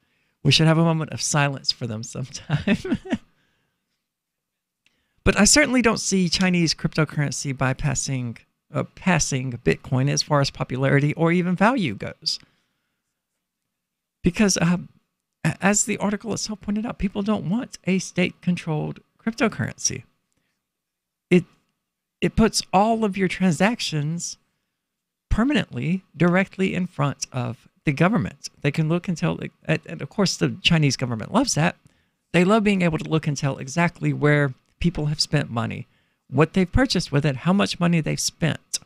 We should have a moment of silence for them sometime. But I certainly don't see Chinese cryptocurrency passing Bitcoin as far as popularity or even value goes. Because as the article itself pointed out, people don't want a state-controlled cryptocurrency. It puts all of your transactions permanently directly in front of the government. They can look and tell, and of course the Chinese government loves that. They love being able to look and tell exactly where people have spent money, what they've purchased with it, how much money they've spent.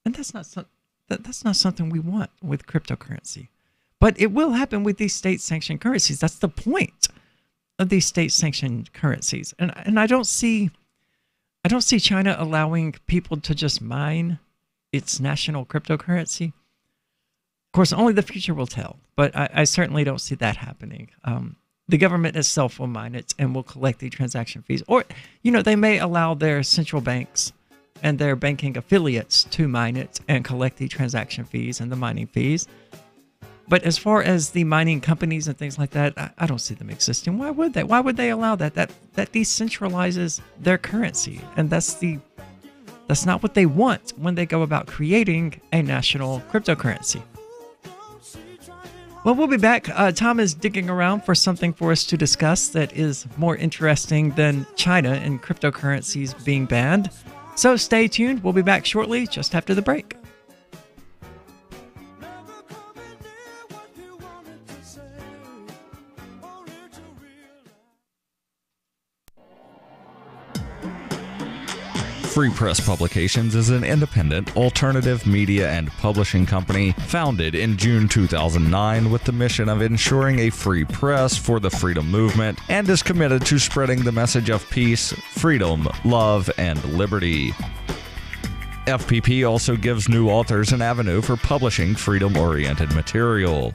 And that's not something we want with cryptocurrency. But it will happen with these state-sanctioned currencies. That's the point of these state-sanctioned currencies. And I don't see China allowing people to just mine its national cryptocurrency. Of course, only the future will tell, but I certainly don't see that happening. The government itself will mine it and will collect the transaction fees. Or, they may allow their central banks and their banking affiliates to mine it and collect the transaction fees and the mining fees. But as far as the mining companies and things like that, I don't see them existing. Why would they? Why would they allow that? That decentralizes their currency. And that's not what they want when they go about creating a national cryptocurrency. Well, we'll be back. Tom is digging around for something for us to discuss that is more interesting than China and cryptocurrencies being banned. So stay tuned. We'll be back shortly, just after the break. Free Press Publications is an independent, alternative media and publishing company founded in June 2009 with the mission of ensuring a free press for the freedom movement and is committed to spreading the message of peace, freedom, love, and liberty. FPP also gives new authors an avenue for publishing freedom-oriented material.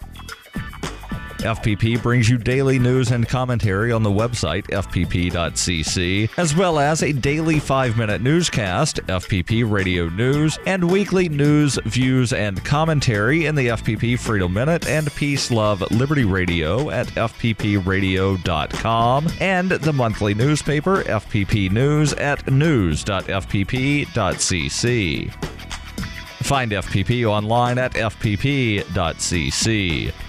FPP brings you daily news and commentary on the website fpp.cc, as well as a daily 5-minute newscast, FPP Radio News, and weekly news, views, and commentary in the FPP Freedom Minute and Peace, Love, Liberty Radio at fppradio.com, and the monthly newspaper FPP News at news.fpp.cc. Find FPP online at fpp.cc.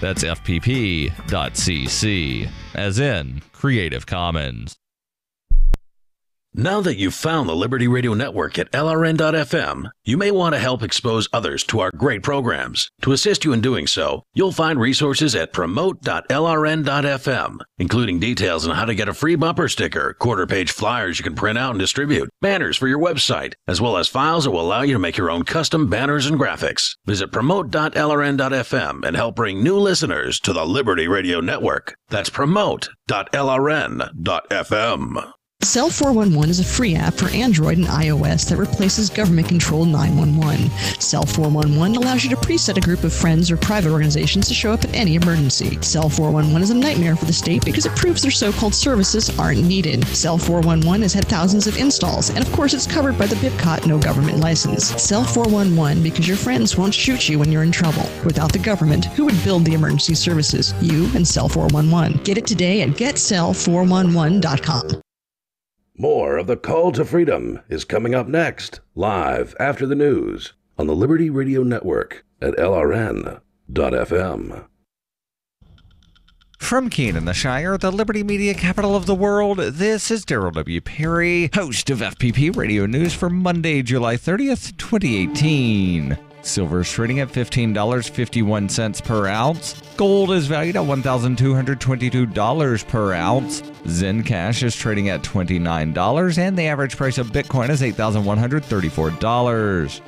That's fpp.cc, as in Creative Commons. Now that you've found the Liberty Radio Network at LRN.FM, you may want to help expose others to our great programs. To assist you in doing so, you'll find resources at promote.lrn.fm, including details on how to get a free bumper sticker, quarter-page flyers you can print out and distribute, banners for your website, as well as files that will allow you to make your own custom banners and graphics. Visit promote.lrn.fm and help bring new listeners to the Liberty Radio Network. That's promote.lrn.fm. Cell 411 is a free app for Android and iOS that replaces government-controlled 911. Cell 411 allows you to preset a group of friends or private organizations to show up at any emergency. Cell 411 is a nightmare for the state because it proves their so-called services aren't needed. Cell 411 has had thousands of installs, and of course it's covered by the BIPCOT no government license. Cell 411 because your friends won't shoot you when you're in trouble. Without the government, who would build the emergency services? You and Cell 411. Get it today at getcell411.com. More of the Call to Freedom is coming up next, live after the news on the Liberty Radio Network at LRN.FM. From Keene in the Shire, the Liberty Media capital of the world, this is Daryl W. Perry, host of FPP Radio News for Monday, July 30th, 2018. Silver is trading at $15.51 per ounce. Gold is valued at $1,222 per ounce. Zencash is trading at $29, and the average price of Bitcoin is $8,134.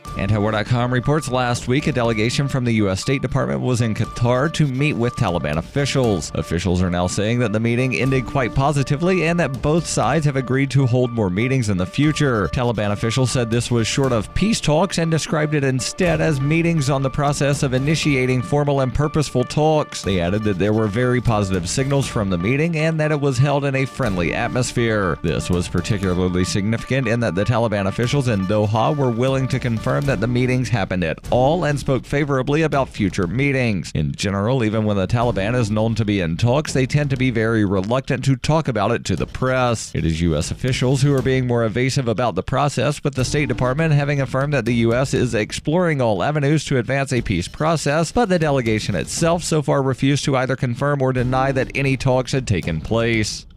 Antiwar.com reports last week a delegation from the U.S. State Department was in Qatar to meet with Taliban officials. Officials are now saying that the meeting ended quite positively and that both sides have agreed to hold more meetings in the future. Taliban officials said this was short of peace talks and described it instead as meetings on the process of initiating formal and purposeful talks. They added that there were very positive signals from the meeting and that it was held in a friendly atmosphere. This was particularly significant in that the Taliban officials in Doha were willing to confirm that the meetings happened at all and spoke favorably about future meetings. In general, even when the Taliban is known to be in talks, they tend to be very reluctant to talk about it to the press. It is U.S. officials who are being more evasive about the process, with the State Department having affirmed that the U.S. is exploring all avenues to advance a peace process, but the delegation itself so far refused to either confirm or deny that any talks had taken place.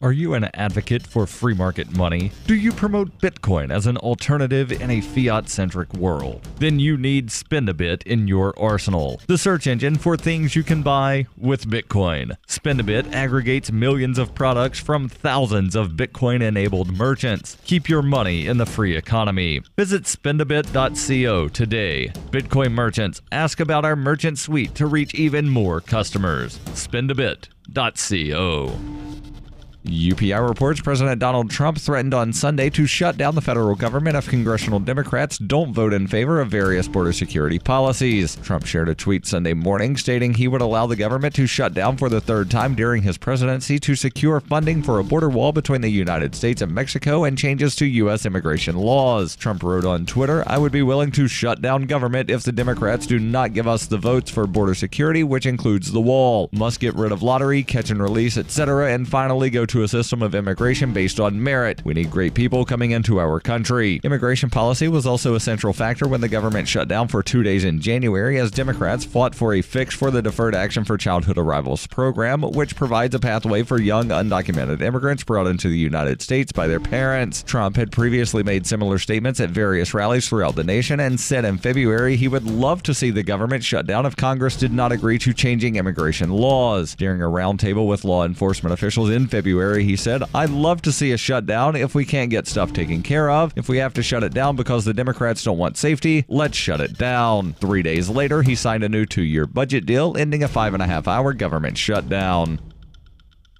Are you an advocate for free market money? Do you promote Bitcoin as an alternative in a fiat-centric world? Then you need SpendaBit in your arsenal, the search engine for things you can buy with Bitcoin. SpendaBit aggregates millions of products from thousands of Bitcoin-enabled merchants. Keep your money in the free economy. Visit spendabit.co today. Bitcoin merchants, ask about our merchant suite to reach even more customers. Spendabit.co. UPI reports President Donald Trump threatened on Sunday to shut down the federal government if congressional Democrats don't vote in favor of various border security policies. Trump shared a tweet Sunday morning stating he would allow the government to shut down for the third time during his presidency to secure funding for a border wall between the United States and Mexico and changes to U.S. immigration laws. Trump wrote on Twitter, "I would be willing to shut down government if the Democrats do not give us the votes for border security, which includes the wall. Must get rid of lottery, catch and release, etc., and finally go to a system of immigration based on merit. We need great people coming into our country." Immigration policy was also a central factor when the government shut down for 2 days in January as Democrats fought for a fix for the Deferred Action for Childhood Arrivals program, which provides a pathway for young undocumented immigrants brought into the United States by their parents. Trump had previously made similar statements at various rallies throughout the nation and said in February he would love to see the government shut down if Congress did not agree to changing immigration laws. During a roundtable with law enforcement officials in February, he said, "I'd love to see a shutdown if we can't get stuff taken care of. If we have to shut it down because the Democrats don't want safety, let's shut it down." 3 days later, he signed a new 2-year budget deal, ending a 5.5-hour government shutdown.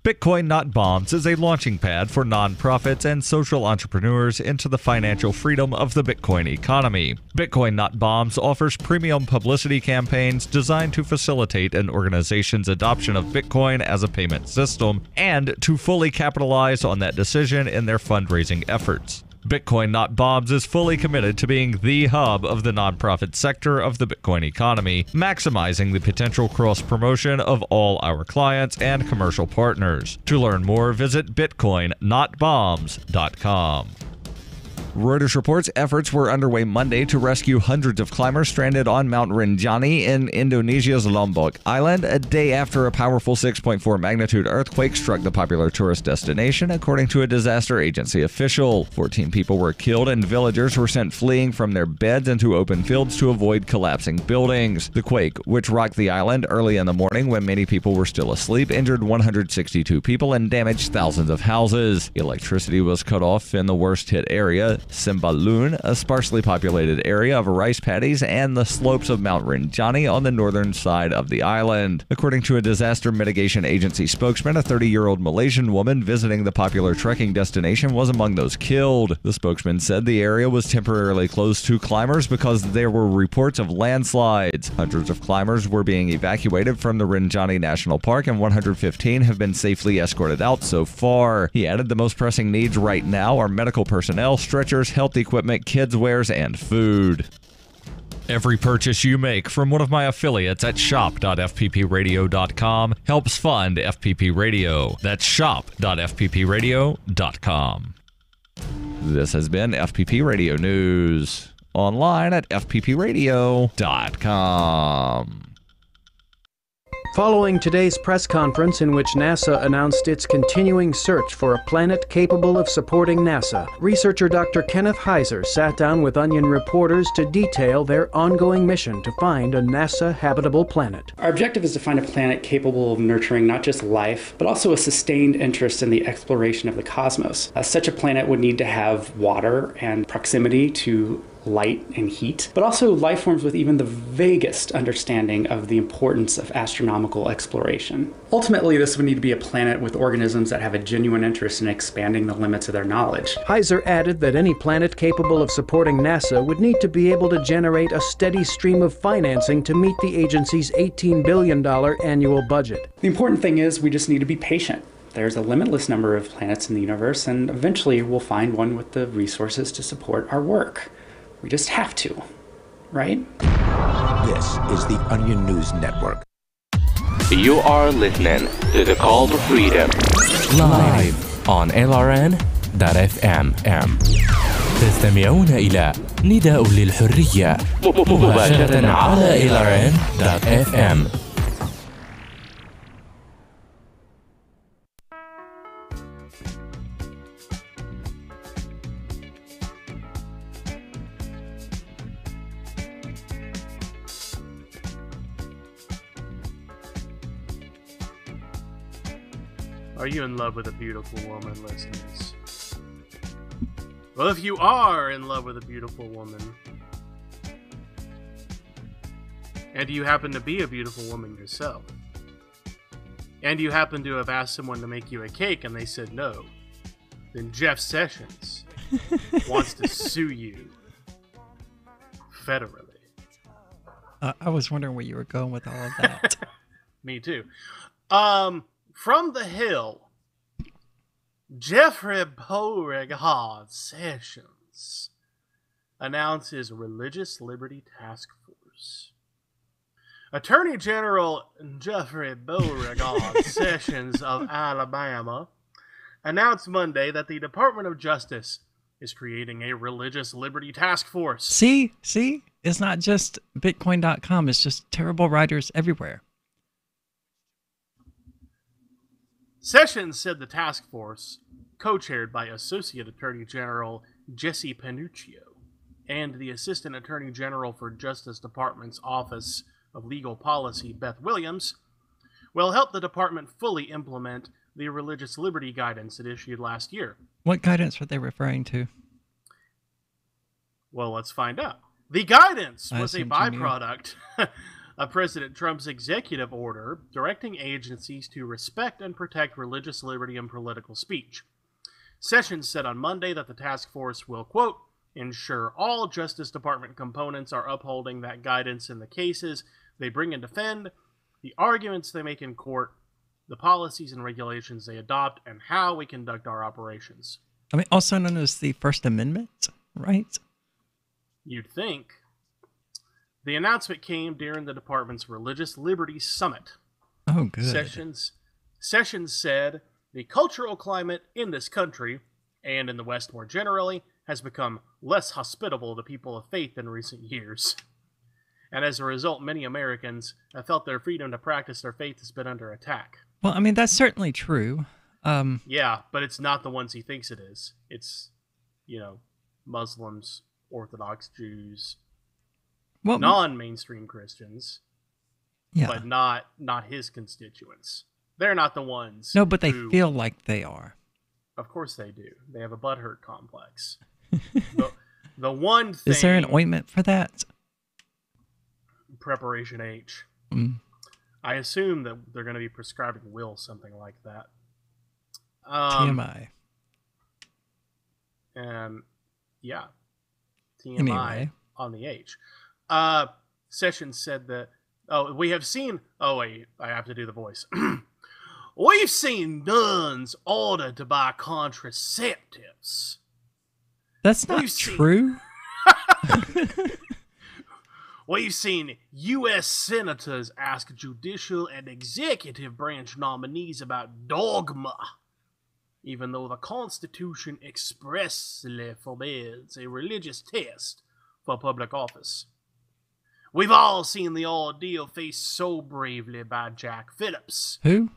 Bitcoin Not Bombs is a launching pad for nonprofits and social entrepreneurs into the financial freedom of the Bitcoin economy. Bitcoin Not Bombs offers premium publicity campaigns designed to facilitate an organization's adoption of Bitcoin as a payment system and to fully capitalize on that decision in their fundraising efforts. Bitcoin Not Bombs is fully committed to being the hub of the nonprofit sector of the Bitcoin economy, maximizing the potential cross-promotion of all our clients and commercial partners. To learn more, visit bitcoinnotbombs.com. Reuters reports efforts were underway Monday to rescue hundreds of climbers stranded on Mount Rinjani in Indonesia's Lombok Island, a day after a powerful 6.4 magnitude earthquake struck the popular tourist destination, according to a disaster agency official. 14 people were killed and villagers were sent fleeing from their beds into open fields to avoid collapsing buildings. The quake, which rocked the island early in the morning when many people were still asleep, injured 162 people and damaged thousands of houses. Electricity was cut off in the worst-hit area, Simbalun, a sparsely populated area of rice paddies and the slopes of Mount Rinjani on the northern side of the island. According to a disaster mitigation agency spokesman, a 30-year-old Malaysian woman visiting the popular trekking destination was among those killed. The spokesman said the area was temporarily closed to climbers because there were reports of landslides. Hundreds of climbers were being evacuated from the Rinjani National Park and 115 have been safely escorted out so far. He added the most pressing needs right now are medical personnel, stretchers, health equipment, kids' wares, and food. Every purchase you make from one of my affiliates at shop.fppradio.com helps fund FPP Radio. That's shop.fppradio.com. This has been FPP Radio News. Online at fppradio.com. Following today's press conference in which NASA announced its continuing search for a planet capable of supporting NASA, researcher Dr. Kenneth Heiser sat down with Onion reporters to detail their ongoing mission to find a NASA habitable planet. Our objective is to find a planet capable of nurturing not just life, but also a sustained interest in the exploration of the cosmos. Such a planet would need to have water and proximity to light and heat, but also life forms with even the vaguest understanding of the importance of astronomical exploration. Ultimately, this would need to be a planet with organisms that have a genuine interest in expanding the limits of their knowledge. Heiser added that any planet capable of supporting NASA would need to be able to generate a steady stream of financing to meet the agency's $18 billion annual budget. The important thing is we just need to be patient. There's a limitless number of planets in the universe, and eventually we'll find one with the resources to support our work. We just have to, right? This is the Onion News Network. You are listening to the Call to Freedom live on LRN.FM. تستمعون إلى نداء للحرية مباشرة على LRN.FM. Are you in love with a beautiful woman, listeners? Well, if you are in love with a beautiful woman, and you happen to be a beautiful woman yourself, and you happen to have asked someone to make you a cake and they said no, then Jeff Sessions wants to sue you federally. I was wondering where you were going with all of that. Me too. From the Hill, Jeffrey Beauregard Sessions announces Religious Liberty Task Force. Attorney General Jeffrey Beauregard Sessions of Alabama announced Monday that the Department of Justice is creating a Religious Liberty Task Force. See? It's not just Bitcoin.com. It's just terrible writers everywhere. Sessions said the task force, co-chaired by Associate Attorney General Jesse Panuccio and the Assistant Attorney General for Justice Department's Office of Legal Policy, Beth Williams, will help the department fully implement the religious liberty guidance it issued last year. What guidance were they referring to? Well, let's find out. The guidance was a byproduct of President Trump's executive order directing agencies to respect and protect religious liberty and political speech. Sessions said on Monday that the task force will, quote, ensure all Justice Department components are upholding that guidance in the cases they bring and defend, the arguments they make in court, the policies and regulations they adopt, and how we conduct our operations. I mean, also known as the First Amendment, right? You'd think. The announcement came during the department's Religious Liberty Summit. Oh, good. Sessions said, the cultural climate in this country, and in the West more generally, has become less hospitable to people of faith in recent years. And as a result, many Americans have felt their freedom to practice their faith has been under attack. Well, I mean, that's certainly true. Yeah, but it's not the ones he thinks it is. It's, Muslims, Orthodox Jews, non-mainstream Christians, but not his constituents. They're not the ones. No, but they feel like they are. Of course they do. They have a butthurt complex. the one thing... Is there an ointment for that? Preparation H. Mm. I assume that they're going to be prescribing Will something like that. TMI. And yeah, TMI Anyway. on the H. Sessions said that, we have seen, wait, I have to do the voice. We've seen nuns ordered to buy contraceptives. That's not true. We've seen U.S. senators ask judicial and executive branch nominees about dogma, even though the Constitution expressly forbids a religious test for public office. We've all seen the ordeal faced so bravely by Jack Phillips. Who?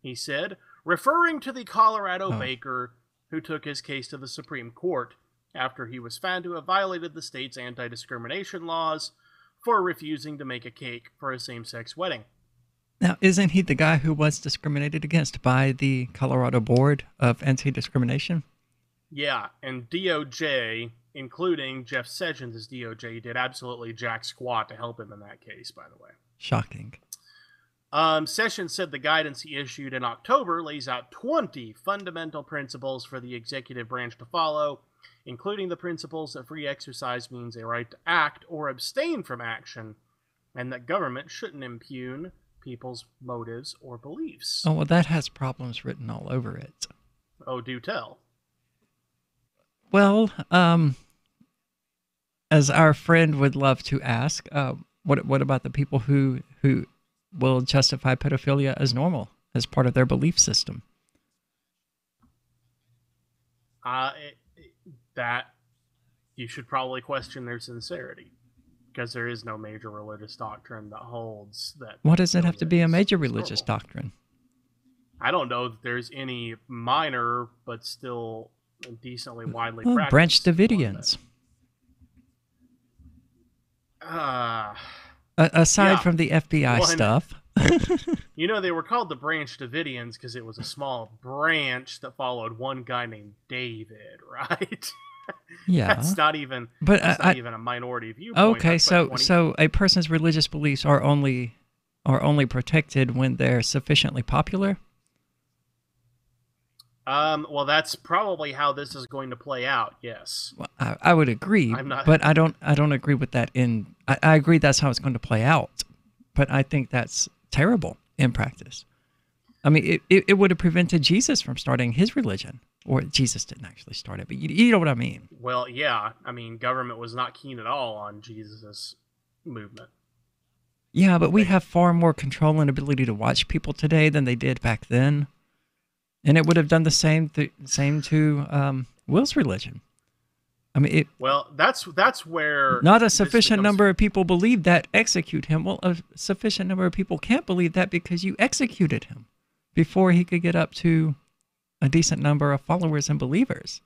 He said, referring to the Colorado baker who took his case to the Supreme Court after he was found to have violated the state's anti-discrimination laws for refusing to make a cake for a same-sex wedding. Now, isn't he the guy who was discriminated against by the Colorado Board of Anti-Discrimination? Yeah, and DOJ, including Jeff Sessions' DOJ, did absolutely jack squat to help him in that case, by the way. Shocking. Sessions said the guidance he issued in October lays out 20 fundamental principles for the executive branch to follow, including the principles that free exercise means a right to act or abstain from action, and that government shouldn't impugn people's motives or beliefs. Oh, well, that has problems written all over it. Oh, do tell. Well, as our friend would love to ask, what about the people who will justify pedophilia as normal, as part of their belief system? That you should probably question their sincerity, because there is no major religious doctrine that holds that. Why does it have to be a major religious doctrine? I don't know that there's any minor, but still decently widely practiced. Branch Davidians. Aside from the FBI stuff. They were called the Branch Davidians because it was a small branch that followed one guy named David, right? Yeah. That's not even a minority viewpoint. Okay, so a person's religious beliefs are only protected when they're sufficiently popular? Well, that's probably how this is going to play out. Yes. Well, I would agree, but I don't agree with that. I agree that's how it's going to play out, but I think that's terrible in practice. I mean, it would have prevented Jesus from starting his religion, or Jesus didn't actually start it, but you know what I mean. Well, yeah. I mean, government was not keen at all on Jesus' movement. Yeah, but we have far more control and ability to watch people today than they did back then. And it would have done the same to Will's religion. I mean, that's where not a sufficient number of people believe that execute him. Well, a sufficient number of people can't believe that because you executed him before he could get up to a decent number of followers and believers.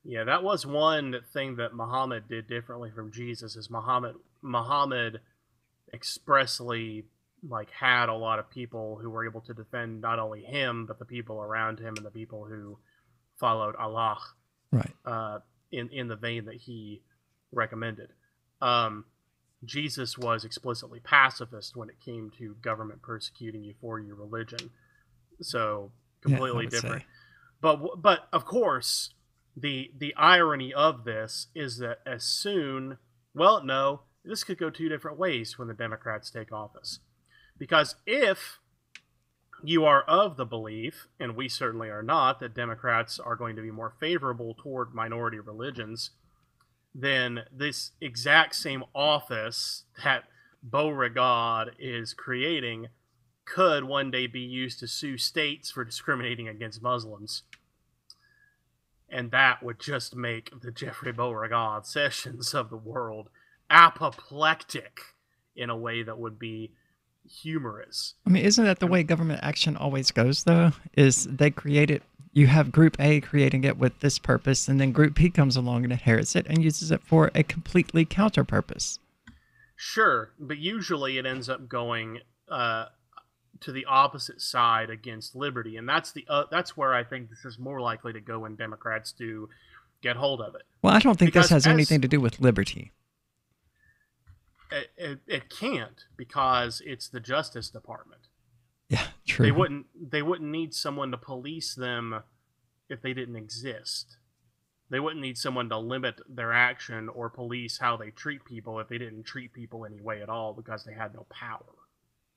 Yeah, that was one thing that Muhammad did differently from Jesus. Is Muhammad expressly had a lot of people who were able to defend not only him but the people around him and the people who followed Allah, right? In the vein that he recommended. Jesus was explicitly pacifist when it came to government persecuting you for your religion, so completely different. But of course, the irony of this is that this could go two different ways when the Democrats take office. Because if you are of the belief, and we certainly are not, that Democrats are going to be more favorable toward minority religions, then this exact same office that Beauregard is creating could one day be used to sue states for discriminating against Muslims. And that would just make the Jeffrey Beauregard Sessions of the world apoplectic in a way that would be humorous. I mean, isn't that the way government action always goes, though? Is they create it, you have Group A creating it with this purpose, and then Group B comes along and inherits it and uses it for a completely counter purpose. Sure, but usually it ends up going to the opposite side against liberty, and that's where I think this is more likely to go when Democrats do get hold of it. Well, I don't think this has anything to do with liberty. It can't, because it's the Justice Department. Yeah, true. They wouldn't need someone to police them if they didn't exist. They wouldn't need someone to limit their action or police how they treat people if they didn't treat people any way at all because they had no power.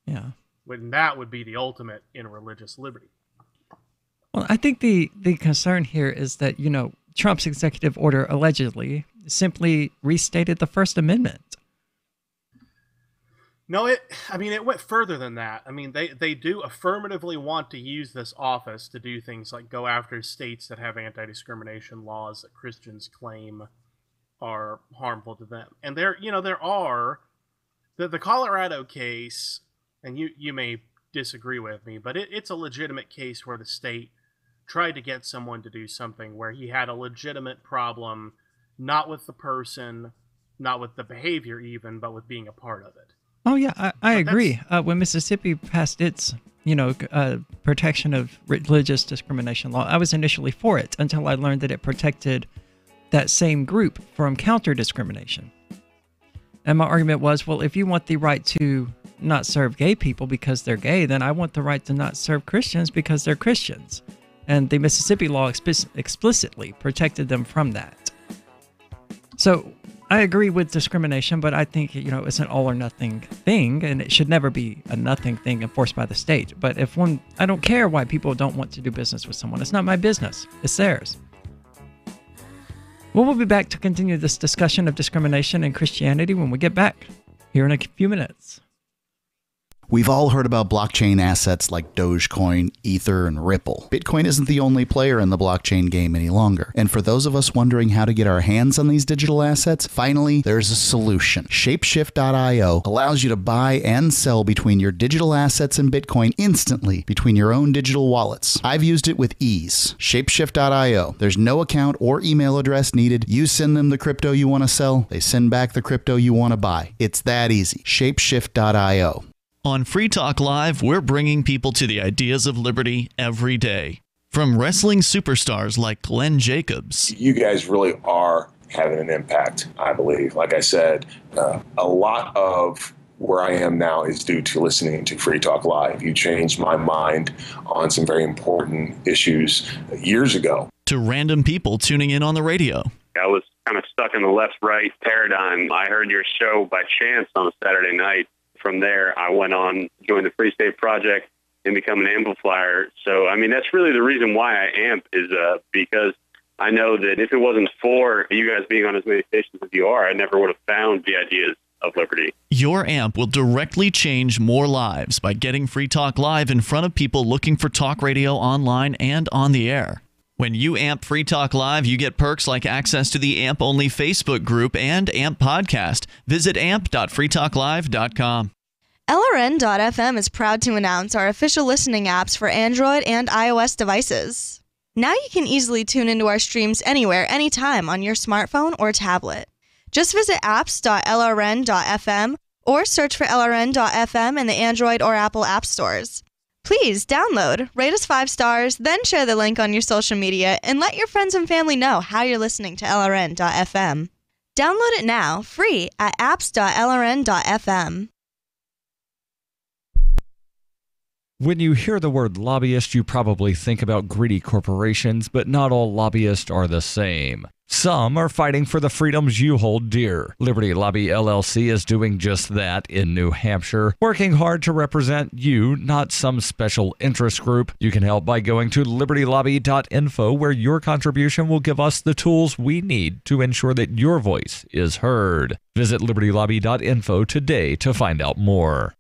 Yeah. When that would be the ultimate in religious liberty. Well, I think the concern here is that, Trump's executive order allegedly simply restated the First Amendment. No, it went further than that. I mean, they do affirmatively want to use this office to do things like go after states that have anti-discrimination laws that Christians claim are harmful to them. And there are the Colorado case, and you may disagree with me, but it's a legitimate case where the state tried to get someone to do something where he had a legitimate problem, not with the person, not with the behavior even, but with being a part of it. Oh, yeah, I agree. When Mississippi passed its, protection of religious discrimination law, I was initially for it until I learned that it protected that same group from counter-discrimination. And my argument was, well, if you want the right to not serve gay people because they're gay, then I want the right to not serve Christians because they're Christians. And the Mississippi law explicitly protected them from that. So I agree with discrimination, but I think, it's an all or nothing thing, and it should never be a nothing thing enforced by the state. But I don't care why people don't want to do business with someone. It's not my business. It's theirs. Well, we'll be back to continue this discussion of discrimination in Christianity when we get back here in a few minutes. We've all heard about blockchain assets like Dogecoin, Ether, and Ripple. Bitcoin isn't the only player in the blockchain game any longer. And for those of us wondering how to get our hands on these digital assets, finally, there's a solution. Shapeshift.io allows you to buy and sell between your digital assets and Bitcoin instantly between your own digital wallets. I've used it with ease. Shapeshift.io. There's no account or email address needed. You send them the crypto you want to sell. They send back the crypto you want to buy. It's that easy. Shapeshift.io. On Free Talk Live, we're bringing people to the ideas of liberty every day. From wrestling superstars like Glenn Jacobs. You guys really are having an impact, I believe. Like I said, a lot of where I am now is due to listening to Free Talk Live. You changed my mind on some very important issues years ago. To random people tuning in on the radio. I was kind of stuck in the left-right paradigm. I heard your show by chance on a Saturday night. From there, I went on, joined the Free State Project, and become an amplifier. So, that's really the reason why I amp is because I know that if it wasn't for you guys being on as many stations as you are, I never would have found the ideas of liberty. Your amp will directly change more lives by getting Free Talk Live in front of people looking for talk radio online and on the air. When you amp Free Talk Live, you get perks like access to the AMP-only Facebook group and AMP podcast. Visit amp.freetalklive.com. LRN.FM is proud to announce our official listening apps for Android and iOS devices. Now you can easily tune into our streams anywhere, anytime on your smartphone or tablet. Just visit apps.lrn.fm or search for LRN.FM in the Android or Apple app stores. Please download, rate us 5 stars, then share the link on your social media and let your friends and family know how you're listening to LRN.FM. Download it now, free at apps.lrn.fm. When you hear the word lobbyist, you probably think about greedy corporations, but not all lobbyists are the same. Some are fighting for the freedoms you hold dear. Liberty Lobby LLC is doing just that in New Hampshire, working hard to represent you, not some special interest group. You can help by going to libertylobby.info, where your contribution will give us the tools we need to ensure that your voice is heard. Visit libertylobby.info today to find out more.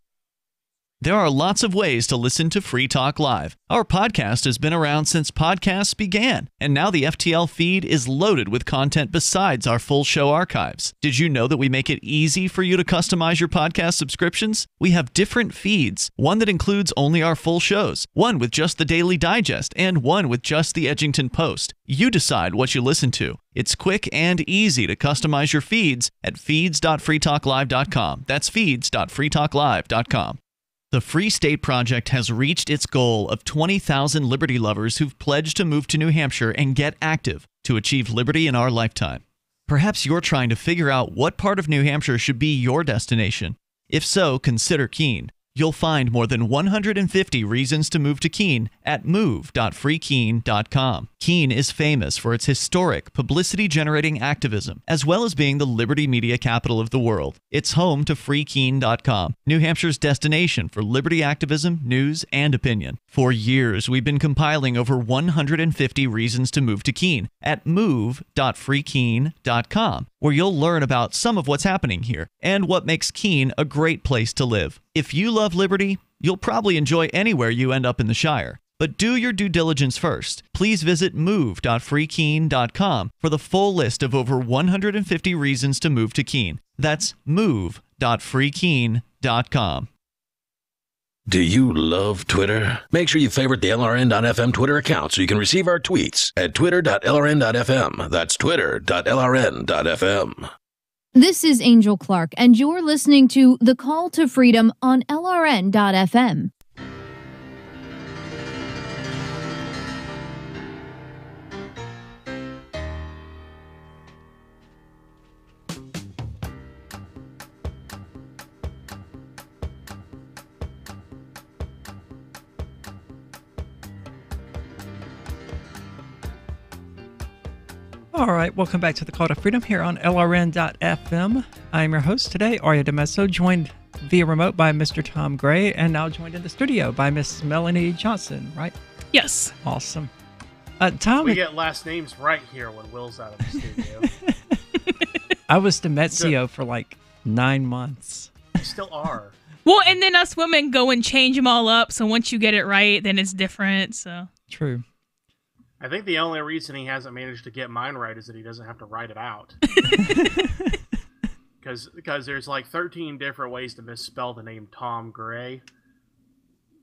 There are lots of ways to listen to Free Talk Live. Our podcast has been around since podcasts began, and now the FTL feed is loaded with content besides our full show archives. Did you know that we make it easy for you to customize your podcast subscriptions? We have different feeds, one that includes only our full shows, one with just the Daily Digest, and one with just the Edgington Post. You decide what you listen to. It's quick and easy to customize your feeds at feeds.freetalklive.com. That's feeds.freetalklive.com. The Free State Project has reached its goal of 20,000 liberty lovers who've pledged to move to New Hampshire and get active to achieve liberty in our lifetime. Perhaps you're trying to figure out what part of New Hampshire should be your destination. If so, consider Keene. You'll find more than 150 reasons to move to Keene at move.freekeene.com. Keene is famous for its historic, publicity-generating activism, as well as being the liberty media capital of the world. It's home to freekeene.com, New Hampshire's destination for liberty activism, news, and opinion. For years, we've been compiling over 150 reasons to move to Keene at move.freekeene.com, where you'll learn about some of what's happening here and what makes Keene a great place to live. If you love liberty, you'll probably enjoy anywhere you end up in the Shire. But do your due diligence first. Please visit move.freekeene.com for the full list of over 150 reasons to move to Keene. That's move.freekeene.com. Do you love Twitter? Make sure you favorite the LRN.FM Twitter account so you can receive our tweets at twitter.lrn.fm. That's twitter.lrn.fm. This is Angel Clark, and you're listening to The Call to Freedom on LRN.FM. All right, welcome back to the Call to Freedom here on LRN.FM. I'm your host today, Arya DeMesso, joined via remote by Mr. Tom Gray, and now joined in the studio by Miss Melanie Johnson, right? Yes. Awesome. Tom, we get last names right here when Will's out of the studio. I was DeMezio for like 9 months. You still are. Well, and then us women go and change them all up, so once you get it right, then it's different, so. True. I think the only reason he hasn't managed to get mine right is that he doesn't have to write it out. Because there's like 13 different ways to misspell the name Tom Gray.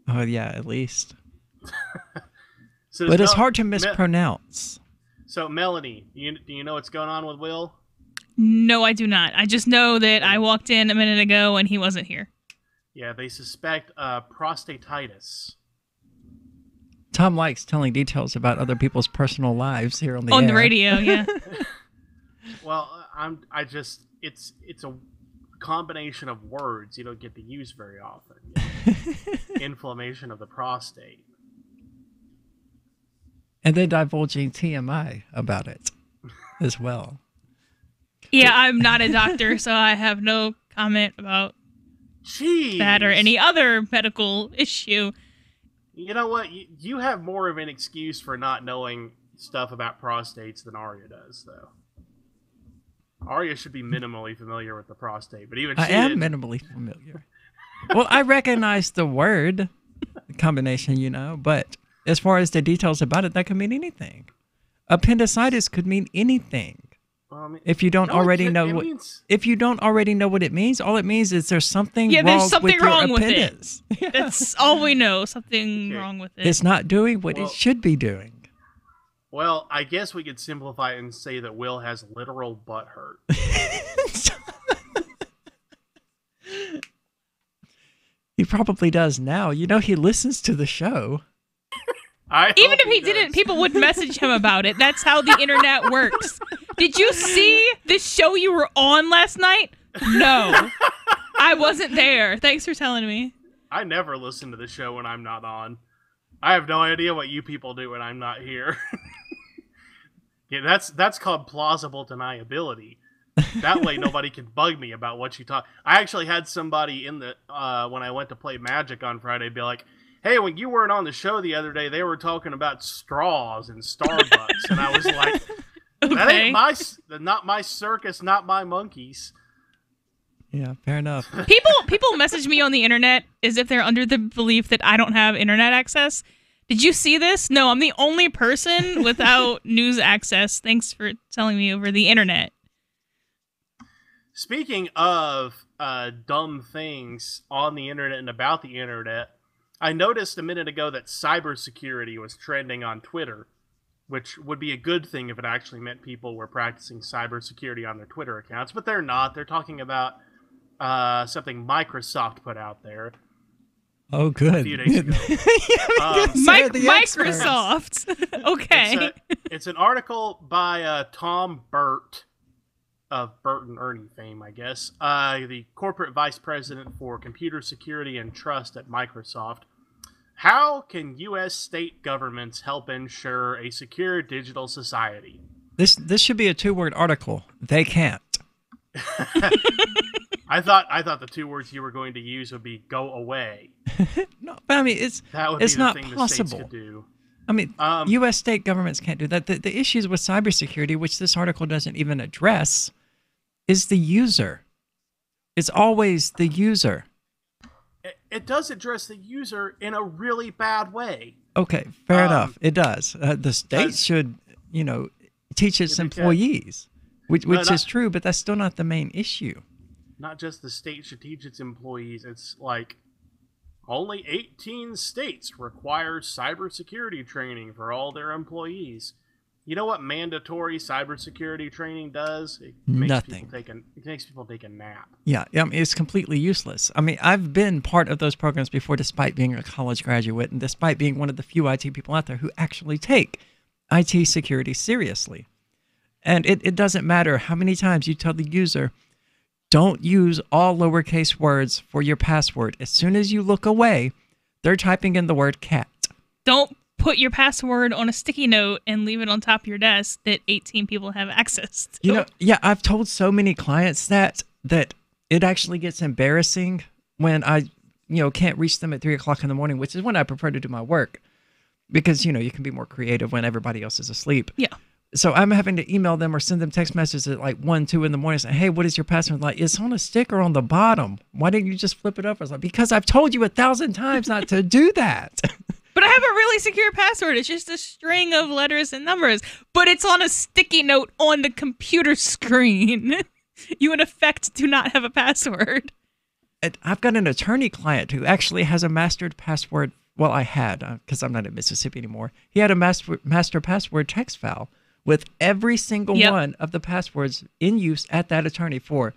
Oh, yeah, at least. But it's hard to mispronounce. So, Melanie, do you know what's going on with Will? No, I do not. I just know that I walked in a minute ago and he wasn't here. Yeah, they suspect prostatitis. Tom likes telling details about other people's personal lives here on the air. On the radio, yeah. Well, it's a combination of words you don't get to use very often. Inflammation of the prostate. And then divulging TMI about it as well. Yeah, I'm not a doctor, so I have no comment about that or any other medical issue. You know what? You have more of an excuse for not knowing stuff about prostates than Arya does, though. Arya should be minimally familiar with the prostate, but even I am minimally familiar. Well, I recognize the word combination, but as far as the details about it, that could mean anything. Appendicitis could mean anything. If you don't already know what it means, all it means is there's something wrong with it. Yeah. That's all we know. Something wrong with it. It's not doing what it should be doing. Well, I guess we could simplify it and say that Will has literal butt hurt. He probably does now. He listens to the show. Even if he didn't, people would message him about it. That's how the internet works. Did you see this show you were on last night? No. I wasn't there. Thanks for telling me. I never listen to the show when I'm not on. I have no idea what you people do when I'm not here. Yeah, that's called plausible deniability. That way nobody can bug me about what you talk. I actually had somebody in the when I went to play Magic on Friday be like, hey, when you weren't on the show the other day, they were talking about straws and Starbucks. And I was like, that ain't not my circus, not my monkeys. Yeah, fair enough. People message me on the internet as if they're under the belief that I don't have internet access. Did you see this? No, I'm the only person without news access. Thanks for telling me over the internet. Speaking of dumb things on the internet and about the internet, I noticed a minute ago that cybersecurity was trending on Twitter, which would be a good thing if it actually meant people were practicing cybersecurity on their Twitter accounts, but they're not. They're talking about something Microsoft put out there. Oh, good. A few days ago. Microsoft. Okay. It's an article by Tom Burt of Burt and Ernie fame, I guess. The corporate vice president for computer security and trust at Microsoft. How can U.S. state governments help ensure a secure digital society? This should be a 2-word article. They can't. I thought the 2 words you were going to use would be "go away." No, but I mean it's not possible. The states could do. I mean, U.S. state governments can't do that. The issues with cybersecurity, which this article doesn't even address, is the user. It's always the user. It does address the user in a really bad way. Okay, fair enough. It does. The state should, teach its employees, which is true, but that's still not the main issue. Not just the state should teach its employees. It's like only 18 states require cybersecurity training for all their employees. You know what mandatory cybersecurity training does? It makes Nothing. It makes people take a nap. Yeah, I mean, it's completely useless. I mean, I've been part of those programs before, despite being a college graduate and despite being one of the few IT people out there who actually take IT security seriously. And it doesn't matter how many times you tell the user, don't use all lowercase words for your password. As soon as you look away, they're typing in the word cat. Don't put your password on a sticky note and leave it on top of your desk that 18 people have access to. I've told so many clients that it actually gets embarrassing when I, can't reach them at 3 o'clock in the morning, which is when I prefer to do my work because, you can be more creative when everybody else is asleep. Yeah. So I'm having to email them or send them text messages at like 1, 2 in the morning saying, hey, what is your password? Like, it's on a sticker on the bottom. Why didn't you just flip it up? I was like, because I've told you 1,000 times not to do that. But I have a really secure password. It's just a string of letters and numbers. But it's on a sticky note on the computer screen. You, in effect, do not have a password. I've got an attorney client who actually has a mastered password. Well, I had, because I'm not in Mississippi anymore. He had a master password text file with every single one of the passwords in use at that attorney for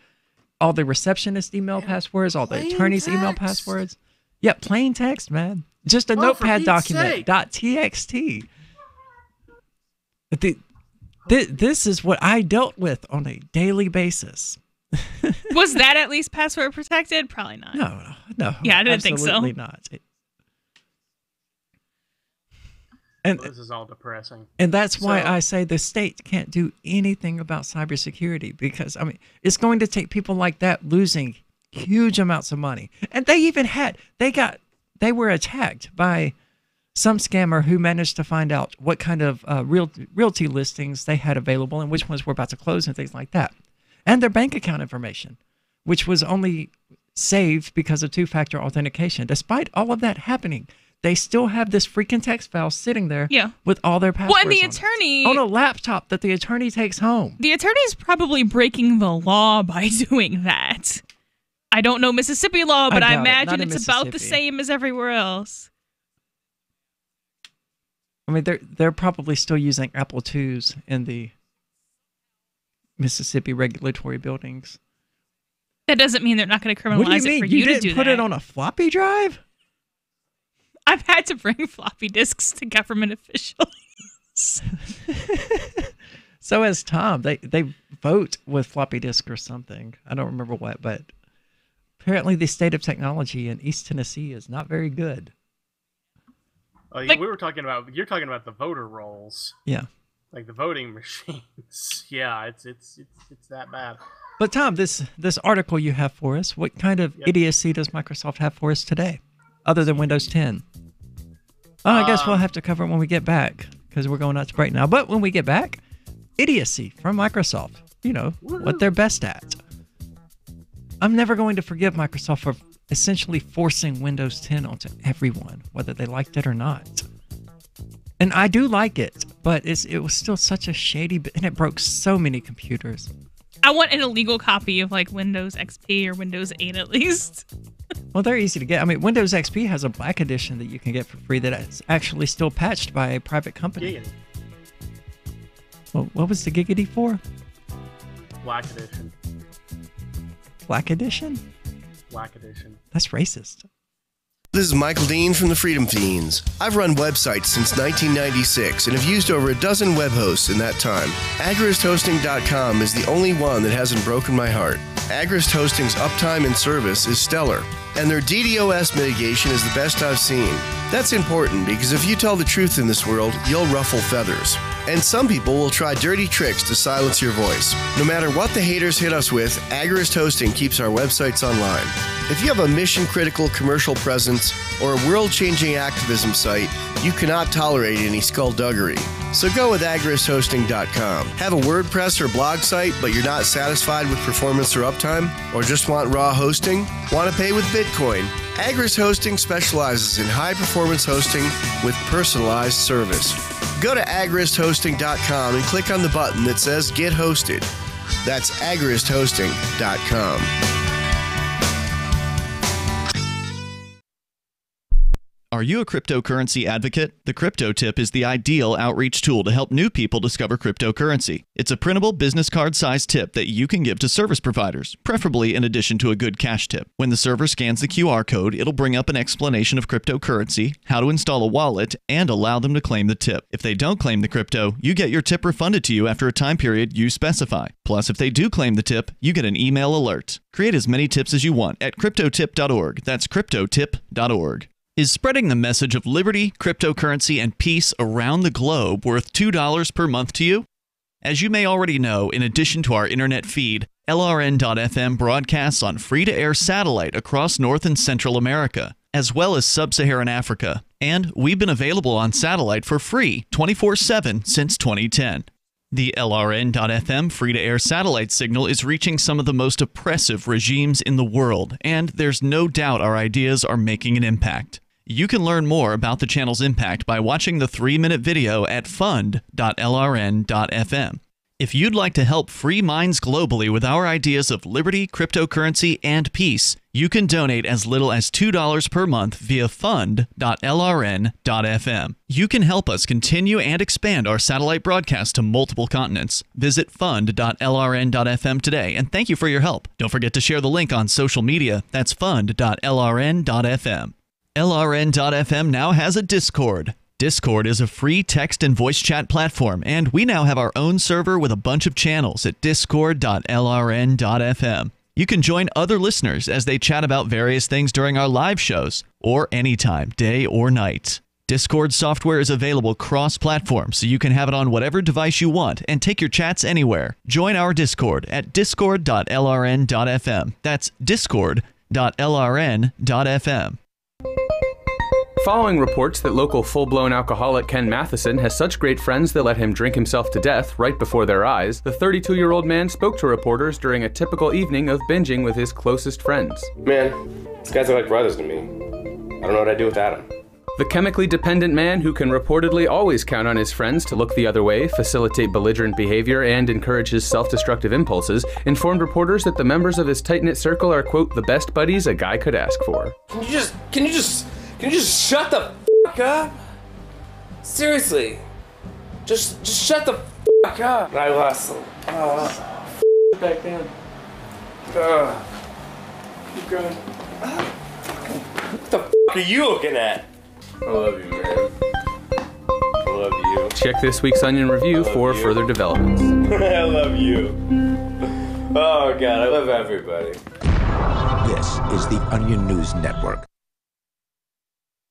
all the receptionist email passwords, all the attorney's email passwords. Yeah, plain text, man. Just a notepad document, .txt. This is what I dealt with on a daily basis. Was that at least password protected? Probably not. No. Yeah, I didn't think so. Absolutely not. And this is all depressing. And that's why I say the state can't do anything about cybersecurity because, I mean, it's going to take people like that losing huge amounts of money. And they were attacked by some scammer who managed to find out what kind of realty listings they had available and which ones were about to close and things like that. And their bank account information, which was only saved because of 2-factor authentication. Despite all of that happening, they still have this freaking text file sitting there with all their passwords and the attorney on a laptop that the attorney takes home. The attorney's probably breaking the law by doing that. I don't know Mississippi law, but I imagine it's about the same as everywhere else. I mean, they're probably still using Apple IIs in the Mississippi regulatory buildings. That doesn't mean they're not going to criminalize what do you mean? It for you to do that. You didn't put it on a floppy drive? I've had to bring floppy disks to government officials. So has Tom. They vote with floppy disk or something. I don't remember what, but apparently the state of technology in East Tennessee is not very good. Oh, yeah, you're talking about the voter rolls. Yeah. Like the voting machines. Yeah, it's that bad. But Tom, this article you have for us, what kind of idiocy does Microsoft have for us today, other than Windows 10? Oh, I guess we'll have to cover it when we get back, because we're going out to break now. But when we get back, idiocy from Microsoft. You know, what they're best at. I'm never going to forgive Microsoft for essentially forcing Windows 10 onto everyone, whether they liked it or not. And I do like it, but it was still such a shady, and it broke so many computers. I want an illegal copy of like Windows XP or Windows 8 at least. Well, they're easy to get. I mean, Windows XP has a black edition that you can get for free that is actually still patched by a private company. Giggity. Well, what was the Giggity for? Black edition. Black edition? Black edition. That's racist. This is Michael Dean from the Freedom Fiends. I've run websites since 1996 and have used over a dozen web hosts in that time. AgristHosting.com is the only one that hasn't broken my heart. Agrist Hosting's uptime and service is stellar, and their DDoS mitigation is the best I've seen. That's important because if you tell the truth in this world, you'll ruffle feathers. And some people will try dirty tricks to silence your voice. No matter what the haters hit us with, Agrist Hosting keeps our websites online. If you have a mission-critical commercial presence or a world-changing activism site, you cannot tolerate any skullduggery. So go with agristhosting.com. Have a WordPress or blog site, but you're not satisfied with performance or uptime? Or just want raw hosting? Want to pay with Bitcoin? Agrist Hosting specializes in high-performance hosting with personalized service. Go to agristhosting.com and click on the button that says Get Hosted. That's agristhosting.com. Are you a cryptocurrency advocate? The Crypto Tip is the ideal outreach tool to help new people discover cryptocurrency. It's a printable business card-sized tip that you can give to service providers, preferably in addition to a good cash tip. When the server scans the QR code, it'll bring up an explanation of cryptocurrency, how to install a wallet, and allow them to claim the tip. If they don't claim the crypto, you get your tip refunded to you after a time period you specify. Plus, if they do claim the tip, you get an email alert. Create as many tips as you want at cryptotip.org. That's cryptotip.org. Is spreading the message of liberty, cryptocurrency, and peace around the globe worth $2 per month to you? As you may already know, in addition to our internet feed, LRN.FM broadcasts on free-to-air satellite across North and Central America, as well as Sub-Saharan Africa. And we've been available on satellite for free 24/7 since 2010. The LRN.FM free-to-air satellite signal is reaching some of the most oppressive regimes in the world, and there's no doubt our ideas are making an impact. You can learn more about the channel's impact by watching the 3-minute video at fund.lrn.fm. If you'd like to help free minds globally with our ideas of liberty, cryptocurrency, and peace, you can donate as little as $2 per month via fund.lrn.fm. You can help us continue and expand our satellite broadcast to multiple continents. Visit fund.lrn.fm today, and thank you for your help. Don't forget to share the link on social media. That's fund.lrn.fm. LRN.FM now has a Discord. Discord is a free text and voice chat platform, and we now have our own server with a bunch of channels at discord.lrn.fm. You can join other listeners as they chat about various things during our live shows, or anytime, day or night. Discord software is available cross-platform, so you can have it on whatever device you want and take your chats anywhere. Join our Discord at discord.lrn.fm. That's discord.lrn.fm. Following reports that local full-blown alcoholic Ken Matheson has such great friends that let him drink himself to death right before their eyes, the 32-year-old man spoke to reporters during a typical evening of binging with his closest friends. Man, these guys are like brothers to me. I don't know what I'd do without them. The chemically dependent man, who can reportedly always count on his friends to look the other way, facilitate belligerent behavior, and encourage his self-destructive impulses, informed reporters that the members of his tight-knit circle are, quote, the best buddies a guy could ask for. Can you just shut the fuck up? Seriously. Just shut the fuck up. I lost back down. Keep going. What the fuck are you looking at? I love you, man. I love you. Check this week's Onion Review for further developments. I love you. Oh, God, I love everybody. This is the Onion News Network.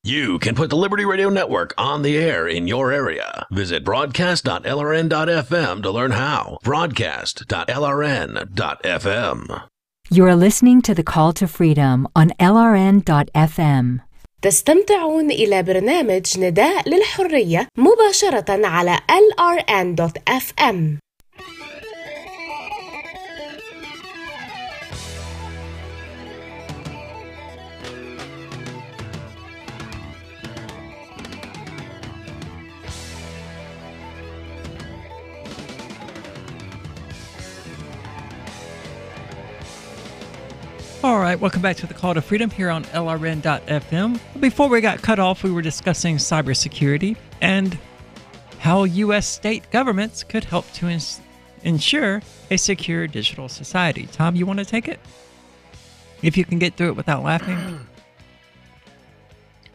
You can put the Liberty Radio Network on the air in your area. Visit broadcast.lrn.fm to learn how. Broadcast.lrn.fm. You are listening to The Call to Freedom on LRN.FM. تستمتعون إلى برنامج نداء للحرية مباشرة على LRN.FM. All right, welcome back to the Call to Freedom here on LRN.FM. Before we got cut off, we were discussing cybersecurity and how U.S. state governments could help to ensure a secure digital society. Tom, you want to take it? If you can get through it without laughing.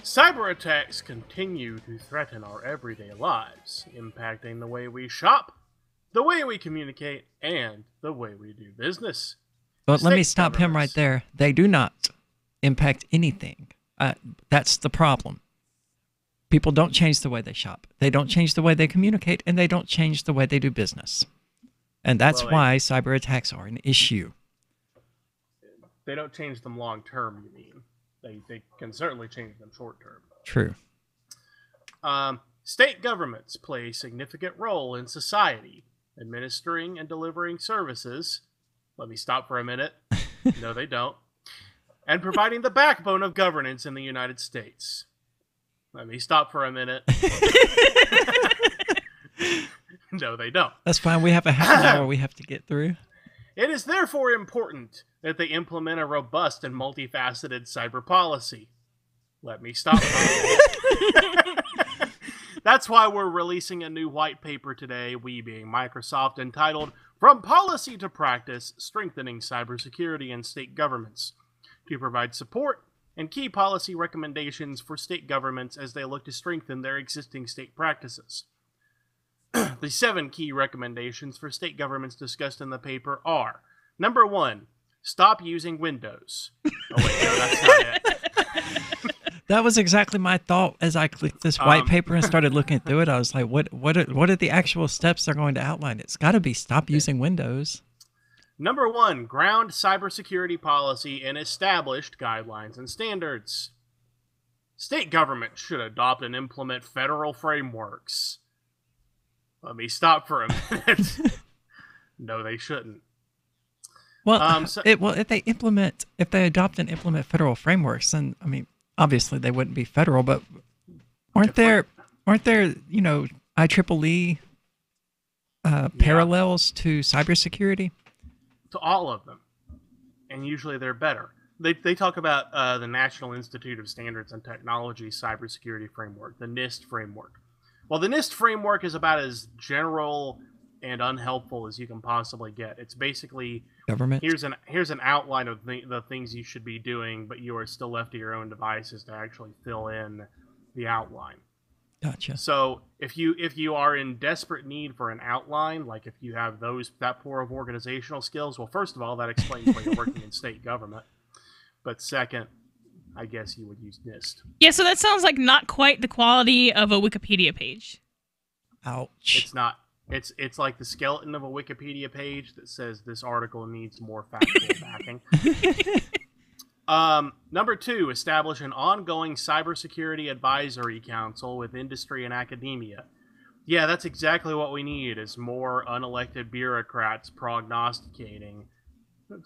Cyber attacks continue to threaten our everyday lives, impacting the way we shop, the way we communicate, and the way we do business. But let me stop him right there. They do not impact anything. That's the problem. People don't change the way they shop. They don't change the way they communicate, and they don't change the way they do business. And that's why cyber attacks are an issue. They don't change them long term, you mean? They can certainly change them short term. True. State governments play a significant role in society, administering and delivering services. Let me stop for a minute. No, they don't. And providing the backbone of governance in the United States. Let me stop for a minute. No, they don't. That's fine. We have a half an hour we have to get through. It is therefore important that they implement a robust and multifaceted cyber policy. Let me stop. That's why we're releasing a new white paper today, we being Microsoft, entitled From Policy to Practice, Strengthening Cybersecurity in State Governments, to provide support and key policy recommendations for state governments as they look to strengthen their existing state practices. The 7 key recommendations for state governments discussed in the paper are: number 1, stop using Windows. Oh wait, no, that's not it. That was exactly my thought as I clicked this white paper and started looking through it. I was like, what are the actual steps they're going to outline? It's got to be stop using Windows. Number 1, ground cybersecurity policy in established guidelines and standards. State governments should adopt and implement federal frameworks. Let me stop for a minute. No, they shouldn't. Well, if they adopt and implement federal frameworks, then I mean, obviously they wouldn't be federal, but aren't there IEEE parallels to cybersecurity? To all of them, and usually they're better. They talk about the National Institute of Standards and Technology Cybersecurity Framework, the NIST framework. Well, the NIST framework is about as general and unhelpful as you can possibly get. It's basically government. Here's an outline of the things you should be doing, but you are still left to your own devices to actually fill in the outline. Gotcha. So if you are in desperate need for an outline, like if you have that poor of organizational skills, well, first of all, that explains why you're working in state government. But second, I guess you would use NIST. Yeah, so that sounds like not quite the quality of a Wikipedia page. Ouch. It's not. It's like the skeleton of a Wikipedia page that says this article needs more factual backing. Number 2, establish an ongoing cybersecurity advisory council with industry and academia. Yeah, that's exactly what we need, is more unelected bureaucrats prognosticating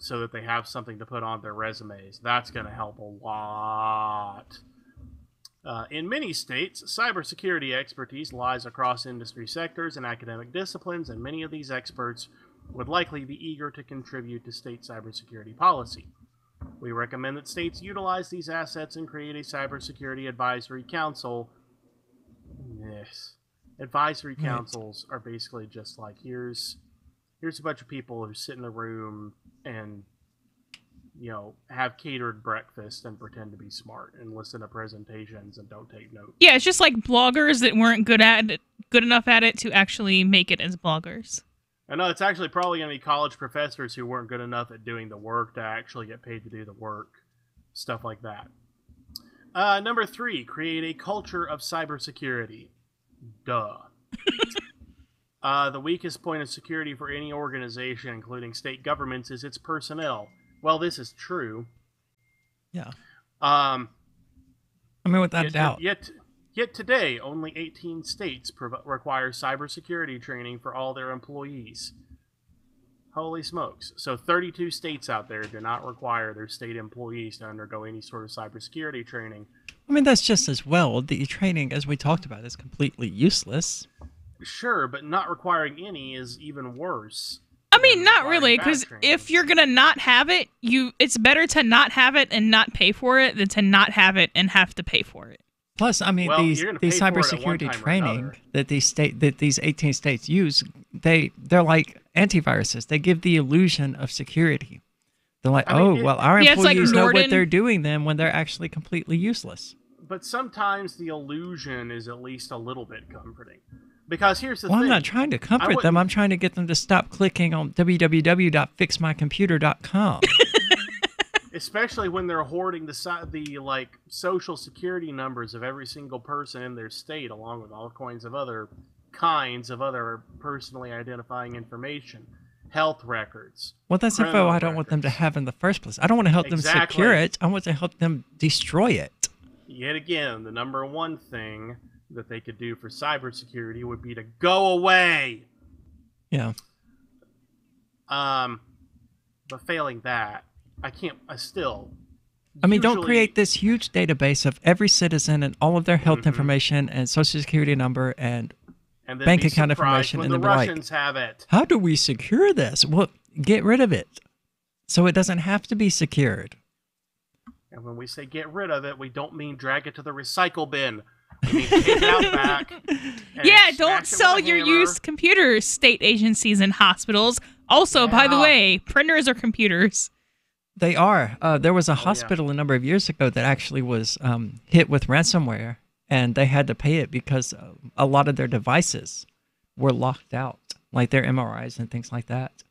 so that they have something to put on their resumes. That's going to help a lot. In many states, cybersecurity expertise lies across industry sectors and academic disciplines, and many of these experts would likely be eager to contribute to state cybersecurity policy. We recommend that states utilize these assets and create a cybersecurity advisory council. Yes. Advisory councils are basically just like, here's a bunch of people who sit in a room and, have catered breakfast and pretend to be smart and listen to presentations and don't take notes. Yeah, it's just like bloggers that weren't good enough at it to actually make it as bloggers. I know it's actually probably going to be college professors who weren't good enough at doing the work to actually get paid to do the work. Stuff like that. Number 3, create a culture of cybersecurity. Duh. The weakest point of security for any organization, including state governments, is its personnel. Well, this is true. Yeah. Without a doubt. Yet today, only 18 states require cybersecurity training for all their employees. Holy smokes. So 32 states out there do not require their state employees to undergo any sort of cybersecurity training. I mean, that's just as well. The training, as we talked about, is completely useless. Sure, but not requiring any is even worse. I mean, not really, because if you're gonna not have it, it's better to not have it and not pay for it than to not have it and have to pay for it. Plus, I mean, these cybersecurity training that these 18 states use, they're like antiviruses. They give the illusion of security. They're like, our employees know what they're doing then when they're actually completely useless. But sometimes the illusion is at least a little bit comforting. Because here's the thing. I'm not trying to comfort them. I'm trying to get them to stop clicking on www.fixmycomputer.com. Especially when they're hoarding the social security numbers of every single person in their state, along with all kinds of other personally identifying information, health records. Well, that's info I don't want them to have in the first place. I don't want to help them secure it. I want to help them destroy it. Yet again, the number one thing that they could do for cybersecurity would be to go away. Yeah. But failing that, don't create this huge database of every citizen and all of their health information and social security number and bank account information, and then the Russians have it. How do we secure this? Well, get rid of it so it doesn't have to be secured. And when we say get rid of it, we don't mean drag it to the recycle bin. We mean take it out back. Yeah, don't sell your used computers, state agencies and hospitals. Also, by the way, printers are computers. They are. There was a hospital a number of years ago that actually was hit with ransomware, and they had to pay it because a lot of their devices were locked out, like their MRIs and things like that.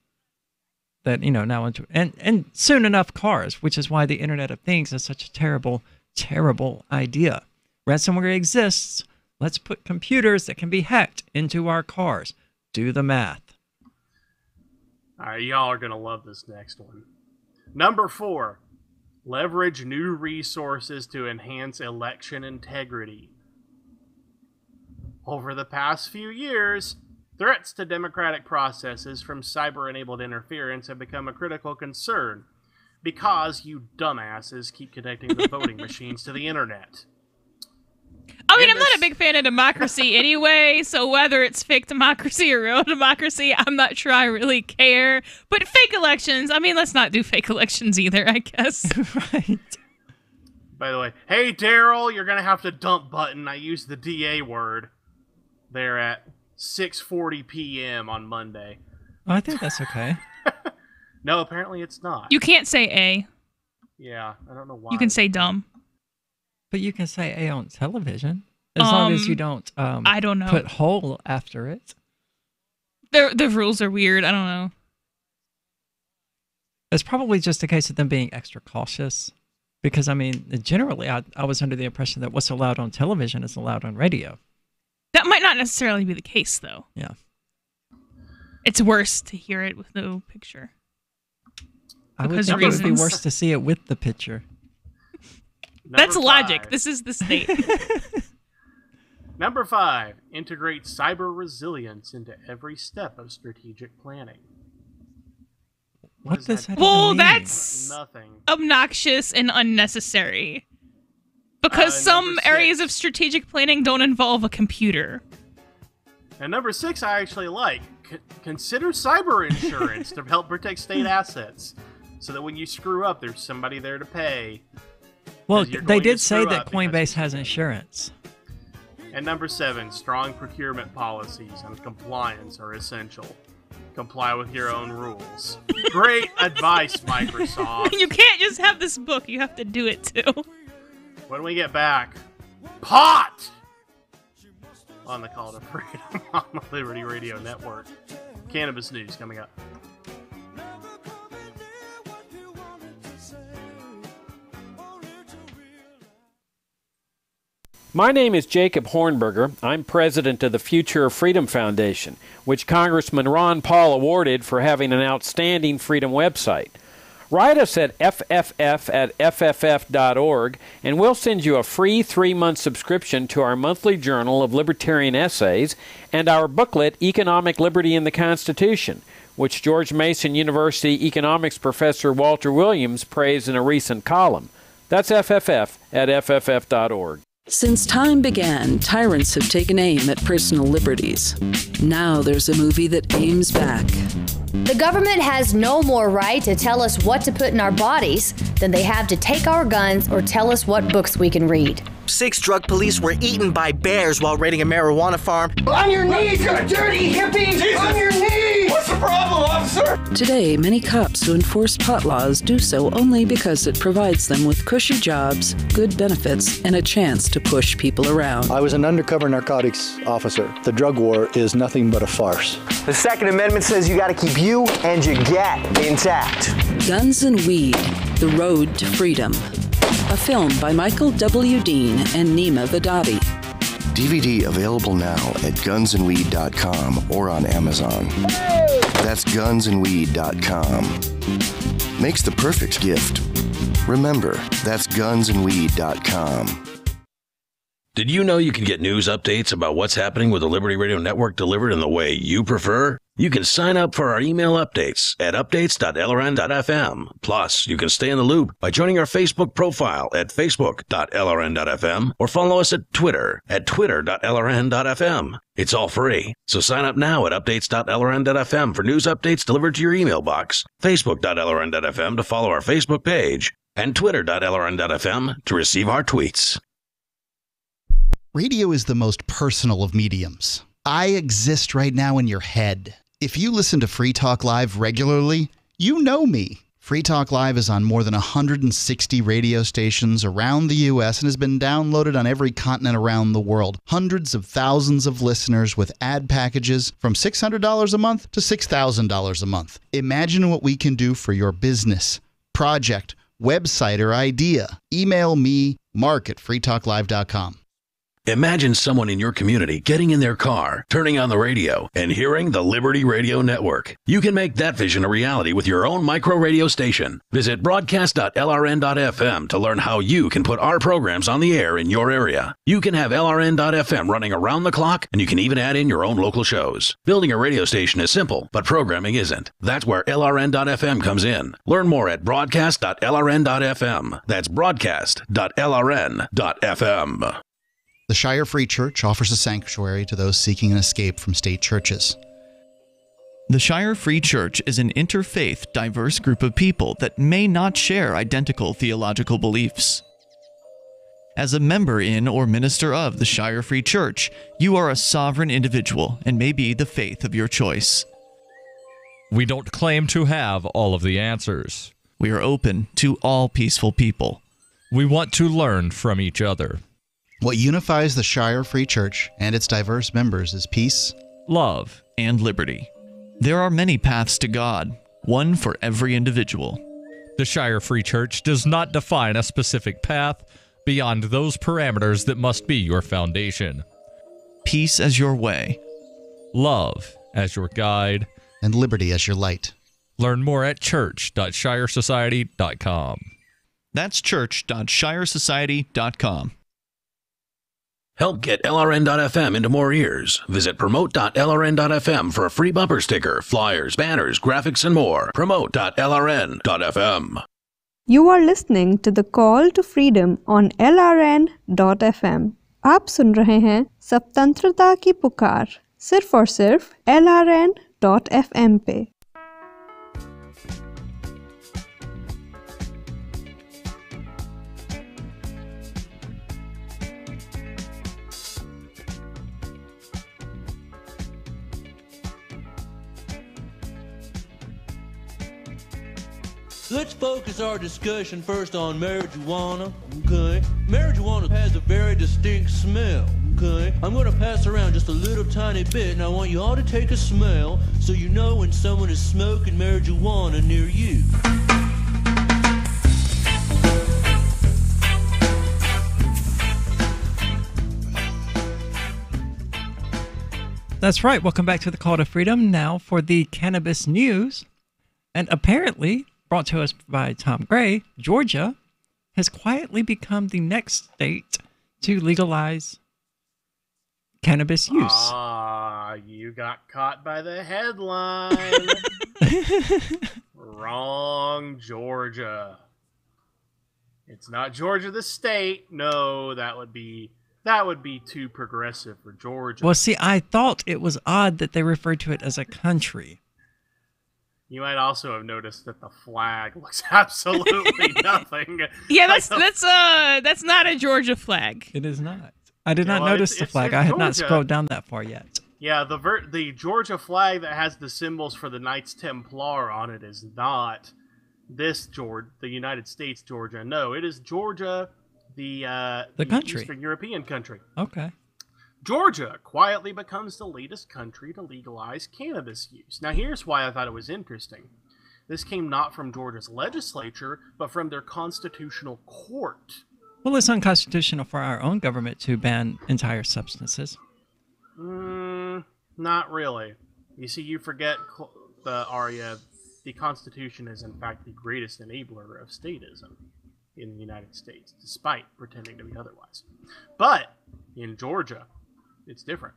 That now and soon enough cars, which is why the Internet of Things is such a terrible, terrible idea. Ransomware exists. Let's put computers that can be hacked into our cars. Do the math. All right, y'all are gonna love this next one. Number 4, leverage new resources to enhance election integrity. Over the past few years, threats to democratic processes from cyber-enabled interference have become a critical concern because you dumbasses keep connecting the voting machines to the internet. I mean, I'm not a big fan of democracy anyway, so whether it's fake democracy or real democracy, I'm not sure I really care. But fake elections, I mean, let's not do fake elections either, I guess. Right. By the way, hey, Daryl, you're going to have to dump button. I used the DA word there at 6:40 p.m. on Monday. Oh, I think that's okay. No, apparently it's not. You can't say A. Yeah, I don't know why. You can say dumb. But you can say A on television, as long as you don't, I don't know, put whole after it. The rules are weird. I don't know. It's probably just a case of them being extra cautious. Because, I mean, generally, I was under the impression that what's allowed on television is allowed on radio. That might not necessarily be the case, though. Yeah. It's worse to hear it with no picture. I would think it would be worse to see it with the picture. That's logic. This is the state. Number 5, integrate cyber resilience into every step of strategic planning. What does that mean? That's nothing. Obnoxious and unnecessary. Because some areas of strategic planning don't involve a computer. And number 6, I actually like. Consider cyber insurance to help protect state assets, so that when you screw up, there's somebody there to pay. Well, they did say that Coinbase has insurance. And number 7, strong procurement policies and compliance are essential. Comply with your own rules. Great advice, Microsoft. You can't just have this book. You have to do it, too. When we get back, pot! On the Call to Freedom on the Liberty Radio Network. Cannabis news coming up. My name is Jacob Hornberger. I'm president of the Future of Freedom Foundation, which Congressman Ron Paul awarded for having an outstanding freedom website. Write us at fff@fff.org, and we'll send you a free 3-month subscription to our monthly journal of libertarian essays and our booklet, Economic Liberty in the Constitution, which George Mason University economics professor Walter Williams praised in a recent column. That's fff@fff.org. Since time began, tyrants have taken aim at personal liberties. Now there's a movie that aims back. The government has no more right to tell us what to put in our bodies than they have to take our guns or tell us what books we can read. 6 drug police were eaten by bears while raiding a marijuana farm. On your knees, you dirty hippies! Jesus. On your knees! What's the problem, officer? Today, many cops who enforce pot laws do so only because it provides them with cushy jobs, good benefits, and a chance to push people around. I was an undercover narcotics officer. The drug war is nothing but a farce. The Second Amendment says you gotta keep you and your gat intact. Guns and Weed, The Road to Freedom. A film by Michael W. Dean and Nima Vadadi. DVD available now at gunsandweed.com or on Amazon. That's gunsandweed.com. Makes the perfect gift. Remember, that's gunsandweed.com. Did you know you can get news updates about what's happening with the Liberty Radio Network delivered in the way you prefer? You can sign up for our email updates at updates.lrn.fm. Plus, you can stay in the loop by joining our Facebook profile at facebook.lrn.fm or follow us at Twitter at twitter.lrn.fm. It's all free, so sign up now at updates.lrn.fm for news updates delivered to your email box, facebook.lrn.fm to follow our Facebook page, and twitter.lrn.fm to receive our tweets. Radio is the most personal of mediums. I exist right now in your head. If you listen to Free Talk Live regularly, you know me. Free Talk Live is on more than 160 radio stations around the U.S. and has been downloaded on every continent around the world. Hundreds of thousands of listeners with ad packages from $600 a month to $6,000 a month. Imagine what we can do for your business, project, website, or idea. Email me, mark@freetalklive.com. Imagine someone in your community getting in their car, turning on the radio, and hearing the Liberty Radio Network. You can make that vision a reality with your own micro radio station. Visit broadcast.lrn.fm to learn how you can put our programs on the air in your area. You can have LRN.FM running around the clock, and you can even add in your own local shows. Building a radio station is simple, but programming isn't. That's where LRN.FM comes in. Learn more at broadcast.lrn.fm. That's broadcast.lrn.fm. The Shire Free Church offers a sanctuary to those seeking an escape from state churches. The Shire Free Church is an interfaith, diverse group of people that may not share identical theological beliefs. As a member in or minister of the Shire Free Church, you are a sovereign individual and may be the faith of your choice. We don't claim to have all of the answers. We are open to all peaceful people. We want to learn from each other. What unifies the Shire Free Church and its diverse members is peace, love, and liberty. There are many paths to God, one for every individual. The Shire Free Church does not define a specific path beyond those parameters that must be your foundation. Peace as your way, love as your guide, and liberty as your light. Learn more at church.shiresociety.com. That's church.shiresociety.com. Help get LRN.FM into more ears. Visit promote.lrn.fm for a free bumper sticker, flyers, banners, graphics, and more. Promote.lrn.fm. You are listening to the Call to Freedom on LRN.fm. आप सुन रहे हैं स्वतंत्रता की पुकार सिर्फ और सिर्फ LRN.fm पे. Let's focus our discussion first on marijuana, okay? Marijuana has a very distinct smell, okay? I'm going to pass around just a little tiny bit, and I want you all to take a smell so you know when someone is smoking marijuana near you. That's right. Welcome back to the Call to Freedom. Now for the cannabis news. And apparently, brought to us by Tom Gray, Georgia has quietly become the next state to legalize cannabis use. You got caught by the headline. Wrong, Georgia. It's not Georgia the state. No, that would be too progressive for Georgia. Well, see, I thought it was odd that they referred to it as a country. You might also have noticed that the flag looks absolutely nothing. Yeah, that's not a Georgia flag. It is not. I did not notice the flag. I had not scrolled down that far yet. Yeah, the Georgia flag that has the symbols for the Knights Templar on it is not this Georgia, the United States Georgia. No, it is Georgia, the country, Eastern European country. Okay. Georgia quietly becomes the latest country to legalize cannabis use. Now, here's why I thought it was interesting. This came not from Georgia's legislature, but from their constitutional court. Well, it's unconstitutional for our own government to ban entire substances. Not really. You see, you forget, Arya, the Constitution is in fact the greatest enabler of statism in the United States, despite pretending to be otherwise. But in Georgia, it's different.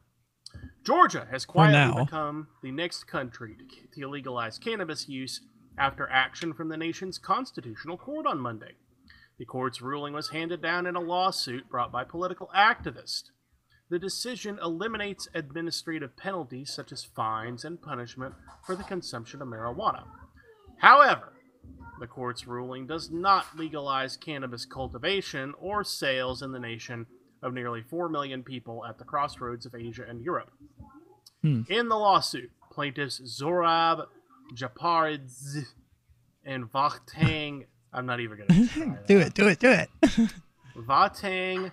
Georgia has quietly become the next country to legalize cannabis use after action from the nation's constitutional court on Monday. The court's ruling was handed down in a lawsuit brought by political activists. The decision eliminates administrative penalties such as fines and punishment for the consumption of marijuana. However, the court's ruling does not legalize cannabis cultivation or sales in the nation of nearly 4 million people at the crossroads of Asia and Europe. In the lawsuit, plaintiffs Zorab Japaridze and Vahtang, I'm not even going to try that. Do it. Vahtang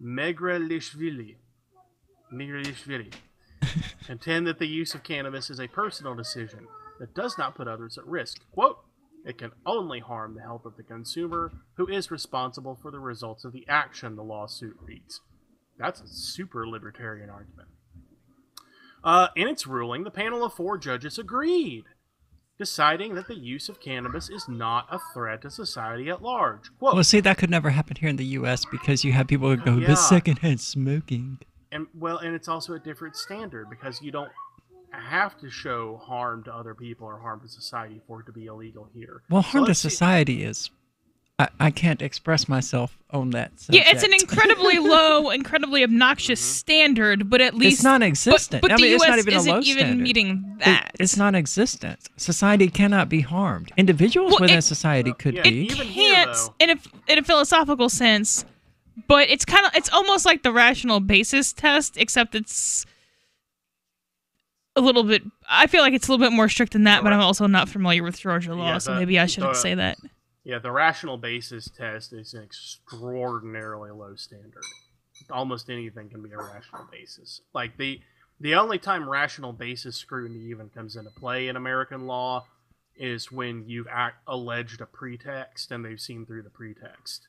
Megrelishvili contend that the use of cannabis is a personal decision that does not put others at risk. Quote, it can only harm the health of the consumer who is responsible for the results of the action, the lawsuit reads. That's a super libertarian argument. In its ruling, the panel of 4 judges agreed, deciding that the use of cannabis is not a threat to society at large. Quote, well, see, that could never happen here in the U.S. because you have people who go, this secondhand smoking. And it's also a different standard because you don't have to show harm to other people or harm to society for it to be illegal here. Well, harm to society is... I can't express myself on that subject. Yeah, it's an incredibly low, incredibly obnoxious standard, but at least... It's non-existent. But the it's U.S. not even isn't a low even standard. meeting that. It's non-existent. Society cannot be harmed. Individuals within society could be. It can't, in a philosophical sense, but it's almost like the rational basis test, except it's a little bit... I feel like it's a little bit more strict than that, but I'm also not familiar with Georgia law, so maybe I shouldn't say that. Yeah, the rational basis test is an extraordinarily low standard. Almost anything can be a rational basis. Like, the only time rational basis scrutiny even comes into play in American law is when you've alleged a pretext and they've seen through the pretext.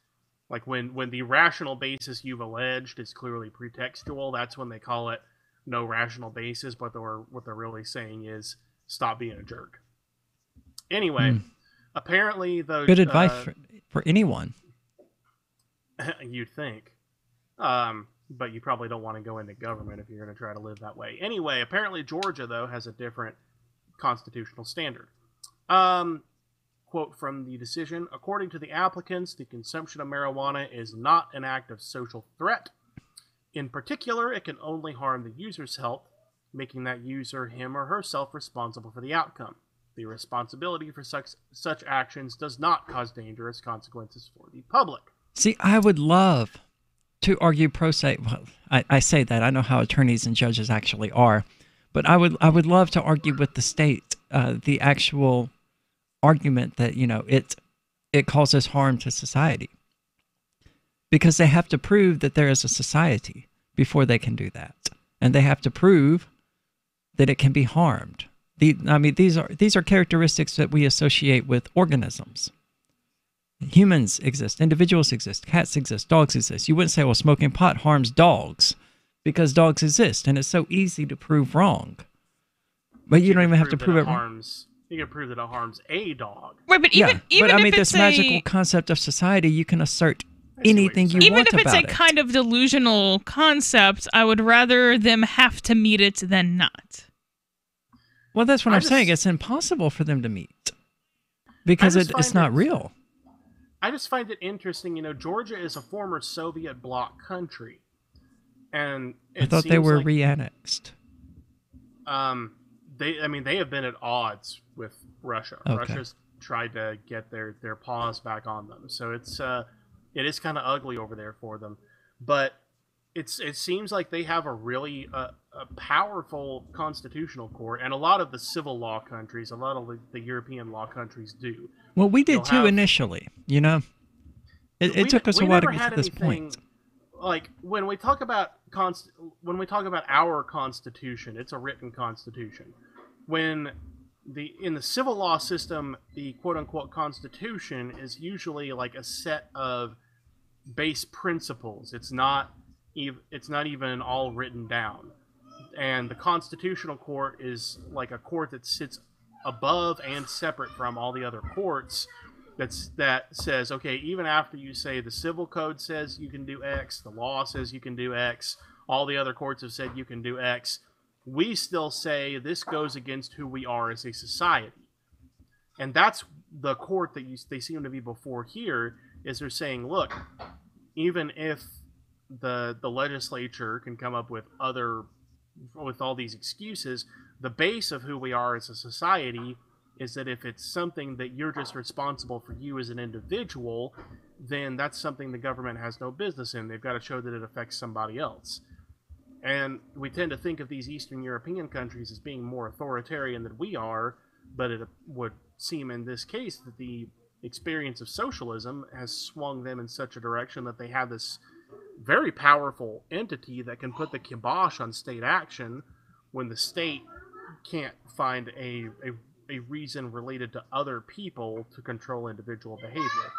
Like, when the rational basis you've alleged is clearly pretextual, that's when they call it no rational basis, but what they're really saying is stop being a jerk. Anyway... Apparently, though... Good advice for anyone. You'd think. But you probably don't want to go into government if you're going to try to live that way. Anyway, apparently Georgia, though, has a different constitutional standard. Quote from the decision, according to the applicants, the consumption of marijuana is not an act of social threat. In particular, it can only harm the user's health, making that user him or herself responsible for the outcome. The responsibility for such actions does not cause dangerous consequences for the public. See, I would love to argue pro se. Well, I say that. I know how attorneys and judges actually are. But I would love to argue with the state the actual argument that, it causes harm to society. Because they have to prove that there is a society before they can do that. And they have to prove that it can be harmed. These are characteristics that we associate with organisms. Humans exist, individuals exist, cats exist, dogs exist. You wouldn't say, well, smoking pot harms dogs because dogs exist, and it's so easy to prove wrong. But you don't even have to prove it. You can prove that it harms a dog. Right, but even if this magical concept of society, you can assert anything you want about it. Even if it's a kind of delusional concept, I would rather them have to meet it than not. Well, that's what I'm saying. It's impossible for them to meet because it's not real. I just find it interesting. Georgia is a former Soviet bloc country, and I thought they were re-annexed. they have been at odds with Russia. Okay. Russia's tried to get their paws back on them. So it is kind of ugly over there for them. But it seems like they have a really a powerful constitutional court, and a lot of the civil law countries, a lot of the European law countries do. Well, we did too initially, you know. It took us a while to get to this point. Like when we talk about our constitution, it's a written constitution. When in the civil law system, the quote unquote constitution is usually like a set of base principles. It's not even all written down. And the constitutional court is like a court that sits above and separate from all the other courts. That says, okay, even after you say the civil code says you can do X, the law says you can do X, all the other courts have said you can do X, we still say this goes against who we are as a society. And that's the court that they seem to be before here, is they're saying, look, even if the legislature can come up with all these excuses, the base of who we are as a society is that if it's something that you're just responsible for you as an individual, then that's something the government has no business in. They've got to show that it affects somebody else. And we tend to think of these Eastern European countries as being more authoritarian than we are, but it would seem in this case that the experience of socialism has swung them in such a direction that they have this very powerful entity that can put the kibosh on state action when the state can't find a reason related to other people to control individual behavior.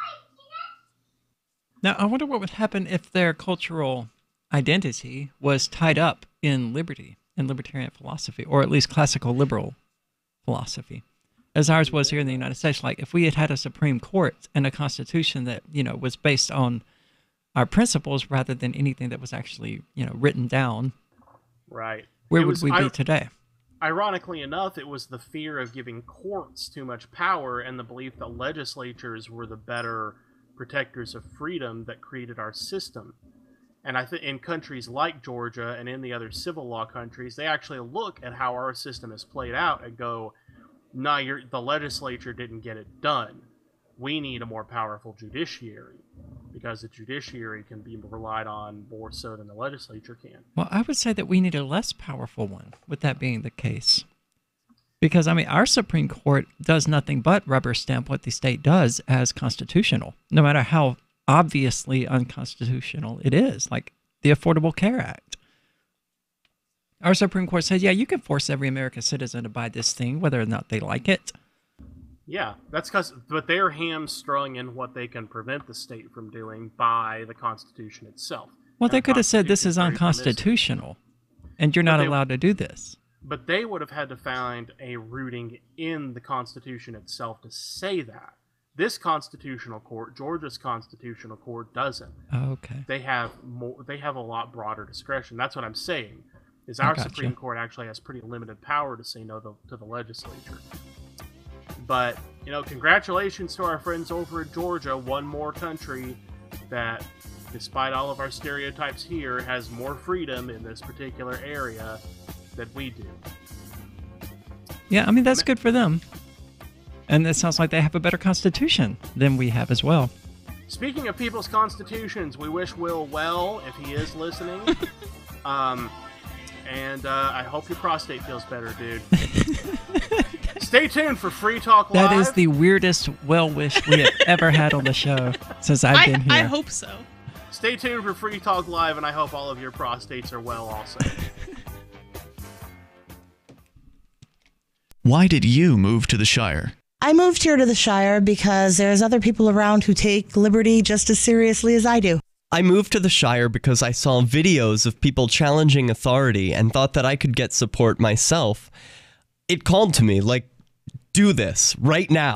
Now, I wonder what would happen if their cultural identity was tied up in liberty and libertarian philosophy, or at least classical liberal philosophy, as ours was here in the United States. Like if we had a Supreme Court and a Constitution that, you know, was based on our principles rather than anything that was actually, you know, written down. Right. Where would we be today? Ironically enough, it was the fear of giving courts too much power and the belief that legislatures were the better protectors of freedom that created our system. And I think in countries like Georgia and in the other civil law countries, they actually look at how our system is played out and go, nah, the legislature didn't get it done. We need a more powerful judiciary, because the judiciary can be relied on more so than the legislature can. Well, I would say that we need a less powerful one, with that being the case. Because, I mean, our Supreme Court does nothing but rubber stamp what the state does as constitutional, no matter how obviously unconstitutional it is, like the Affordable Care Act. Our Supreme Court says, yeah, you can force every American citizen to buy this thing, whether or not they like it. Yeah, that's but they're hamstrung in what they can prevent the state from doing by the Constitution itself. Well, they could have said this is unconstitutional, and you're not allowed to do this. But they would have had to find a rooting in the Constitution itself to say that. This constitutional court, Georgia's constitutional court, doesn't. Oh, okay. They have a lot broader discretion. That's what I'm saying. Is our Supreme Court actually has pretty limited power to say no to the legislature. But, you know, congratulations to our friends over in Georgia, one more country that, despite all of our stereotypes here, has more freedom in this particular area than we do. Yeah, I mean, that's good for them. And it sounds like they have a better constitution than we have as well. Speaking of people's constitutions, we wish Will well, if he is listening. And I hope your prostate feels better, dude. Stay tuned for Free Talk Live. That is the weirdest well wish we have ever had on the show since I've been here. I hope so. Stay tuned for Free Talk Live, and I hope all of your prostates are well also. Why did you move to the Shire? I moved here to the Shire because there's other people around who take liberty just as seriously as I do. I moved to the Shire because I saw videos of people challenging authority and thought that I could get support myself. It called to me, like, do this right now.